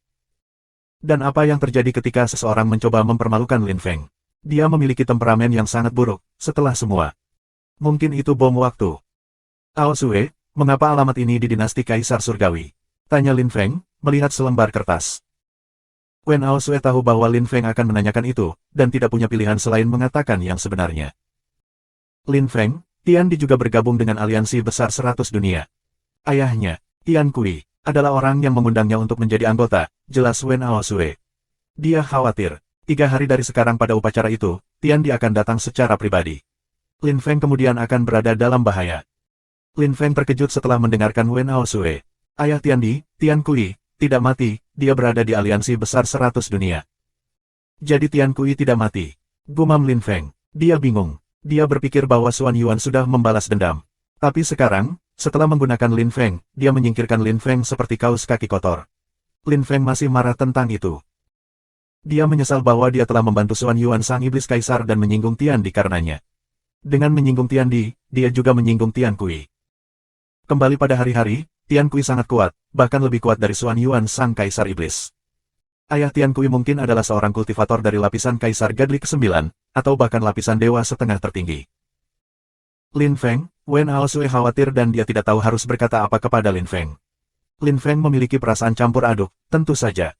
Dan apa yang terjadi ketika seseorang mencoba mempermalukan Lin Feng? Dia memiliki temperamen yang sangat buruk, setelah semua. Mungkin itu bom waktu. Ao Sue, mengapa alamat ini di dinasti Kaisar Surgawi? Tanya Lin Feng, melihat selembar kertas. Wen Ao Sue tahu bahwa Lin Feng akan menanyakan itu, dan tidak punya pilihan selain mengatakan yang sebenarnya. Lin Feng, Tian Di juga bergabung dengan aliansi besar 100 dunia. Ayahnya, Tian Kui, adalah orang yang mengundangnya untuk menjadi anggota, jelas Wen Ao Sue. Dia khawatir, 3 hari dari sekarang pada upacara itu, Tian Di akan datang secara pribadi. Lin Feng kemudian akan berada dalam bahaya. Lin Feng terkejut setelah mendengarkan Wen Ao Sue. Ayah Tian Di, Tian Kui, tidak mati, dia berada di aliansi besar 100 dunia. Jadi Tian Kui tidak mati. Gumam Lin Feng. Dia bingung. Dia berpikir bahwa Xuan Yuan sudah membalas dendam. Tapi sekarang, setelah menggunakan Lin Feng, dia menyingkirkan Lin Feng seperti kaus kaki kotor. Lin Feng masih marah tentang itu. Dia menyesal bahwa dia telah membantu Xuan Yuan sang iblis kaisar dan menyinggung Tian Di karenanya. Dengan menyinggung Tian Di, dia juga menyinggung Tian Kui. Kembali pada hari-hari, Tian Kui sangat kuat, bahkan lebih kuat dari Xuan Yuan sang kaisar iblis. Ayah Tian Kui mungkin adalah seorang kultivator dari lapisan kaisar Gadli ke-9, atau bahkan lapisan dewa setengah tertinggi. Lin Feng, Wen Ao Sue khawatir dan dia tidak tahu harus berkata apa kepada Lin Feng. Lin Feng memiliki perasaan campur aduk, tentu saja.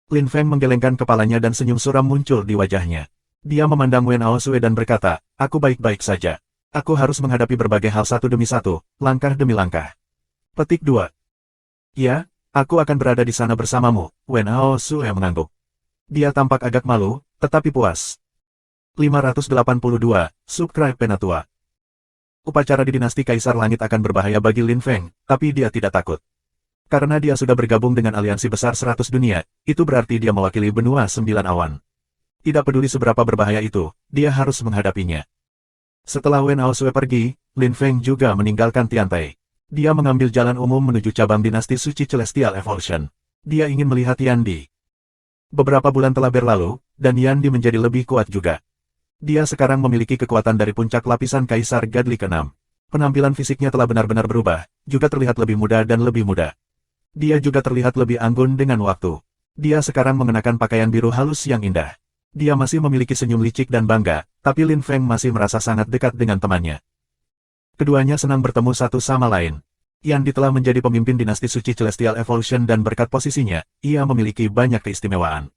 Lin Feng menggelengkan kepalanya dan senyum suram muncul di wajahnya. Dia memandang Wen Ao Sue dan berkata, aku baik-baik saja. Aku harus menghadapi berbagai hal satu demi satu, langkah demi langkah. Petik 2. Ya, aku akan berada di sana bersamamu, Wen Ao Sue mengangguk. Dia tampak agak malu, tetapi puas. 582, Subscribe Penatua. Upacara di dinasti Kaisar Langit akan berbahaya bagi Lin Feng, tapi dia tidak takut. Karena dia sudah bergabung dengan aliansi besar 100 dunia, itu berarti dia mewakili benua 9 awan. Tidak peduli seberapa berbahaya itu, dia harus menghadapinya. Setelah Wen Ao Sue pergi, Lin Feng juga meninggalkan Tiantai. Dia mengambil jalan umum menuju cabang dinasti suci Celestial Evolution. Dia ingin melihat Yan Di. Beberapa bulan telah berlalu, dan Yan Di menjadi lebih kuat juga. Dia sekarang memiliki kekuatan dari puncak lapisan Kaisar Gadli ke-6. Penampilan fisiknya telah benar-benar berubah, juga terlihat lebih muda dan lebih muda. Dia juga terlihat lebih anggun dengan waktu. Dia sekarang mengenakan pakaian biru halus yang indah. Dia masih memiliki senyum licik dan bangga, tapi Lin Feng masih merasa sangat dekat dengan temannya. Keduanya senang bertemu satu sama lain. Yan Di telah menjadi pemimpin dinasti suci Celestial Evolution dan berkat posisinya, ia memiliki banyak keistimewaan.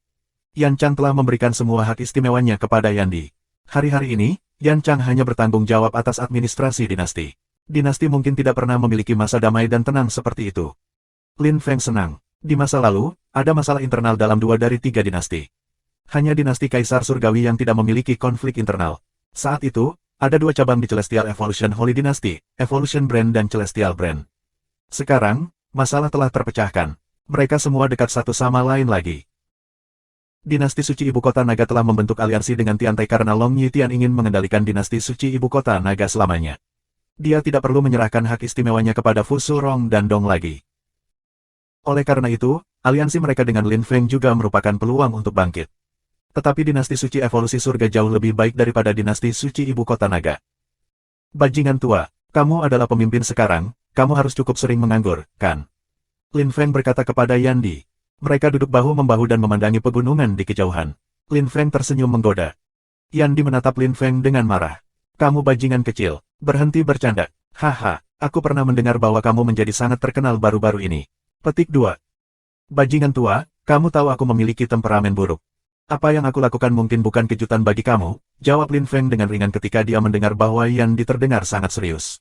Yan Chang telah memberikan semua hak istimewanya kepada Yan Di. Hari-hari ini, Yan Chang hanya bertanggung jawab atas administrasi dinasti. Dinasti mungkin tidak pernah memiliki masa damai dan tenang seperti itu. Lin Feng senang. Di masa lalu, ada masalah internal dalam 2 dari 3 dinasti. Hanya dinasti Kaisar Surgawi yang tidak memiliki konflik internal. Saat itu, ada 2 cabang di Celestial Evolution Holy Dynasty, Evolution Brand dan Celestial Brand. Sekarang, masalah telah terpecahkan. Mereka semua dekat satu sama lain lagi. Dinasti Suci Ibu Kota Naga telah membentuk aliansi dengan Tiantai karena Long Yitian ingin mengendalikan dinasti Suci Ibu Kota Naga selamanya. Dia tidak perlu menyerahkan hak istimewanya kepada Fu Surong dan Dong lagi. Oleh karena itu, aliansi mereka dengan Lin Feng juga merupakan peluang untuk bangkit. Tetapi dinasti suci evolusi surga jauh lebih baik daripada dinasti suci ibu kota naga. Bajingan tua, kamu adalah pemimpin sekarang, kamu harus cukup sering menganggur, kan? Lin Feng berkata kepada Yan Di. Mereka duduk bahu-membahu dan memandangi pegunungan di kejauhan. Lin Feng tersenyum menggoda. Yan Di menatap Lin Feng dengan marah. Kamu bajingan kecil, berhenti bercanda. Haha, aku pernah mendengar bahwa kamu menjadi sangat terkenal baru-baru ini. Petik 2. Bajingan tua, kamu tahu aku memiliki temperamen buruk. Apa yang aku lakukan mungkin bukan kejutan bagi kamu, jawab Lin Feng dengan ringan ketika dia mendengar bahwa Yan Di terdengar sangat serius.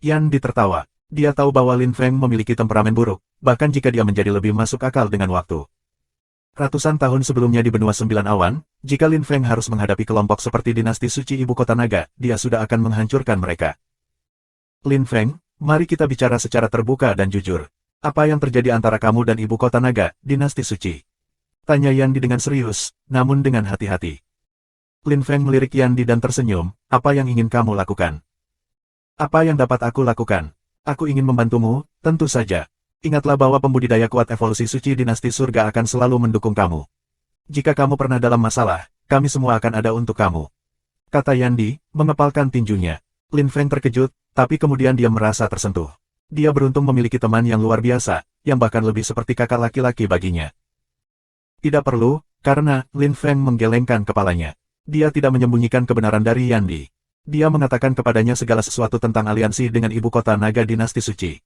Yan Di tertawa. Dia tahu bahwa Lin Feng memiliki temperamen buruk, bahkan jika dia menjadi lebih masuk akal dengan waktu. Ratusan tahun sebelumnya di benua 9 awan, jika Lin Feng harus menghadapi kelompok seperti dinasti suci ibu kota naga, dia sudah akan menghancurkan mereka. Lin Feng, mari kita bicara secara terbuka dan jujur. Apa yang terjadi antara kamu dan ibu kota naga, dinasti suci? Tanya Yan Di dengan serius, namun dengan hati-hati. Lin Feng melirik Yan Di dan tersenyum, apa yang ingin kamu lakukan? Apa yang dapat aku lakukan? Aku ingin membantumu, tentu saja. Ingatlah bahwa pembudidaya kuat evolusi suci dinasti surga akan selalu mendukung kamu. Jika kamu pernah dalam masalah, kami semua akan ada untuk kamu. Kata Yan Di, mengepalkan tinjunya. Lin Feng terkejut, Tapi kemudian dia merasa tersentuh. Dia beruntung memiliki teman yang luar biasa, yang bahkan lebih seperti kakak laki-laki baginya. Tidak perlu, karena Lin Feng menggelengkan kepalanya. Dia tidak menyembunyikan kebenaran dari Yandi. Dia mengatakan kepadanya segala sesuatu tentang aliansi dengan ibu kota naga dinasti suci.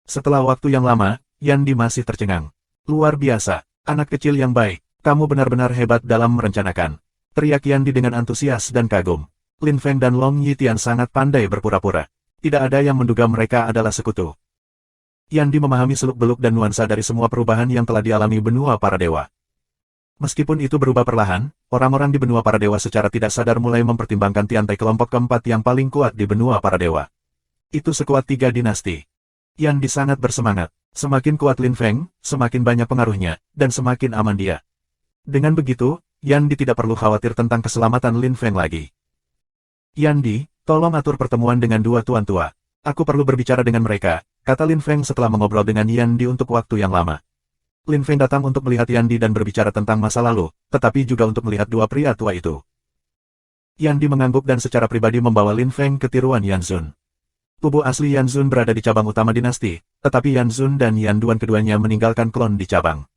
Setelah waktu yang lama, Yandi masih tercengang. Luar biasa, anak kecil yang baik, kamu benar-benar hebat dalam merencanakan. Teriak Yandi dengan antusias dan kagum. Lin Feng dan Long Yitian sangat pandai berpura-pura. Tidak ada yang menduga mereka adalah sekutu. Yandi memahami seluk-beluk dan nuansa dari semua perubahan yang telah dialami benua para dewa. Meskipun itu berubah perlahan, orang-orang di benua para dewa secara tidak sadar mulai mempertimbangkan Tiantai kelompok keempat yang paling kuat di benua para dewa. Itu sekuat 3 dinasti. Yandi sangat bersemangat. Semakin kuat Lin Feng, semakin banyak pengaruhnya, dan semakin aman dia. Dengan begitu, Yandi tidak perlu khawatir tentang keselamatan Lin Feng lagi. Yandi, tolong atur pertemuan dengan dua tuan tua. Aku perlu berbicara dengan mereka, kata Lin Feng setelah mengobrol dengan Yandi untuk waktu yang lama. Lin Feng datang untuk melihat Yandi dan berbicara tentang masa lalu, tetapi juga untuk melihat dua pria tua itu. Yandi mengangguk dan secara pribadi membawa Lin Feng ke tiruan Yanzun. Tubuh asli Yanzun berada di cabang utama dinasti, tetapi Yanzun dan Yanduan keduanya meninggalkan klon di cabang.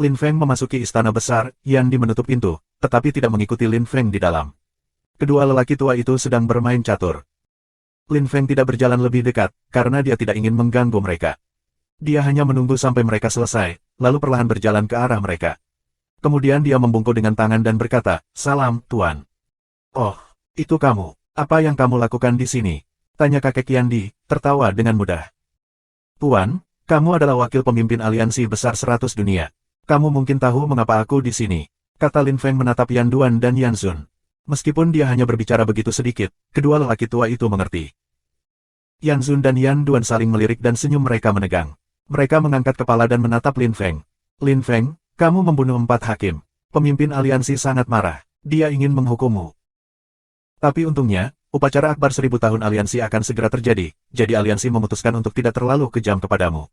Lin Feng memasuki istana besar, Yandi menutup pintu, tetapi tidak mengikuti Lin Feng di dalam. Kedua lelaki tua itu sedang bermain catur. Lin Feng tidak berjalan lebih dekat, karena dia tidak ingin mengganggu mereka. Dia hanya menunggu sampai mereka selesai, lalu perlahan berjalan ke arah mereka. Kemudian dia membungkuk dengan tangan dan berkata, "Salam, Tuan." "Oh, itu kamu. Apa yang kamu lakukan di sini?" tanya kakek Yandi, tertawa dengan mudah. "Tuan, kamu adalah wakil pemimpin aliansi besar 100 dunia. Kamu mungkin tahu mengapa aku di sini," kata Lin Feng menatap Yanduan dan Yanzun. Meskipun dia hanya berbicara begitu sedikit, kedua lelaki tua itu mengerti. Yanzun dan Yanduan saling melirik dan senyum mereka menegang. Mereka mengangkat kepala dan menatap Lin Feng. "Lin Feng, kamu membunuh 4 hakim. Pemimpin aliansi sangat marah. Dia ingin menghukummu." Tapi untungnya, upacara akbar 1000 tahun aliansi akan segera terjadi, jadi aliansi memutuskan untuk tidak terlalu kejam kepadamu.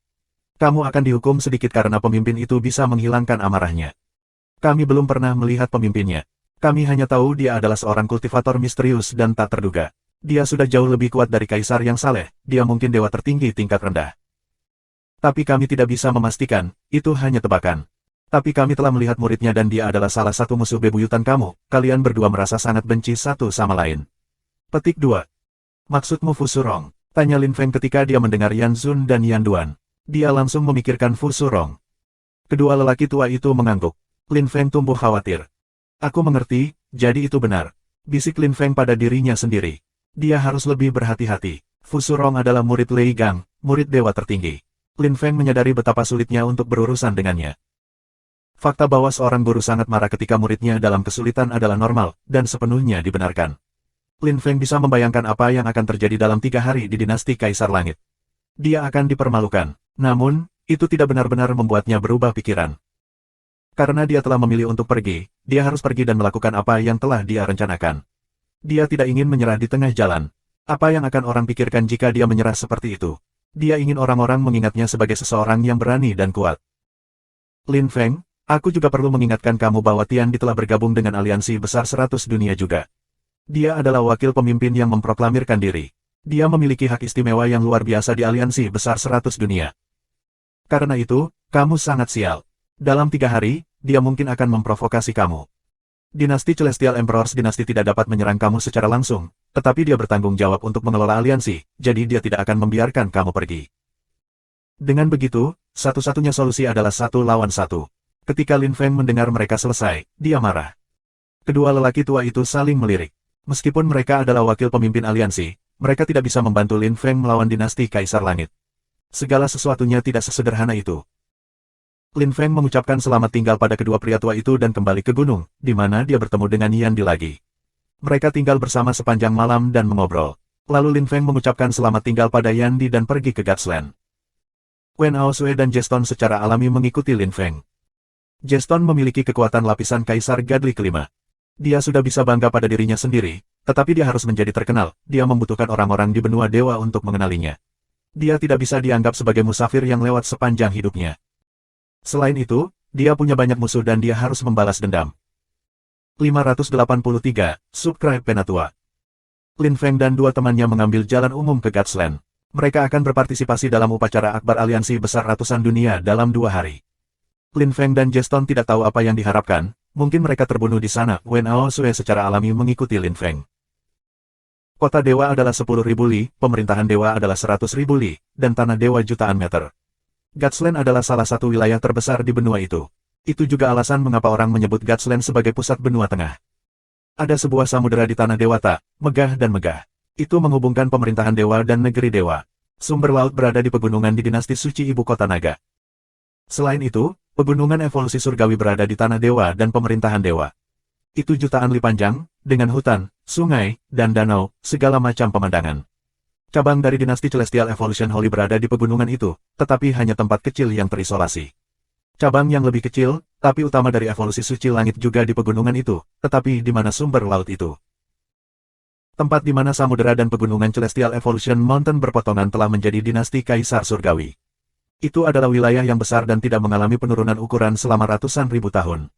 Kamu akan dihukum sedikit karena pemimpin itu bisa menghilangkan amarahnya. Kami belum pernah melihat pemimpinnya. Kami hanya tahu dia adalah seorang kultivator misterius dan tak terduga. Dia sudah jauh lebih kuat dari kaisar yang saleh, dia mungkin dewa tertinggi tingkat rendah. Tapi kami tidak bisa memastikan, itu hanya tebakan. Tapi kami telah melihat muridnya dan dia adalah salah satu musuh bebuyutan kamu, kalian berdua merasa sangat benci satu sama lain. Petik 2. Maksudmu Fusurong? Tanya Lin Feng ketika dia mendengar Yanzun dan Yanduan. Dia langsung memikirkan Fusurong. Kedua lelaki tua itu mengangguk. Lin Feng tumbuh khawatir. "Aku mengerti, jadi itu benar," bisik Lin Feng pada dirinya sendiri. Dia harus lebih berhati-hati. Fusurong adalah murid Lei Gang, murid dewa tertinggi. Lin Feng menyadari betapa sulitnya untuk berurusan dengannya. Fakta bahwa seorang guru sangat marah ketika muridnya dalam kesulitan adalah normal, dan sepenuhnya dibenarkan. Lin Feng bisa membayangkan apa yang akan terjadi dalam 3 hari di dinasti Kaisar Langit. Dia akan dipermalukan. Namun, itu tidak benar-benar membuatnya berubah pikiran. Karena dia telah memilih untuk pergi, dia harus pergi dan melakukan apa yang telah dia rencanakan. Dia tidak ingin menyerah di tengah jalan. Apa yang akan orang pikirkan jika dia menyerah seperti itu? Dia ingin orang-orang mengingatnya sebagai seseorang yang berani dan kuat. "Lin Feng, aku juga perlu mengingatkan kamu bahwa Tiandi telah bergabung dengan aliansi besar 100 dunia juga. Dia adalah wakil pemimpin yang memproklamirkan diri. Dia memiliki hak istimewa yang luar biasa di aliansi besar 100 dunia. Karena itu, kamu sangat sial. Dalam 3 hari, dia mungkin akan memprovokasi kamu. Dinasti Celestial Emperors dinasti tidak dapat menyerang kamu secara langsung, tetapi dia bertanggung jawab untuk mengelola aliansi, jadi dia tidak akan membiarkan kamu pergi. Dengan begitu, satu-satunya solusi adalah 1 lawan 1. Ketika Lin Feng mendengar mereka selesai, dia marah. Kedua lelaki tua itu saling melirik. Meskipun mereka adalah wakil pemimpin aliansi, mereka tidak bisa membantu Lin Feng melawan dinasti Kaisar Langit. Segala sesuatunya tidak sesederhana itu. Lin Feng mengucapkan selamat tinggal pada kedua pria tua itu dan kembali ke gunung, di mana dia bertemu dengan Yandi lagi. Mereka tinggal bersama sepanjang malam dan mengobrol. Lalu Lin Feng mengucapkan selamat tinggal pada Yandi dan pergi ke Gatsland. Wen Aosue dan Jeston secara alami mengikuti Lin Feng. Jeston memiliki kekuatan lapisan Kaisar Gadli kelima. Dia sudah bisa bangga pada dirinya sendiri, tetapi dia harus menjadi terkenal, dia membutuhkan orang-orang di benua dewa untuk mengenalinya. Dia tidak bisa dianggap sebagai musafir yang lewat sepanjang hidupnya. Selain itu, dia punya banyak musuh dan dia harus membalas dendam. 583, Subscribe Penatua. Lin Feng dan dua temannya mengambil jalan umum ke Gatsland. Mereka akan berpartisipasi dalam upacara akbar aliansi besar ratusan dunia dalam 2 hari. Lin Feng dan Jeston tidak tahu apa yang diharapkan, mungkin mereka terbunuh di sana. Wen Aosue secara alami mengikuti Lin Feng. Kota dewa adalah 10.000 li, pemerintahan dewa adalah 100.000 li, dan tanah dewa jutaan meter. Gatsland adalah salah satu wilayah terbesar di benua itu. Itu juga alasan mengapa orang menyebut Gatsland sebagai pusat benua tengah. Ada sebuah samudera di tanah dewata, megah dan megah. Itu menghubungkan pemerintahan dewa dan negeri dewa. Sumber laut berada di pegunungan di dinasti suci ibu kota naga. Selain itu, pegunungan evolusi surgawi berada di tanah dewa dan pemerintahan dewa. Itu jutaan li panjang, dengan hutan, sungai, dan danau, segala macam pemandangan. Cabang dari dinasti Celestial Evolution Holy berada di pegunungan itu, tetapi hanya tempat kecil yang terisolasi. Cabang yang lebih kecil, tapi utama dari evolusi suci langit juga di pegunungan itu, tetapi di mana sumber laut itu. Tempat di mana samudera dan pegunungan Celestial Evolution Mountain berpotongan telah menjadi dinasti Kaisar Surgawi. Itu adalah wilayah yang besar dan tidak mengalami penurunan ukuran selama ratusan ribu tahun.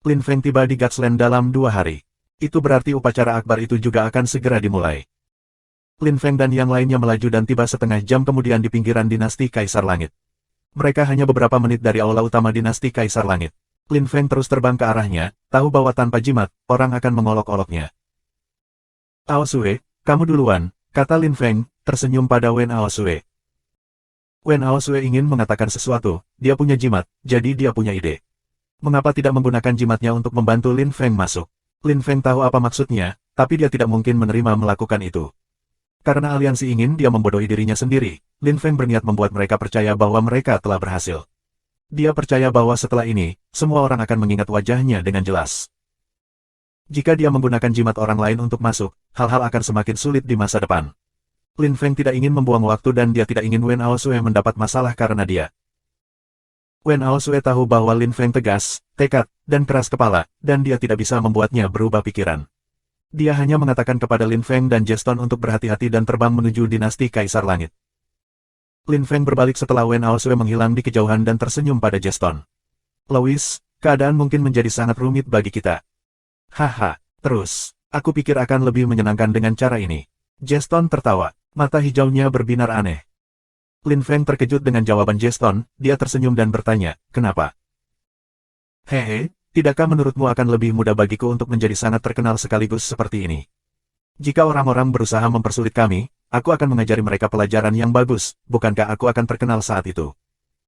Lin Feng tiba di Gatsland dalam 2 hari. Itu berarti upacara akbar itu juga akan segera dimulai. Lin Feng dan yang lainnya melaju dan tiba setengah jam kemudian di pinggiran dinasti Kaisar Langit. Mereka hanya beberapa menit dari aula utama dinasti Kaisar Langit. Lin Feng terus terbang ke arahnya, tahu bahwa tanpa jimat, orang akan mengolok-oloknya. Aosue, kamu duluan, kata Lin Feng, tersenyum pada Wen Aosue. Wen Aosue ingin mengatakan sesuatu, dia punya jimat, jadi dia punya ide. Mengapa tidak menggunakan jimatnya untuk membantu Lin Feng masuk? Lin Feng tahu apa maksudnya, tapi dia tidak mungkin menerima melakukan itu. Karena aliansi ingin dia membodohi dirinya sendiri, Lin Feng berniat membuat mereka percaya bahwa mereka telah berhasil. Dia percaya bahwa setelah ini, semua orang akan mengingat wajahnya dengan jelas. Jika dia menggunakan jimat orang lain untuk masuk, hal-hal akan semakin sulit di masa depan. Lin Feng tidak ingin membuang waktu dan dia tidak ingin Wen Aosue mendapat masalah karena dia. Wen Aosue tahu bahwa Lin Feng tegas, tekad, dan keras kepala, dan dia tidak bisa membuatnya berubah pikiran. Dia hanya mengatakan kepada Lin Feng dan Jeston untuk berhati-hati dan terbang menuju dinasti Kaisar Langit. Lin Feng berbalik setelah Wen Aosue menghilang di kejauhan dan tersenyum pada Jeston. Louis, keadaan mungkin menjadi sangat rumit bagi kita. Haha, terus, aku pikir akan lebih menyenangkan dengan cara ini. Jeston tertawa, mata hijaunya berbinar aneh. Lin Feng terkejut dengan jawaban Jeston, dia tersenyum dan bertanya, kenapa? Hehe, tidakkah menurutmu akan lebih mudah bagiku untuk menjadi sangat terkenal sekaligus seperti ini? Jika orang-orang berusaha mempersulit kami, aku akan mengajari mereka pelajaran yang bagus, bukankah aku akan terkenal saat itu?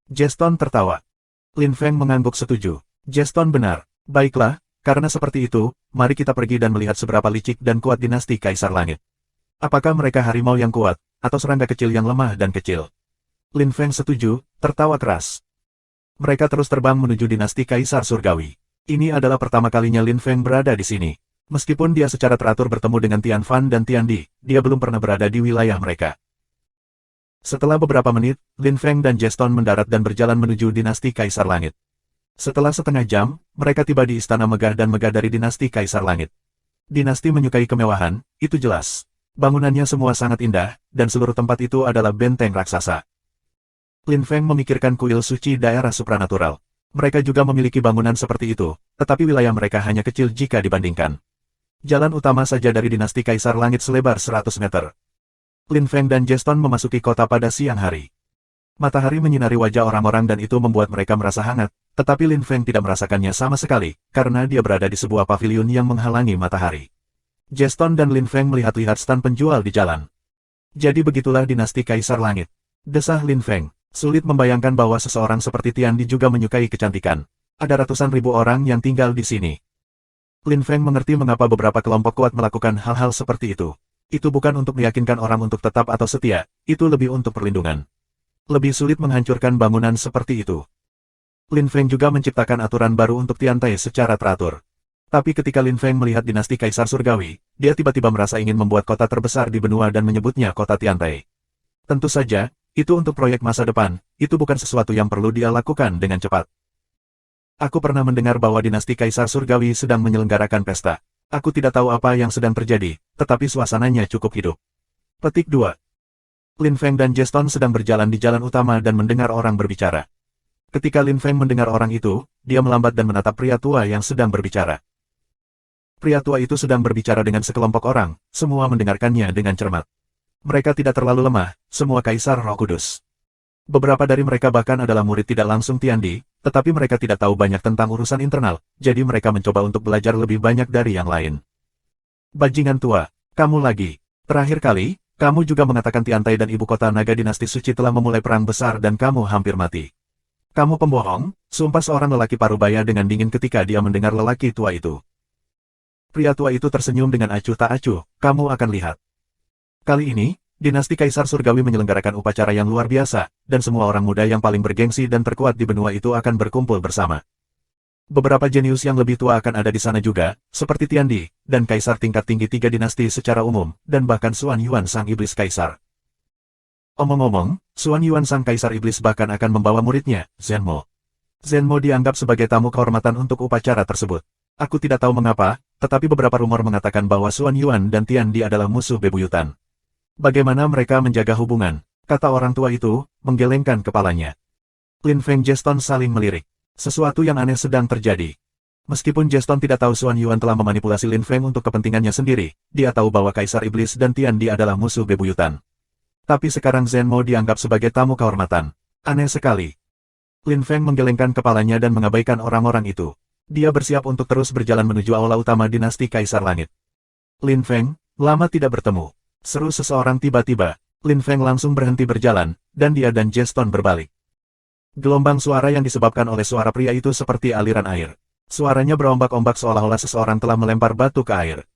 Jeston tertawa. Lin Feng mengangguk setuju. Jeston benar. Baiklah, karena seperti itu, mari kita pergi dan melihat seberapa licik dan kuat dinasti Kaisar Langit. Apakah mereka harimau yang kuat, atau serangga kecil yang lemah dan kecil? Lin Feng setuju, tertawa keras. Mereka terus terbang menuju dinasti Kaisar Surgawi. Ini adalah pertama kalinya Lin Feng berada di sini. Meskipun dia secara teratur bertemu dengan Tian Fan dan Tian Di, dia belum pernah berada di wilayah mereka. Setelah beberapa menit, Lin Feng dan Jeston mendarat dan berjalan menuju dinasti Kaisar Langit. Setelah setengah jam, mereka tiba di istana megah dan megah dari dinasti Kaisar Langit. Dinasti menyukai kemewahan, itu jelas. Bangunannya semua sangat indah, dan seluruh tempat itu adalah benteng raksasa. Lin Feng memikirkan kuil suci daerah supranatural. Mereka juga memiliki bangunan seperti itu, tetapi wilayah mereka hanya kecil jika dibandingkan. Jalan utama saja dari dinasti Kaisar Langit selebar 100 meter. Lin Feng dan Jeston memasuki kota pada siang hari. Matahari menyinari wajah orang-orang dan itu membuat mereka merasa hangat, tetapi Lin Feng tidak merasakannya sama sekali, karena dia berada di sebuah paviliun yang menghalangi matahari. Jeston dan Lin Feng melihat-lihat stan penjual di jalan. Jadi begitulah dinasti Kaisar Langit. Desah Lin Feng. Sulit membayangkan bahwa seseorang seperti Tian Di juga menyukai kecantikan. Ada ratusan ribu orang yang tinggal di sini. Lin Feng mengerti mengapa beberapa kelompok kuat melakukan hal-hal seperti itu. Itu bukan untuk meyakinkan orang untuk tetap atau setia, itu lebih untuk perlindungan. Lebih sulit menghancurkan bangunan seperti itu. Lin Feng juga menciptakan aturan baru untuk Tiantai secara teratur. Tapi ketika Lin Feng melihat dinasti Kaisar Surgawi, dia tiba-tiba merasa ingin membuat kota terbesar di benua dan menyebutnya kota Tiantai. Tentu saja, itu untuk proyek masa depan, itu bukan sesuatu yang perlu dia lakukan dengan cepat. Aku pernah mendengar bahwa dinasti Kaisar Surgawi sedang menyelenggarakan pesta. Aku tidak tahu apa yang sedang terjadi, tetapi suasananya cukup hidup. Petik 2. Lin Feng dan Jeston sedang berjalan di jalan utama dan mendengar orang berbicara. Ketika Lin Feng mendengar orang itu, dia melambat dan menatap pria tua yang sedang berbicara. Pria tua itu sedang berbicara dengan sekelompok orang, semua mendengarkannya dengan cermat. Mereka tidak terlalu lemah, semua Kaisar Roh Kudus. Beberapa dari mereka bahkan adalah murid tidak langsung Tiandi, tetapi mereka tidak tahu banyak tentang urusan internal, jadi mereka mencoba untuk belajar lebih banyak dari yang lain. Bajingan tua, kamu lagi. Terakhir kali, kamu juga mengatakan Tiantai dan ibu kota naga dinasti suci telah memulai perang besar dan kamu hampir mati. Kamu pembohong, sumpah seorang lelaki parubaya dengan dingin ketika dia mendengar lelaki tua itu. Pria tua itu tersenyum dengan acuh tak acuh, kamu akan lihat. Kali ini, dinasti Kaisar Surgawi menyelenggarakan upacara yang luar biasa, dan semua orang muda yang paling bergengsi dan terkuat di benua itu akan berkumpul bersama. Beberapa jenius yang lebih tua akan ada di sana juga, seperti Tiandi, dan Kaisar tingkat tinggi 3 dinasti secara umum, dan bahkan Xuan Yuan Sang Iblis Kaisar. Omong-omong, Xuan Yuan Sang Kaisar Iblis bahkan akan membawa muridnya, Zenmo. Zenmo dianggap sebagai tamu kehormatan untuk upacara tersebut. Aku tidak tahu mengapa, tetapi beberapa rumor mengatakan bahwa Xuan Yuan dan Tiandi adalah musuh bebuyutan. Bagaimana mereka menjaga hubungan? Kata orang tua itu, menggelengkan kepalanya. Lin Feng Jeston saling melirik. Sesuatu yang aneh sedang terjadi. Meskipun Jeston tidak tahu Xuan Yuan telah memanipulasi Lin Feng untuk kepentingannya sendiri, dia tahu bahwa Kaisar Iblis dan Tiandi adalah musuh bebuyutan. Tapi sekarang Zenmo dianggap sebagai tamu kehormatan. Aneh sekali. Lin Feng menggelengkan kepalanya dan mengabaikan orang-orang itu. Dia bersiap untuk terus berjalan menuju aula utama dinasti Kaisar Langit. Lin Feng, lama tidak bertemu. Seru seseorang tiba-tiba, Lin Feng langsung berhenti berjalan, dan dia dan Jeston berbalik. Gelombang suara yang disebabkan oleh suara pria itu seperti aliran air. Suaranya berombak-ombak seolah-olah seseorang telah melempar batu ke air.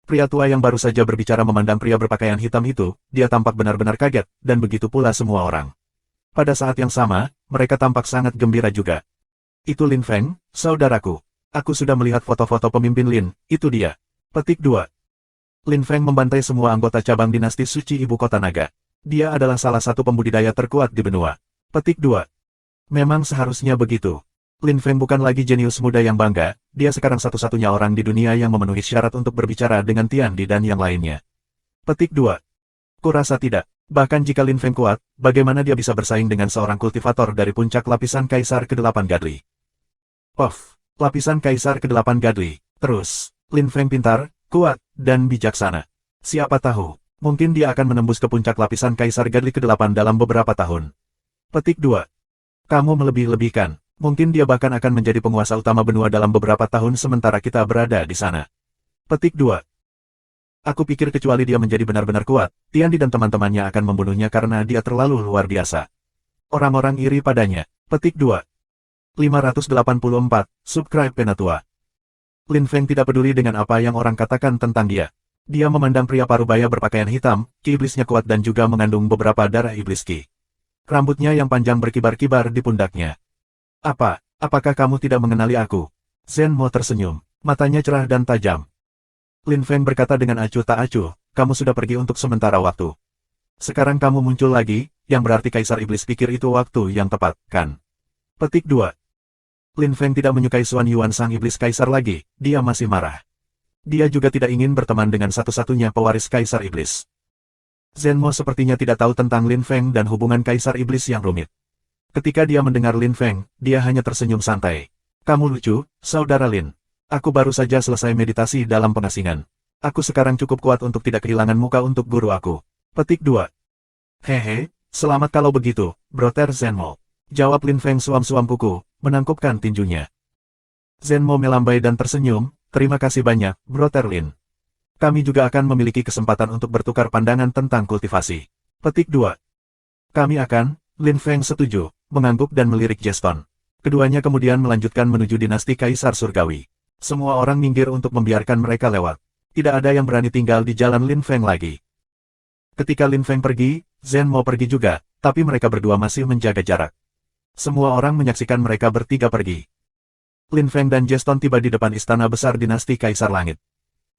Pria tua yang baru saja berbicara memandang pria berpakaian hitam itu, dia tampak benar-benar kaget, dan begitu pula semua orang. Pada saat yang sama, mereka tampak sangat gembira juga. Itu Lin Feng, saudaraku. Aku sudah melihat foto-foto pemimpin Lin, itu dia. Petik 2. Lin Feng membantai semua anggota cabang dinasti suci ibu kota naga. Dia adalah salah satu pembudidaya terkuat di benua. Petik 2. Memang seharusnya begitu. Lin Feng bukan lagi jenius muda yang bangga, dia sekarang satu-satunya orang di dunia yang memenuhi syarat untuk berbicara dengan Tiandi dan yang lainnya. Petik 2. Kurasa tidak. Bahkan jika Lin Feng kuat, bagaimana dia bisa bersaing dengan seorang kultivator dari puncak lapisan Kaisar ke-8 Gadli? Puff. Lapisan Kaisar ke-8 Gadli. Terus, Lin Feng pintar, kuat, dan bijaksana. Siapa tahu, mungkin dia akan menembus ke puncak lapisan Kaisar Gadli ke-8 dalam beberapa tahun. Petik 2. Kamu melebih-lebihkan. Mungkin dia bahkan akan menjadi penguasa utama benua dalam beberapa tahun sementara kita berada di sana. Petik 2. Aku pikir kecuali dia menjadi benar-benar kuat, Tiandi dan teman-temannya akan membunuhnya karena dia terlalu luar biasa. Orang-orang iri padanya. Petik 2. 584, subscribe Penatua. Lin Feng tidak peduli dengan apa yang orang katakan tentang dia. Dia memandang pria parubaya berpakaian hitam, ki iblisnya kuat dan juga mengandung beberapa darah iblis ki. Rambutnya yang panjang berkibar-kibar di pundaknya. Apakah kamu tidak mengenali aku? Zenmo tersenyum, matanya cerah dan tajam. Lin Feng berkata dengan acuh tak acuh, kamu sudah pergi untuk sementara waktu. Sekarang kamu muncul lagi, yang berarti Kaisar Iblis pikir itu waktu yang tepat, kan? Petik 2. Lin Feng tidak menyukai Xuan Yuan Sang Iblis Kaisar lagi, dia masih marah. Dia juga tidak ingin berteman dengan satu-satunya pewaris Kaisar Iblis. Zenmo sepertinya tidak tahu tentang Lin Feng dan hubungan Kaisar Iblis yang rumit. Ketika dia mendengar Lin Feng, dia hanya tersenyum santai. Kamu lucu, saudara Lin. Aku baru saja selesai meditasi dalam pengasingan. Aku sekarang cukup kuat untuk tidak kehilangan muka untuk guru aku. Petik 2. Hehe, selamat kalau begitu, Brother Zenmo. Jawab Lin Feng suam-suam kuku, menangkupkan tinjunya. Zenmo melambai dan tersenyum, terima kasih banyak, Brother Lin. Kami juga akan memiliki kesempatan untuk bertukar pandangan tentang kultivasi. Petik 2. Kami akan, Lin Feng setuju, mengangguk dan melirik Jeston. Keduanya kemudian melanjutkan menuju dinasti Kaisar Surgawi. Semua orang minggir untuk membiarkan mereka lewat. Tidak ada yang berani tinggal di jalan Lin Feng lagi. Ketika Lin Feng pergi, Zenmo pergi juga, tapi mereka berdua masih menjaga jarak. Semua orang menyaksikan mereka bertiga pergi. Lin Feng dan Jeston tiba di depan istana besar dinasti Kaisar Langit.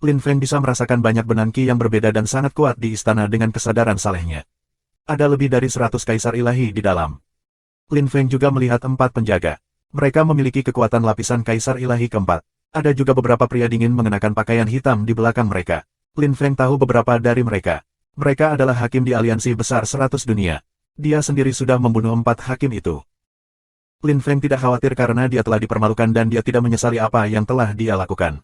Lin Feng bisa merasakan banyak benang ki yang berbeda dan sangat kuat di istana dengan kesadaran salehnya. Ada lebih dari 100 kaisar ilahi di dalam. Lin Feng juga melihat 4 penjaga. Mereka memiliki kekuatan lapisan kaisar ilahi keempat. Ada juga beberapa pria dingin mengenakan pakaian hitam di belakang mereka. Lin Feng tahu beberapa dari mereka. Mereka adalah hakim di aliansi besar 100 dunia. Dia sendiri sudah membunuh 4 hakim itu. Lin Feng tidak khawatir karena dia telah dipermalukan dan dia tidak menyesali apa yang telah dia lakukan.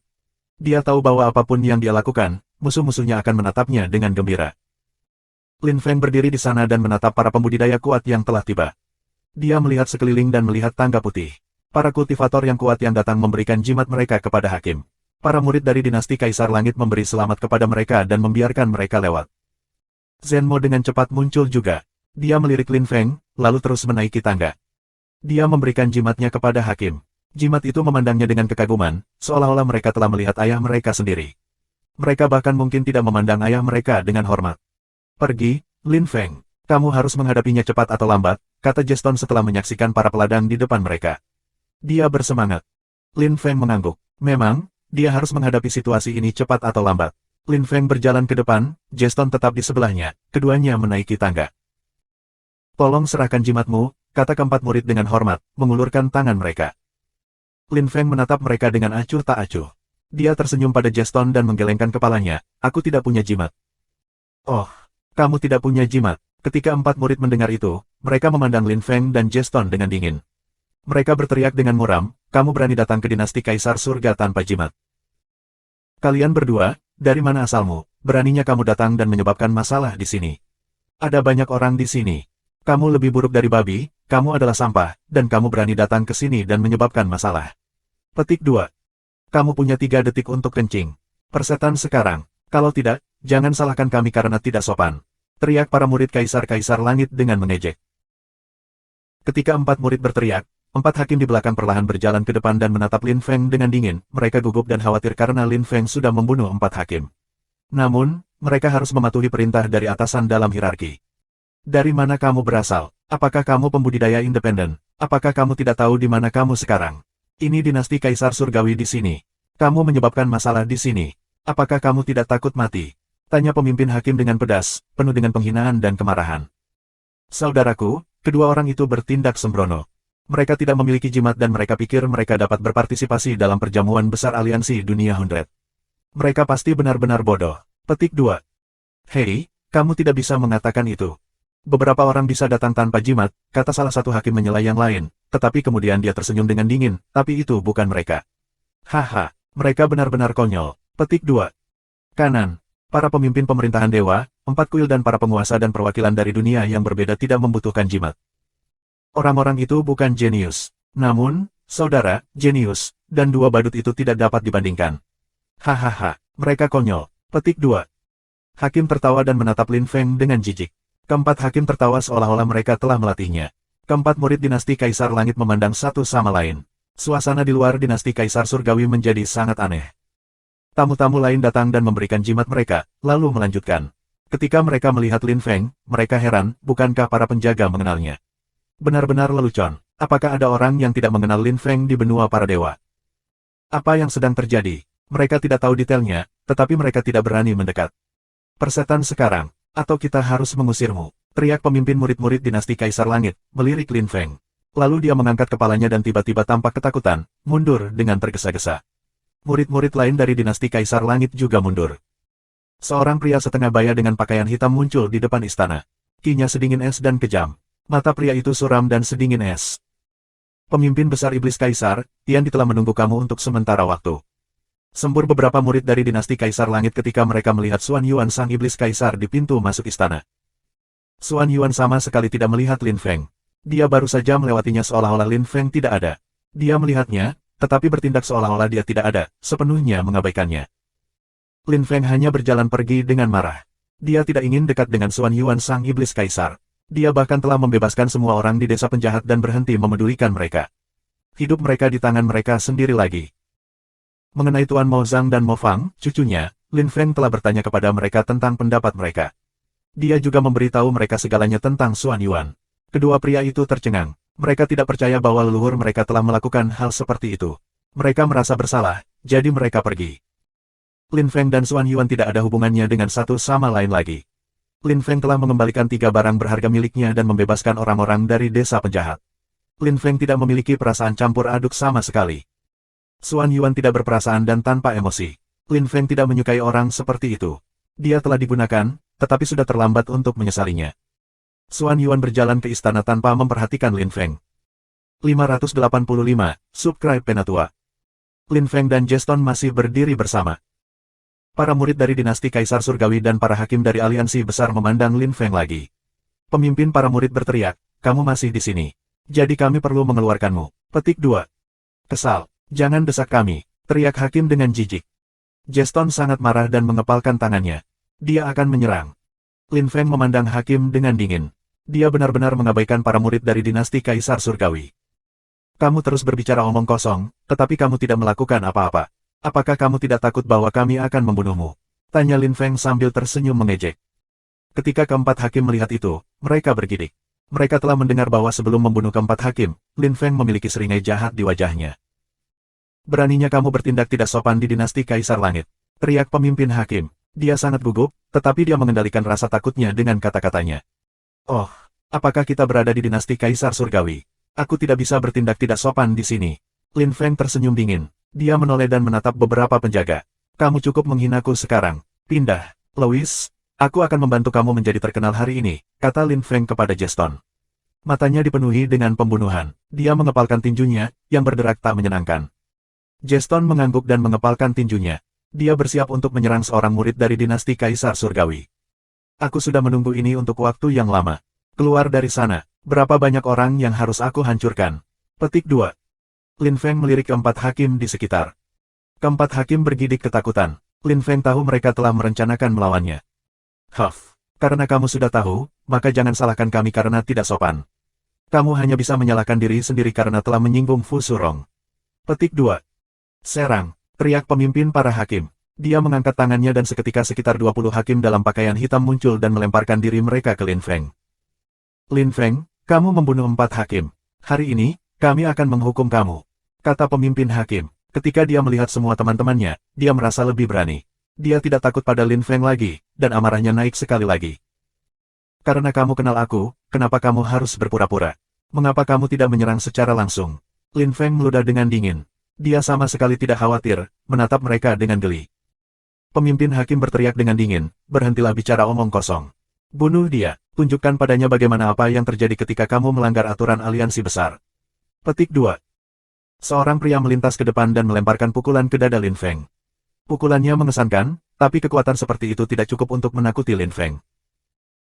Dia tahu bahwa apapun yang dia lakukan, musuh-musuhnya akan menatapnya dengan gembira. Lin Feng berdiri di sana dan menatap para pembudidaya kuat yang telah tiba. Dia melihat sekeliling dan melihat tangga putih. Para kultivator yang kuat yang datang memberikan jimat mereka kepada hakim. Para murid dari dinasti Kaisar Langit memberi selamat kepada mereka dan membiarkan mereka lewat. Zhenmo dengan cepat muncul juga. Dia melirik Lin Feng, lalu terus menaiki tangga. Dia memberikan jimatnya kepada hakim. Jimat itu memandangnya dengan kekaguman, seolah-olah mereka telah melihat ayah mereka sendiri. Mereka bahkan mungkin tidak memandang ayah mereka dengan hormat. Pergi, Lin Feng. Kamu harus menghadapinya cepat atau lambat, kata Jeston setelah menyaksikan para peladang di depan mereka. Dia bersemangat. Lin Feng mengangguk. Memang, dia harus menghadapi situasi ini cepat atau lambat. Lin Feng berjalan ke depan, Jeston tetap di sebelahnya, keduanya menaiki tangga. Tolong serahkan jimatmu, kata keempat murid dengan hormat, mengulurkan tangan mereka. Lin Feng menatap mereka dengan acuh tak acuh. Dia tersenyum pada Jeston dan menggelengkan kepalanya, aku tidak punya jimat. Oh, kamu tidak punya jimat. Ketika empat murid mendengar itu, mereka memandang Lin Feng dan Jeston dengan dingin. Mereka berteriak dengan muram, kamu berani datang ke dinasti Kaisar Surga tanpa jimat. Kalian berdua, dari mana asalmu? Beraninya kamu datang dan menyebabkan masalah di sini. Ada banyak orang di sini. Kamu lebih buruk dari babi, kamu adalah sampah, dan kamu berani datang ke sini dan menyebabkan masalah. Petik 2. Kamu punya 3 detik untuk kencing. Persetan sekarang. Kalau tidak, jangan salahkan kami karena tidak sopan. Teriak para murid Kaisar-Kaisar Langit dengan mengejek. Ketika empat murid berteriak, empat hakim di belakang perlahan berjalan ke depan dan menatap Lin Feng dengan dingin. Mereka gugup dan khawatir karena Lin Feng sudah membunuh empat hakim. Namun, mereka harus mematuhi perintah dari atasan dalam hierarki. Dari mana kamu berasal? Apakah kamu pembudidaya independen? Apakah kamu tidak tahu di mana kamu sekarang? Ini dinasti Kaisar Surgawi di sini. Kamu menyebabkan masalah di sini. Apakah kamu tidak takut mati? Tanya pemimpin hakim dengan pedas, penuh dengan penghinaan dan kemarahan. Saudaraku, kedua orang itu bertindak sembrono. Mereka tidak memiliki jimat dan mereka pikir mereka dapat berpartisipasi dalam perjamuan besar aliansi dunia 100. Mereka pasti benar-benar bodoh. Petik 2. Hei, kamu tidak bisa mengatakan itu. Beberapa orang bisa datang tanpa jimat, kata salah satu hakim menyela yang lain, tetapi kemudian dia tersenyum dengan dingin, tapi itu bukan mereka. Haha, mereka benar-benar konyol. Petik 2. Kanan. Para pemimpin pemerintahan dewa, 4 kuil dan para penguasa dan perwakilan dari dunia yang berbeda tidak membutuhkan jimat. Orang-orang itu bukan jenius. Namun, saudara, jenius, dan 2 badut itu tidak dapat dibandingkan. Hahaha, mereka konyol. Petik 2. Hakim tertawa dan menatap Lin Feng dengan jijik. Keempat hakim tertawa seolah-olah mereka telah melatihnya. Keempat murid dinasti Kaisar Langit memandang satu sama lain. Suasana di luar dinasti Kaisar Surgawi menjadi sangat aneh. Tamu-tamu lain datang dan memberikan jimat mereka, lalu melanjutkan. Ketika mereka melihat Lin Feng, mereka heran, bukankah para penjaga mengenalnya? Benar-benar lelucon. Apakah ada orang yang tidak mengenal Lin Feng di benua para dewa? Apa yang sedang terjadi? Mereka tidak tahu detailnya, tetapi mereka tidak berani mendekat. Persetan sekarang, atau kita harus mengusirmu, teriak pemimpin murid-murid dinasti Kaisar Langit, melirik Lin Feng. Lalu dia mengangkat kepalanya dan tiba-tiba tampak ketakutan, mundur dengan tergesa-gesa. Murid-murid lain dari dinasti Kaisar Langit juga mundur. Seorang pria setengah baya dengan pakaian hitam muncul di depan istana. Kinya sedingin es dan kejam. Mata pria itu suram dan sedingin es. Pemimpin besar iblis Kaisar, Tian telah menunggu kamu untuk sementara waktu. Sembur beberapa murid dari dinasti Kaisar Langit ketika mereka melihat Xuan Yuan sang iblis Kaisar di pintu masuk istana. Xuan Yuan sama sekali tidak melihat Lin Feng. Dia baru saja melewatinya seolah-olah Lin Feng tidak ada. Dia melihatnya, tetapi bertindak seolah-olah dia tidak ada, sepenuhnya mengabaikannya. Lin Feng hanya berjalan pergi dengan marah. Dia tidak ingin dekat dengan Xuan Yuan sang iblis Kaisar. Dia bahkan telah membebaskan semua orang di desa penjahat dan berhenti memedulikan mereka. Hidup mereka di tangan mereka sendiri lagi. Mengenai Tuan Mo Zhang dan Mo Fang, cucunya, Lin Feng telah bertanya kepada mereka tentang pendapat mereka. Dia juga memberitahu mereka segalanya tentang Xuan Yuan. Kedua pria itu tercengang. Mereka tidak percaya bahwa leluhur mereka telah melakukan hal seperti itu. Mereka merasa bersalah, jadi mereka pergi. Lin Feng dan Xuan Yuan tidak ada hubungannya dengan satu sama lain lagi. Lin Feng telah mengembalikan 3 barang berharga miliknya dan membebaskan orang-orang dari desa penjahat. Lin Feng tidak memiliki perasaan campur aduk sama sekali. Xuan Yuan tidak berperasaan dan tanpa emosi. Lin Feng tidak menyukai orang seperti itu. Dia telah digunakan, tetapi sudah terlambat untuk menyesalinya. Xuan Yuan berjalan ke istana tanpa memperhatikan Lin Feng. 585, Subscribe Penatua. Lin Feng dan Jeston masih berdiri bersama. Para murid dari dinasti Kaisar Surgawi dan para hakim dari aliansi besar memandang Lin Feng lagi. Pemimpin para murid berteriak, kamu masih di sini. Jadi kami perlu mengeluarkanmu. Petik 2. Kesal. Jangan desak kami, teriak hakim dengan jijik. Jeston sangat marah dan mengepalkan tangannya. Dia akan menyerang. Lin Feng memandang hakim dengan dingin. Dia benar-benar mengabaikan para murid dari dinasti Kaisar Surgawi. Kamu terus berbicara omong kosong, tetapi kamu tidak melakukan apa-apa. Apakah kamu tidak takut bahwa kami akan membunuhmu? Tanya Lin Feng sambil tersenyum mengejek. Ketika keempat hakim melihat itu, mereka bergidik. Mereka telah mendengar bahwa sebelum membunuh keempat hakim, Lin Feng memiliki seringai jahat di wajahnya. Beraninya kamu bertindak tidak sopan di dinasti Kaisar Langit. Teriak pemimpin hakim. Dia sangat gugup, tetapi dia mengendalikan rasa takutnya dengan kata-katanya. Oh, apakah kita berada di dinasti Kaisar Surgawi? Aku tidak bisa bertindak tidak sopan di sini. Lin Feng tersenyum dingin. Dia menoleh dan menatap beberapa penjaga. Kamu cukup menghinaku sekarang. Pindah, Louis. Aku akan membantu kamu menjadi terkenal hari ini, kata Lin Feng kepada Jeston. Matanya dipenuhi dengan pembunuhan. Dia mengepalkan tinjunya, yang berderak tak menyenangkan. Jeston mengangguk dan mengepalkan tinjunya. Dia bersiap untuk menyerang seorang murid dari dinasti Kaisar Surgawi. Aku sudah menunggu ini untuk waktu yang lama. Keluar dari sana. Berapa banyak orang yang harus aku hancurkan? Petik 2. Lin Feng melirik keempat hakim di sekitar. Keempat hakim bergidik ketakutan. Lin Feng tahu mereka telah merencanakan melawannya. Huff, karena kamu sudah tahu, maka jangan salahkan kami karena tidak sopan. Kamu hanya bisa menyalahkan diri sendiri karena telah menyinggung Fu Surong. Petik 2. Serang, teriak pemimpin para hakim. Dia mengangkat tangannya dan seketika sekitar 20 hakim dalam pakaian hitam muncul dan melemparkan diri mereka ke Lin Feng. Lin Feng, kamu membunuh 4 hakim. Hari ini, kami akan menghukum kamu, kata pemimpin hakim. Ketika dia melihat semua teman-temannya, dia merasa lebih berani. Dia tidak takut pada Lin Feng lagi, dan amarahnya naik sekali lagi. Karena kamu kenal aku, kenapa kamu harus berpura-pura? Mengapa kamu tidak menyerang secara langsung? Lin Feng meludah dengan dingin. Dia sama sekali tidak khawatir, menatap mereka dengan geli. Pemimpin hakim berteriak dengan dingin, berhentilah bicara omong kosong. Bunuh dia. Tunjukkan padanya bagaimana apa yang terjadi ketika kamu melanggar aturan aliansi besar. Petik 2. Seorang pria melintas ke depan dan melemparkan pukulan ke dada Lin Feng. Pukulannya mengesankan, tapi kekuatan seperti itu tidak cukup untuk menakuti Lin Feng.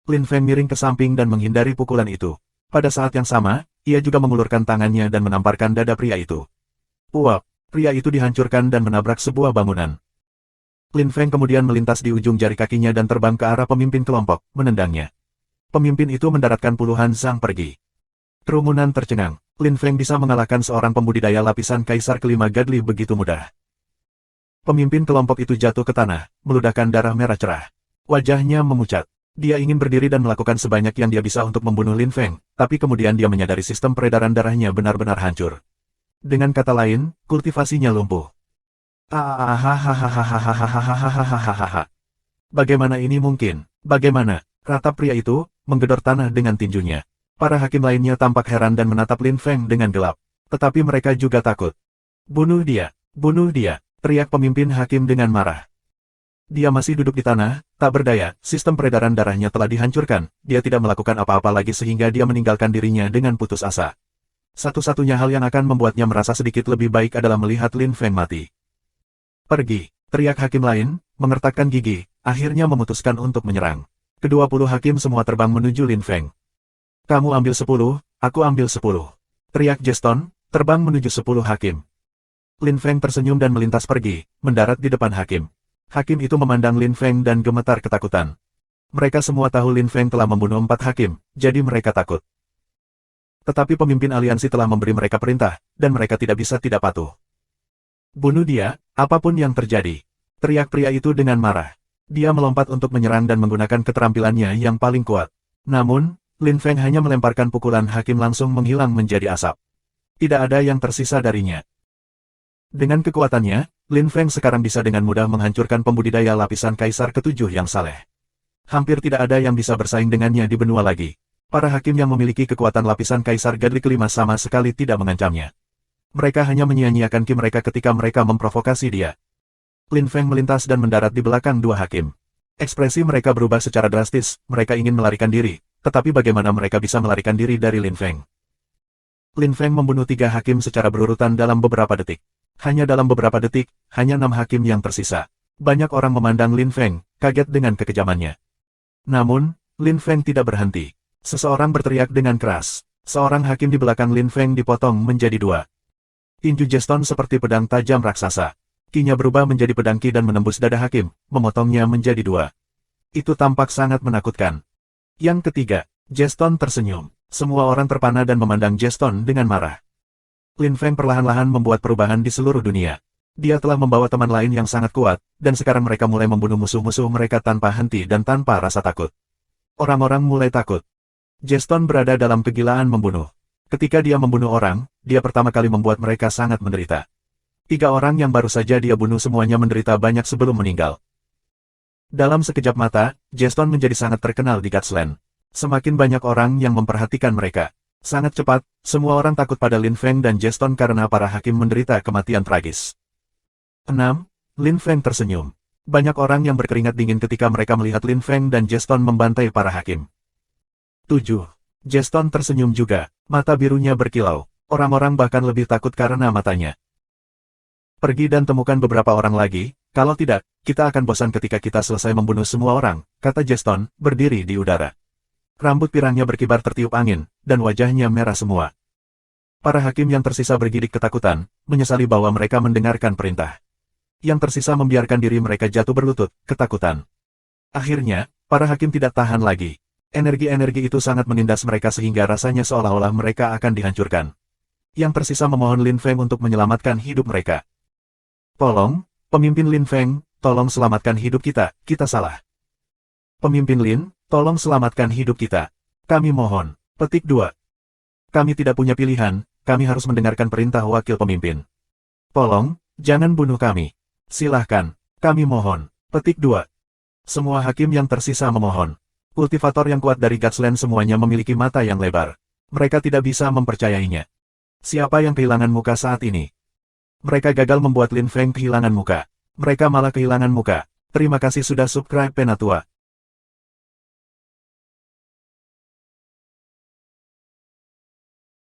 Lin Feng miring ke samping dan menghindari pukulan itu. Pada saat yang sama, ia juga mengulurkan tangannya dan menamparkan dada pria itu. Uap, pria itu dihancurkan dan menabrak sebuah bangunan. Lin Feng kemudian melintas di ujung jari kakinya dan terbang ke arah pemimpin kelompok, menendangnya. Pemimpin itu mendaratkan puluhan zang pergi. Kerumunan tercengang. Lin Feng bisa mengalahkan seorang pembudidaya lapisan Kaisar kelima Gadli begitu mudah. Pemimpin kelompok itu jatuh ke tanah, meludahkan darah merah cerah. Wajahnya memucat. Dia ingin berdiri dan melakukan sebanyak yang dia bisa untuk membunuh Lin Feng, tapi kemudian dia menyadari sistem peredaran darahnya benar-benar hancur. Dengan kata lain, kultivasinya lumpuh. Bagaimana ini mungkin? Bagaimana? Ratap pria itu menggedor tanah dengan tinjunya. Para hakim lainnya tampak heran dan menatap Lin Feng dengan gelap. Tetapi mereka juga takut. Bunuh dia! Bunuh dia! Teriak pemimpin hakim dengan marah. Dia masih duduk di tanah, tak berdaya, sistem peredaran darahnya telah dihancurkan, dia tidak melakukan apa-apa lagi sehingga dia meninggalkan dirinya dengan putus asa. Satu-satunya hal yang akan membuatnya merasa sedikit lebih baik adalah melihat Lin Feng mati. Pergi! Teriak hakim lain, mengertakkan gigi, akhirnya memutuskan untuk menyerang. Ke-20 hakim semua terbang menuju Lin Feng. Kamu ambil 10, aku ambil 10. Teriak Jeston, terbang menuju 10 hakim. Lin Feng tersenyum dan melintas pergi, mendarat di depan hakim. Hakim itu memandang Lin Feng dan gemetar ketakutan. Mereka semua tahu Lin Feng telah membunuh 4 hakim, jadi mereka takut. Tetapi pemimpin aliansi telah memberi mereka perintah, dan mereka tidak bisa tidak patuh. Bunuh dia, apapun yang terjadi. Teriak pria itu dengan marah. Dia melompat untuk menyerang dan menggunakan keterampilannya yang paling kuat. Namun, Lin Feng hanya melemparkan pukulan hakim langsung menghilang menjadi asap. Tidak ada yang tersisa darinya. Dengan kekuatannya, Lin Feng sekarang bisa dengan mudah menghancurkan pembudidaya lapisan Kaisar ke-7 yang saleh. Hampir tidak ada yang bisa bersaing dengannya di benua lagi. Para hakim yang memiliki kekuatan lapisan Kaisar Gadli kelima sama sekali tidak mengancamnya. Mereka hanya menyia-nyiakan ki mereka ketika mereka memprovokasi dia. Lin Feng melintas dan mendarat di belakang 2 hakim. Ekspresi mereka berubah secara drastis, mereka ingin melarikan diri, tetapi bagaimana mereka bisa melarikan diri dari Lin Feng? Lin Feng membunuh 3 hakim secara berurutan dalam beberapa detik. Hanya dalam beberapa detik, hanya 6 hakim yang tersisa. Banyak orang memandang Lin Feng, kaget dengan kekejamannya. Namun, Lin Feng tidak berhenti. Seseorang berteriak dengan keras. Seorang hakim di belakang Lin Feng dipotong menjadi 2. Tinju Jeston seperti pedang tajam raksasa. Kinya berubah menjadi pedang ki dan menembus dada hakim, memotongnya menjadi 2. Itu tampak sangat menakutkan. Yang ketiga, Jeston tersenyum. Semua orang terpana dan memandang Jeston dengan marah. Lin Feng perlahan-lahan membuat perubahan di seluruh dunia. Dia telah membawa teman lain yang sangat kuat, dan sekarang mereka mulai membunuh musuh-musuh mereka tanpa henti dan tanpa rasa takut. Orang-orang mulai takut. Jeston berada dalam kegilaan membunuh. Ketika dia membunuh orang, dia pertama kali membuat mereka sangat menderita. 3 orang yang baru saja dia bunuh semuanya menderita banyak sebelum meninggal. Dalam sekejap mata, Jeston menjadi sangat terkenal di Gatsland. Semakin banyak orang yang memperhatikan mereka. Sangat cepat, semua orang takut pada Lin Feng dan Jeston karena para hakim menderita kematian tragis. 6. Lin Feng tersenyum. Banyak orang yang berkeringat dingin ketika mereka melihat Lin Feng dan Jeston membantai para hakim. 7. Jeston tersenyum juga, mata birunya berkilau. Orang-orang bahkan lebih takut karena matanya. Pergi dan temukan beberapa orang lagi, kalau tidak, kita akan bosan ketika kita selesai membunuh semua orang, kata Jeston, berdiri di udara. Rambut pirangnya berkibar tertiup angin, dan wajahnya merah semua. Para hakim yang tersisa bergidik ketakutan, menyesali bahwa mereka mendengarkan perintah. Yang tersisa membiarkan diri mereka jatuh berlutut, ketakutan. Akhirnya, para hakim tidak tahan lagi. Energi-energi itu sangat menindas mereka sehingga rasanya seolah-olah mereka akan dihancurkan. Yang tersisa memohon Lin Feng untuk menyelamatkan hidup mereka. Tolong, pemimpin Lin Feng, tolong selamatkan hidup kita, kita salah. Pemimpin Lin, tolong selamatkan hidup kita. Kami mohon. Petik 2. Kami tidak punya pilihan, kami harus mendengarkan perintah wakil pemimpin. Tolong, jangan bunuh kami. Silahkan, kami mohon. Petik 2. Semua hakim yang tersisa memohon. Kultivator yang kuat dari Gatsland semuanya memiliki mata yang lebar. Mereka tidak bisa mempercayainya. Siapa yang kehilangan muka saat ini? Mereka gagal membuat Lin Feng kehilangan muka. Mereka malah kehilangan muka. Terima kasih sudah subscribe Penatua.